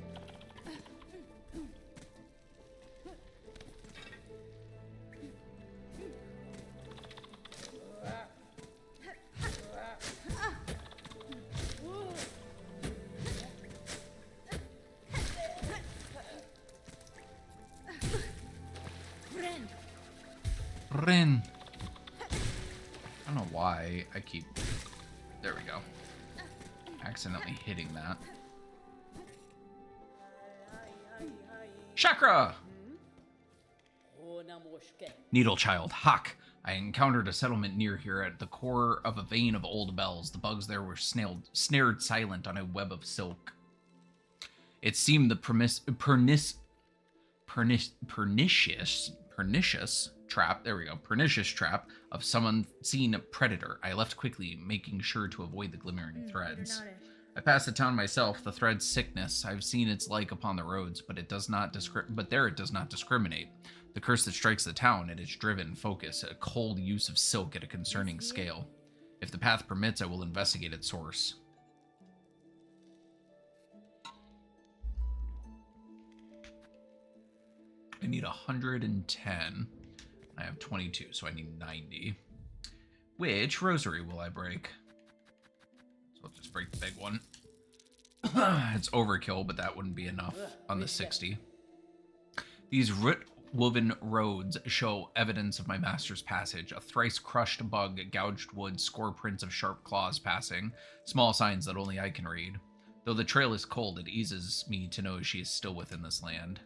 Rin. I don't know why I keep... There we go. Accidentally hitting that. Chakra! Needle Child, Hawk. I encountered a settlement near here at the core of a vein of old bells. The bugs there were snared silent on a web of silk. It seemed the pernicious trap, there we go, pernicious trap of some unseen predator. I left quickly, making sure to avoid the glimmering threads. I passed the town myself, the thread's sickness. I've seen its like upon the roads, but it does not discriminate. The curse that strikes the town and its driven focus, a cold use of silk at a concerning scale. If the path permits, I will investigate its source. I need 110. I have 22, so I need 90. Which rosary will I break? So I'll just break the big one. It's overkill, but that wouldn't be enough on the 60. These root-woven roads show evidence of my master's passage. A thrice-crushed bug, gouged wood, score prints of sharp claws passing. Small signs that only I can read. Though the trail is cold, it eases me to know she is still within this land.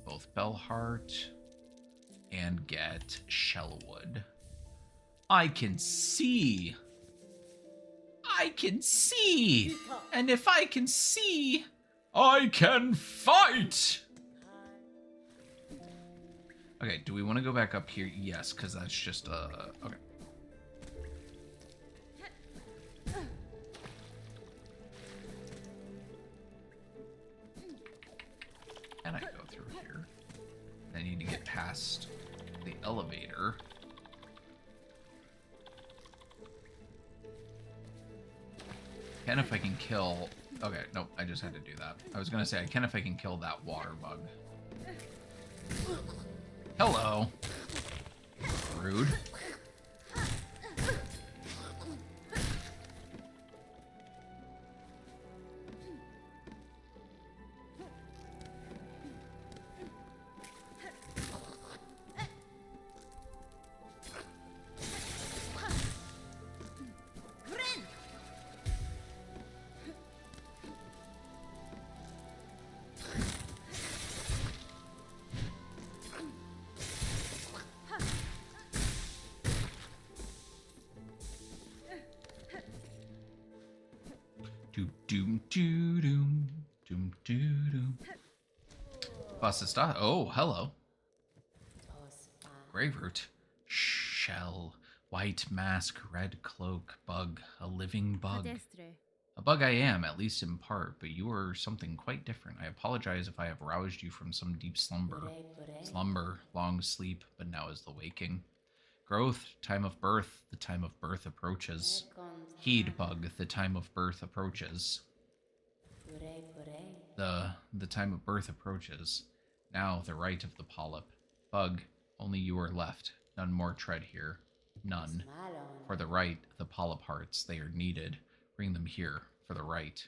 Both Bellheart and get Shellwood. I can see. I can see. And if I can see, I can fight. Okay, do we want to go back up here? Yes, because that's just, okay. And I go through here. I need to get past the elevator. Can if I can kill... Okay, nope, I just had to do that. I was gonna say, I can if I can kill that water bug. Hello. Rude. Basista. Oh, hello. Grave-root. Shell. White mask, red cloak, bug. A living bug. A bug I am, at least in part, but you are something quite different. I apologize if I have roused you from some deep slumber. Slumber, long sleep, but now is the waking. Growth, time of birth, the time of birth approaches. Heed, bug, the time of birth approaches. The time of birth approaches. Now the right of the polyp. Bug, only you are left. None more tread here. None. For the right, the polyp hearts, they are needed. Bring them here, for the right.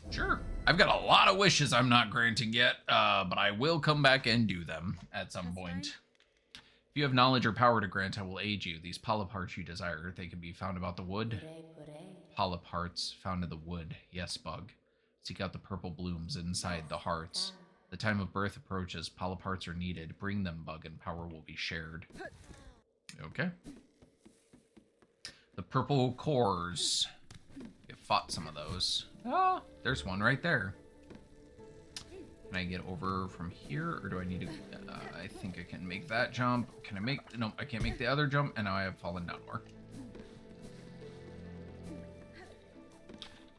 Sure. I've got a lot of wishes I'm not granting yet, but I will come back and do them at some point. If you have knowledge or power to grant, I will aid you. These polyp hearts you desire, they can be found about the wood. Polyp hearts found in the wood. Yes, bug. Seek out the purple blooms inside the hearts. The time of birth approaches. Polyp hearts are needed. Bring them, bug, and power will be shared. Okay. The purple cores. We fought some of those. Oh, there's one right there. Can I get over from here, or do I need to... I think I can make that jump. Can I make... No, I can't make the other jump, and now I have fallen down more.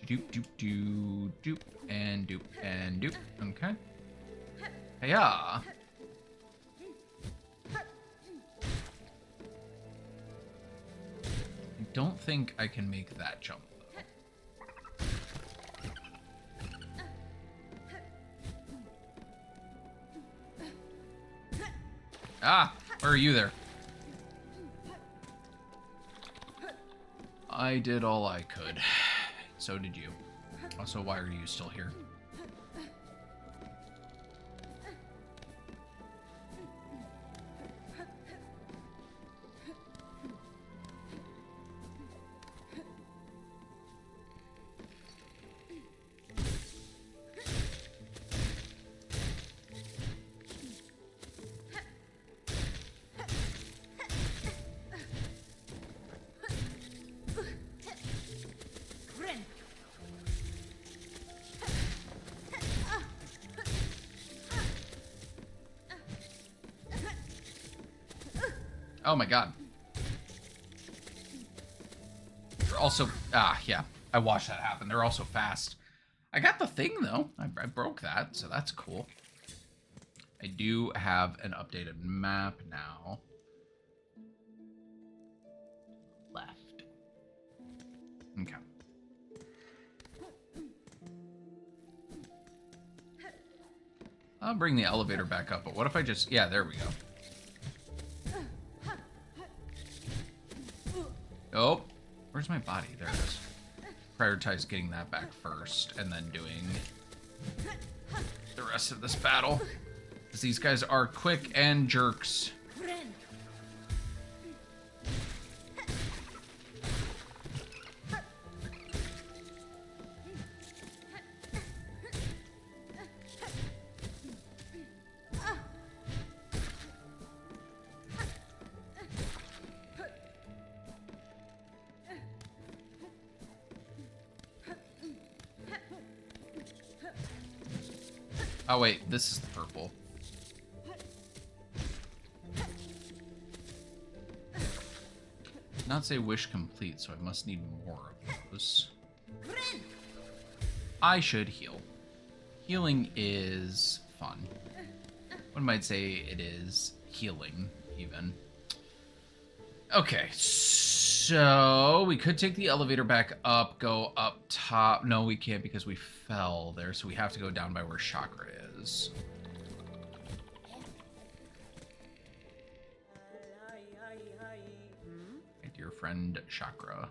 Doop, doop, doop, doop, and doop, and doop. Okay. Hey-ya! I don't think I can make that jump, though. Ah! Where are you there? I did all I could. So did you. Also, why are you still here? Oh my god. They're also... Ah, yeah. I watched that happen. They're also fast. I got the thing, though. I broke that, so that's cool. I do have an updated map now. Left. Okay. I'll bring the elevator back up, but what if I just... Yeah, there we go. Oh, where's my body? There it is. Prioritize getting that back first, and then doing the rest of this battle. Because these guys are quick and jerks. Oh wait, this is the purple. Not say wish complete, so I must need more of those. I should heal. Healing is fun. One might say it is healing, even. Okay, so we could take the elevator back up, go up top. No, we can't because we fell there, so we have to go down by where Chakra is. My dear friend Chakra.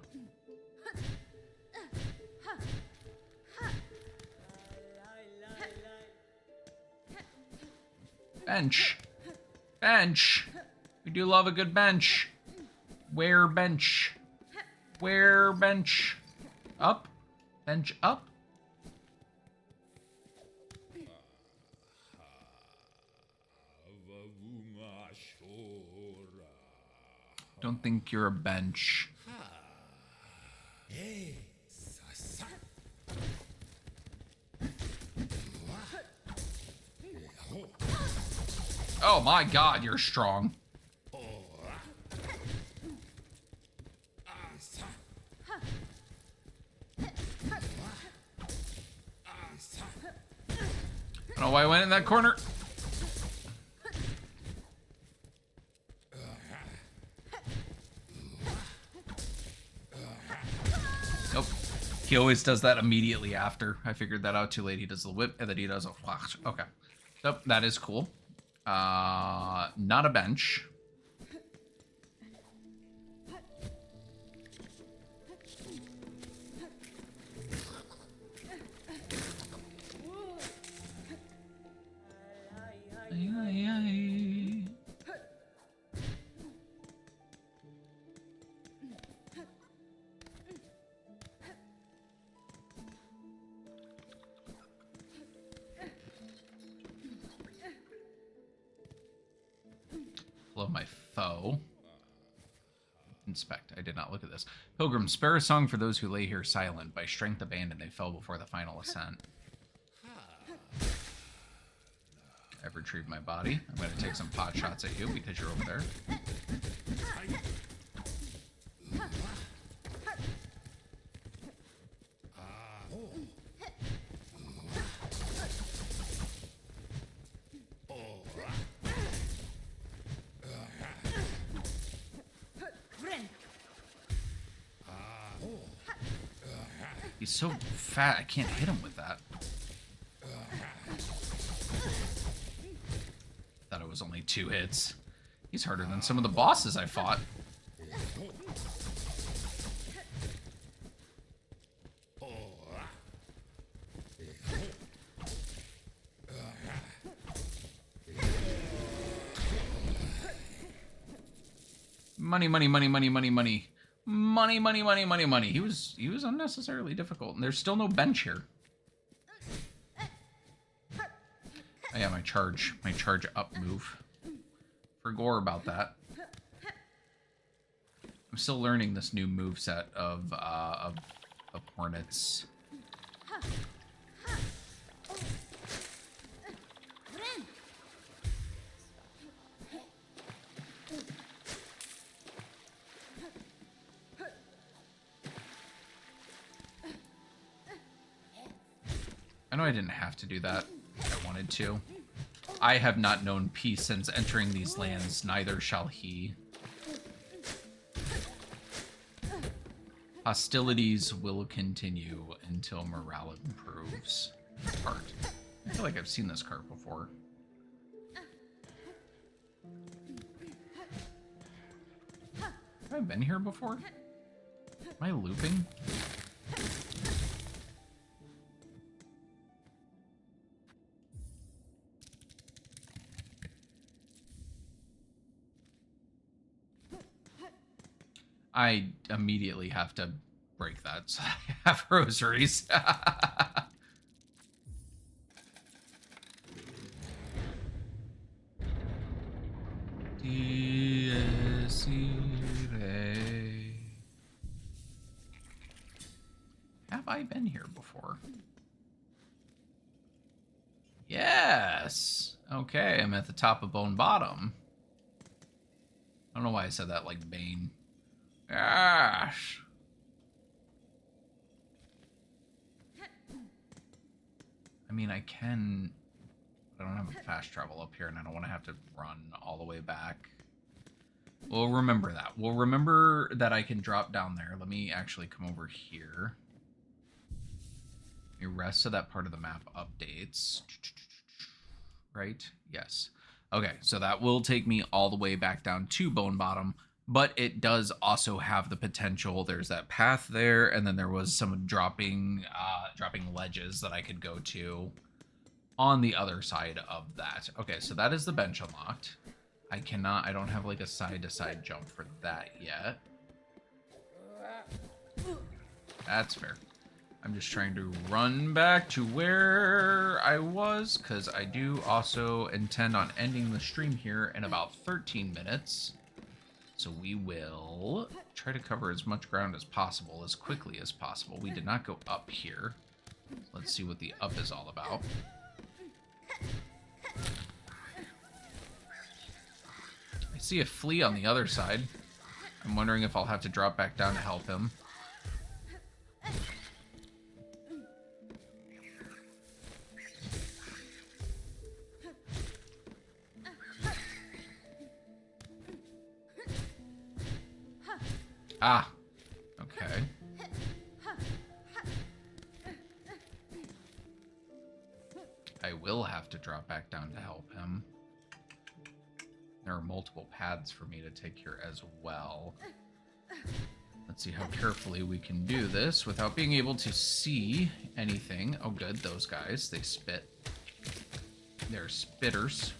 Bench. Bench. We do love a good bench. Where bench? Where bench? Up? Bench up? Don't think you're a bench. Oh my god, you're strong. I don't know why I went in that corner. Nope. He always does that immediately after. I figured that out too late. He does the whip and then he does a flash. Okay. Nope, that is cool. Not a bench. Love my foe. Inspect. I did not look at this. Pilgrim, spare a song for those who lay here silent. By strength abandoned, they fell before the final ascent. I've retrieved my body. I'm going to take some pot shots at you because you're over there. He's so fat, I can't hit him with that. Thought it was only 2 hits. He's harder than some of the bosses I fought. Money, money, money, money, money, money. Money, money, money, money, money. He was unnecessarily difficult, and there's still no bench here. Oh yeah, my charge up move. Forgot about that. I'm still learning this new move set of hornets. I know I didn't have to do that if I wanted to. I have not known peace since entering these lands, neither shall he. Hostilities will continue until morale improves. Cart. I feel like I've seen this cart before. Have I been here before? Am I looping? I immediately have to break that so I have rosaries. Have I been here before? Yes. Okay, I'm at the top of Bone Bottom. I don't know why I said that like Bane. Gosh. I mean, I can... I don't have a fast travel up here, and I don't want to have to run all the way back. We'll remember that. We'll remember that I can drop down there. Let me actually come over here. The rest of that part of the map updates. Right? Yes. Okay, so that will take me all the way back down to Bone Bottom, but it does also have the potential. There's that path there, and then there was some dropping ledges that I could go to on the other side of that. Okay, so that is the bench unlocked. I don't have like a side-to-side jump for that yet. That's fair. I'm just trying to run back to where I was, because I do also intend on ending the stream here in about 13 minutes. So we will try to cover as much ground as possible, as quickly as possible. We did not go up here. Let's see what the up is all about. I see a flea on the other side. I'm wondering if I'll have to drop back down to help him. Ah, okay. I will have to drop back down to help him. There are multiple paths for me to take here as well. Let's see how carefully we can do this without being able to see anything. Oh good, those guys, they spit. They're spitters.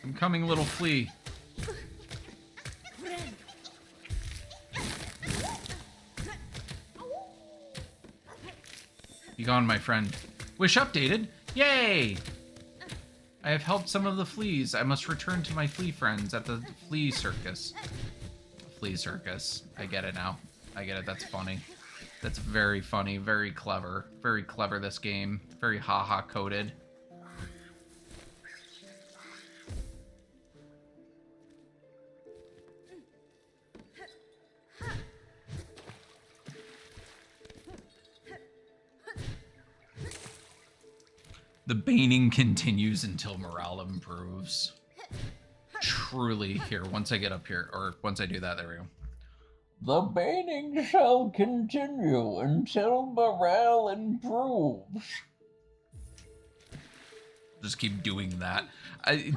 I'm coming, little flea. Be gone, my friend. Wish updated. Yay! I have helped some of the fleas. I must return to my flea friends at the flea circus. Flea circus. I get it now. I get it. That's funny. That's very funny. Very clever. Very clever, this game. Very haha coded. The baning continues until morale improves. Truly, here, once I get up here, or once I do that, there we go. The baning shall continue until morale improves. Just keep doing that.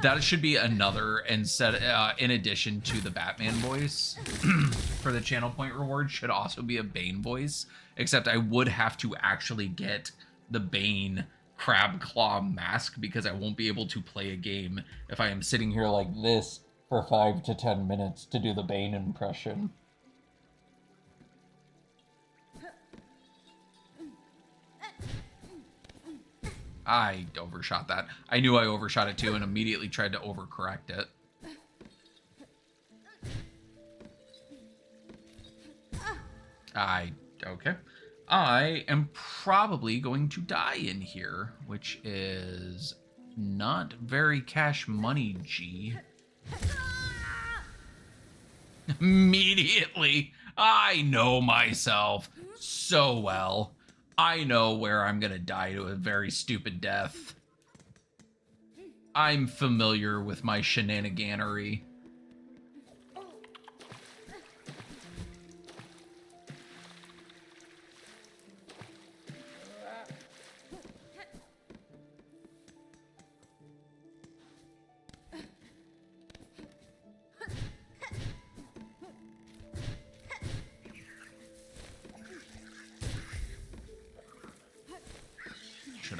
That should be another, instead, in addition to the Batman voice, for the channel point reward, should also be a Bane voice, except I would have to actually get the Bane crab claw mask because I won't be able to play a game if I am sitting here like this for 5 to 10 minutes to do the Bane impression. I overshot that. I knew I overshot it too and immediately tried to overcorrect it. Okay. I am probably going to die in here, which is not very cash money, G. Immediately, I know myself so well. I know where I'm gonna die to a very stupid death. I'm familiar with my shenaniganery.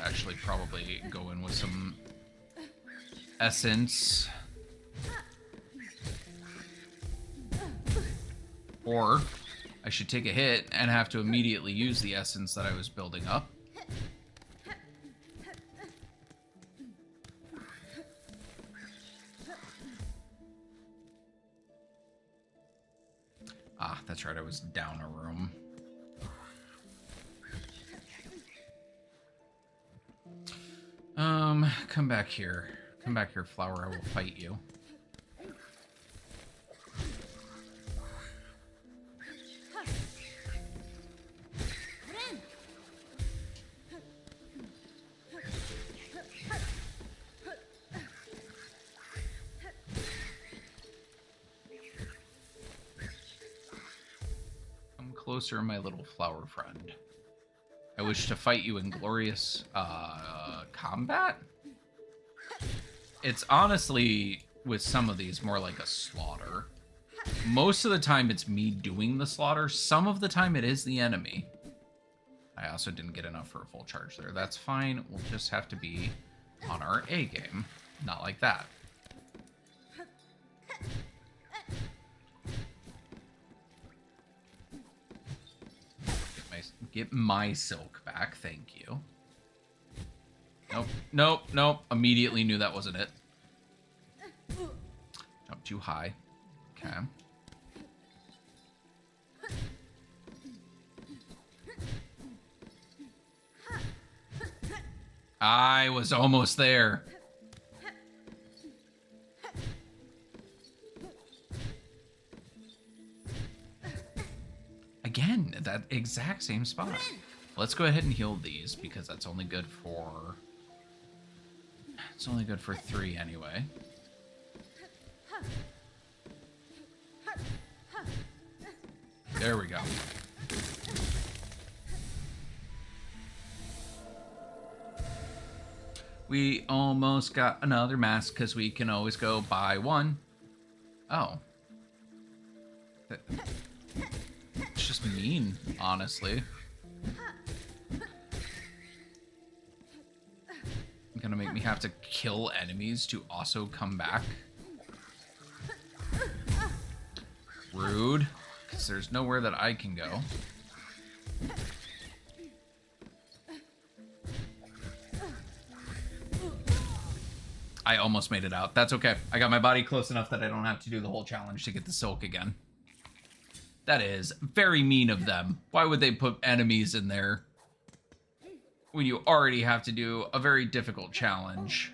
actually probably go in with some essence. Or I should take a hit and have to immediately use the essence that I was building up. Ah, that's right, I was down a room. Come back here. Come back here, flower, I will fight you. Come closer, my little flower friend. I wish to fight you in glorious combat? It's honestly, with some of these, more like a slaughter. Most of the time it's me doing the slaughter. Some of the time it is the enemy. I also didn't get enough for a full charge there. That's fine. We'll just have to be on our A game. Not like that. Get my silk back, thank you. Nope, nope, nope. Immediately knew that wasn't it. Jump too high. Okay. I was almost there. Again, that exact same spot. Let's go ahead and heal these because that's only good for... It's only good for 3 anyway. There we go. We almost got another mask because we can always go buy one. Oh. It's just mean, honestly. Gonna make me have to kill enemies to also come back. Rude. Because there's nowhere that I can go. I almost made it out. That's okay. I got my body close enough that I don't have to do the whole challenge to get the silk again. That is very mean of them. Why would they put enemies in there when you already have to do a very difficult challenge?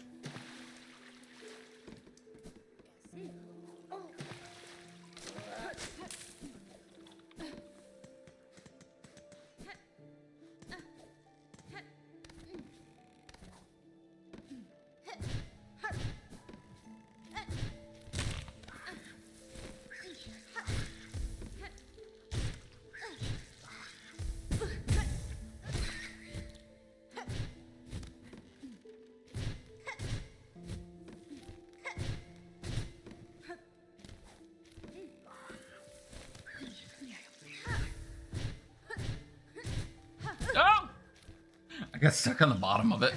I got stuck on the bottom of it.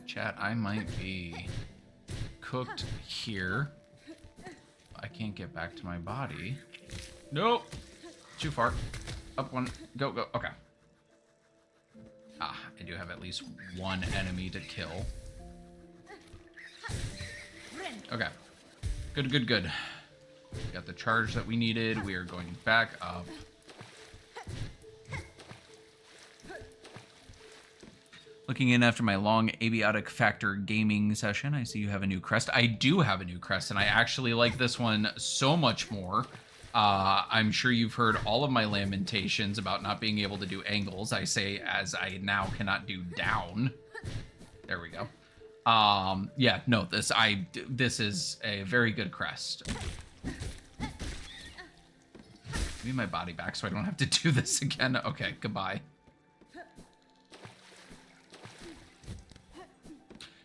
Chat, I might be cooked here. I can't get back to my body. Nope. Too far. Up one. Go, go. Okay. Ah, I do have at least one enemy to kill. Okay. Good, good, good. Got the charge that we needed. We are going back up. Looking in after my long abiotic factor gaming session, I see you have a new crest. I do have a new crest, and I actually like this one so much more. I'm sure you've heard all of my lamentations about not being able to do angles. I say as I now cannot do down. There we go. Yeah, no, this is a very good crest. Give me my body back so I don't have to do this again. Okay, goodbye.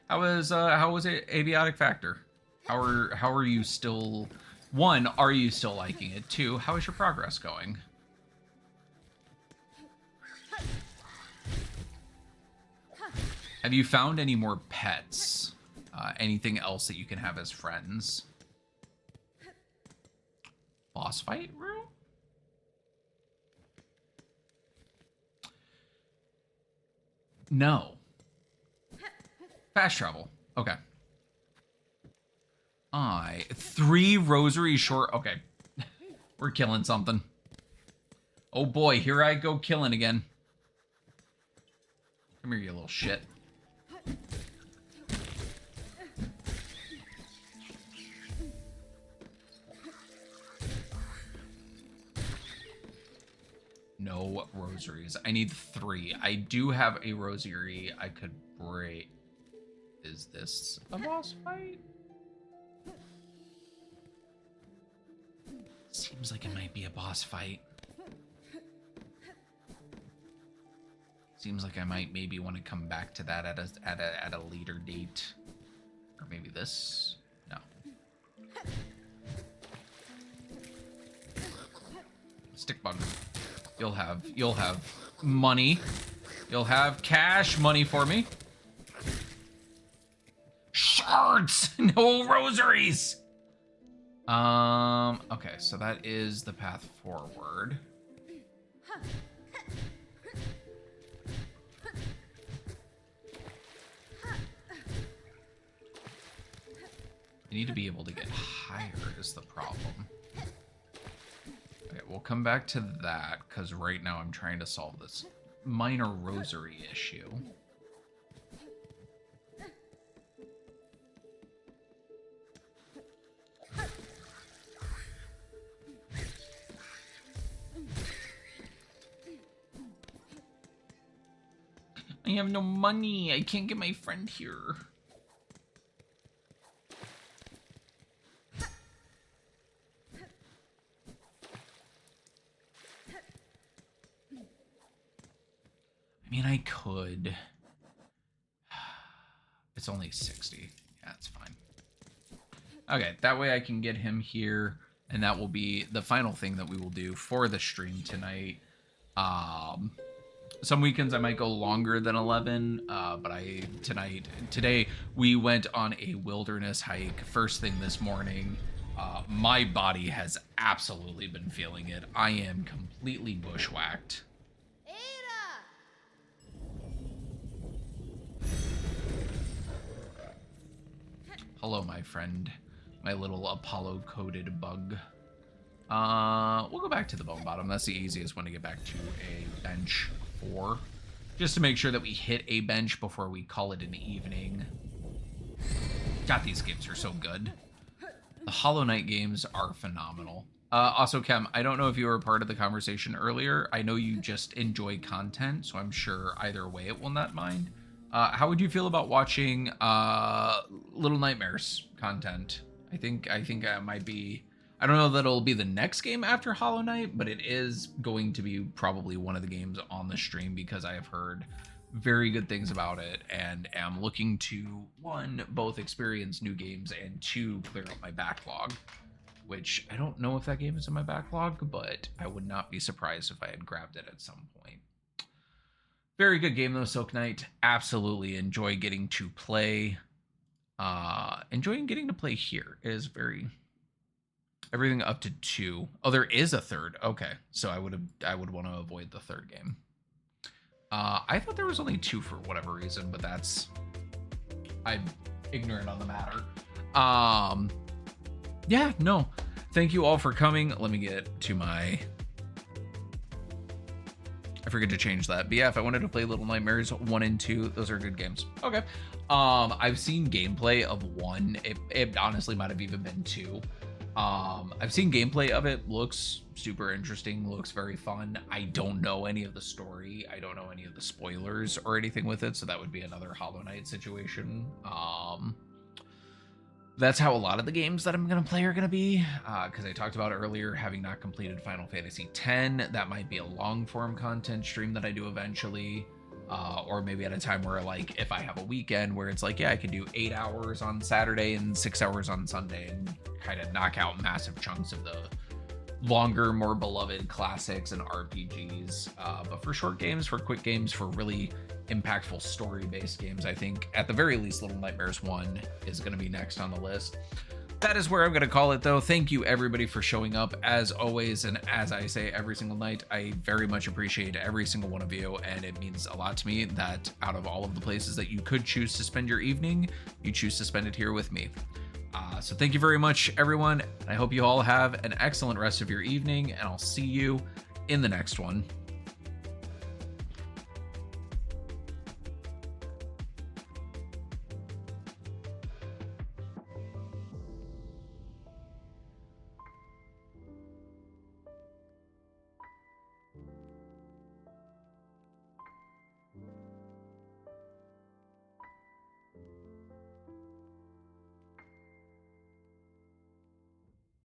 How was it abiotic factor? How are you still... 1, are you still liking it? 2, how is your progress going? Have you found any more pets? Anything else that you can have as friends? Boss fight room? No. Fast travel. Okay. 3 rosary short. Okay. We're killing something. Oh boy, here I go killing again. Come here, you little shit. No rosaries. I need 3. I do have a rosary I could break. Is this a boss fight? Seems like it might be a boss fight. Seems like I might maybe want to come back to that at a later date. Or maybe this. No. Stick bug. You'll have money. You'll have cash money for me. Shards! No rosaries! Okay, so that is the path forward. I need to be able to get higher is the problem. Okay, we'll come back to that, because right now I'm trying to solve this minor rosary issue. I have no money. I can't get my friend here. I mean, I could. It's only 60. Yeah, it's fine. Okay, that way I can get him here, and that will be the final thing that we will do for the stream tonight. Some weekends I might go longer than 11, but today we went on a wilderness hike first thing this morning. My body has absolutely been feeling it. I am completely bushwhacked. Hello, my friend. My little Apollo-coded bug. We'll go back to the bone bottom. That's the easiest one to get back to a bench for. Just to make sure that we hit a bench before we call it an evening. God, these games are so good. The Hollow Knight games are phenomenal. Also, Kem, I don't know if you were a part of the conversation earlier. I know you just enjoy content, so I'm sure either way it will not mind. How would you feel about watching Little Nightmares content? I think I might be. I don't know that it'll be the next game after Hollow Knight, but it is going to be probably one of the games on the stream because I have heard very good things about it and am looking to, 1, both experience new games and 2, clear up my backlog, which I don't know if that game is in my backlog, but I would not be surprised if I had grabbed it at some point. Very good game though, Silk Knight. Absolutely enjoy getting to play. Enjoying getting to play here is very... Everything up to 2. Oh, there is a 3rd. Okay, so I would want to avoid the 3rd game. I thought there was only 2 for whatever reason, but I'm ignorant on the matter. Yeah, no. Thank you all for coming. Let me get to my... I forget to change that. But yeah, if I wanted to play Little Nightmares 1 and 2, those are good games. Okay. I've seen gameplay of 1. It honestly might have even been 2. I've seen gameplay of it. Looks super interesting. Looks very fun. I don't know any of the story. I don't know any of the spoilers or anything with it. So that would be another Hollow Knight situation. That's how a lot of the games that I'm going to play are going to be. Because I talked about earlier, having not completed Final Fantasy X, that might be a long form content stream that I do eventually. Or maybe at a time where, like, if I have a weekend where it's like, yeah, I can do 8 hours on Saturday and 6 hours on Sunday and kind of knock out massive chunks of the longer, more beloved classics and RPGs. But for short games, for quick games, for really impactful story-based games, I think at the very least Little Nightmares 1 is going to be next on the list. That is where I'm going to call it, though. Thank you, everybody, for showing up, as always. And as I say every single night, I very much appreciate every single one of you. And it means a lot to me that out of all of the places that you could choose to spend your evening, you choose to spend it here with me. So thank you very much, everyone. I hope you all have an excellent rest of your evening, and I'll see you in the next one.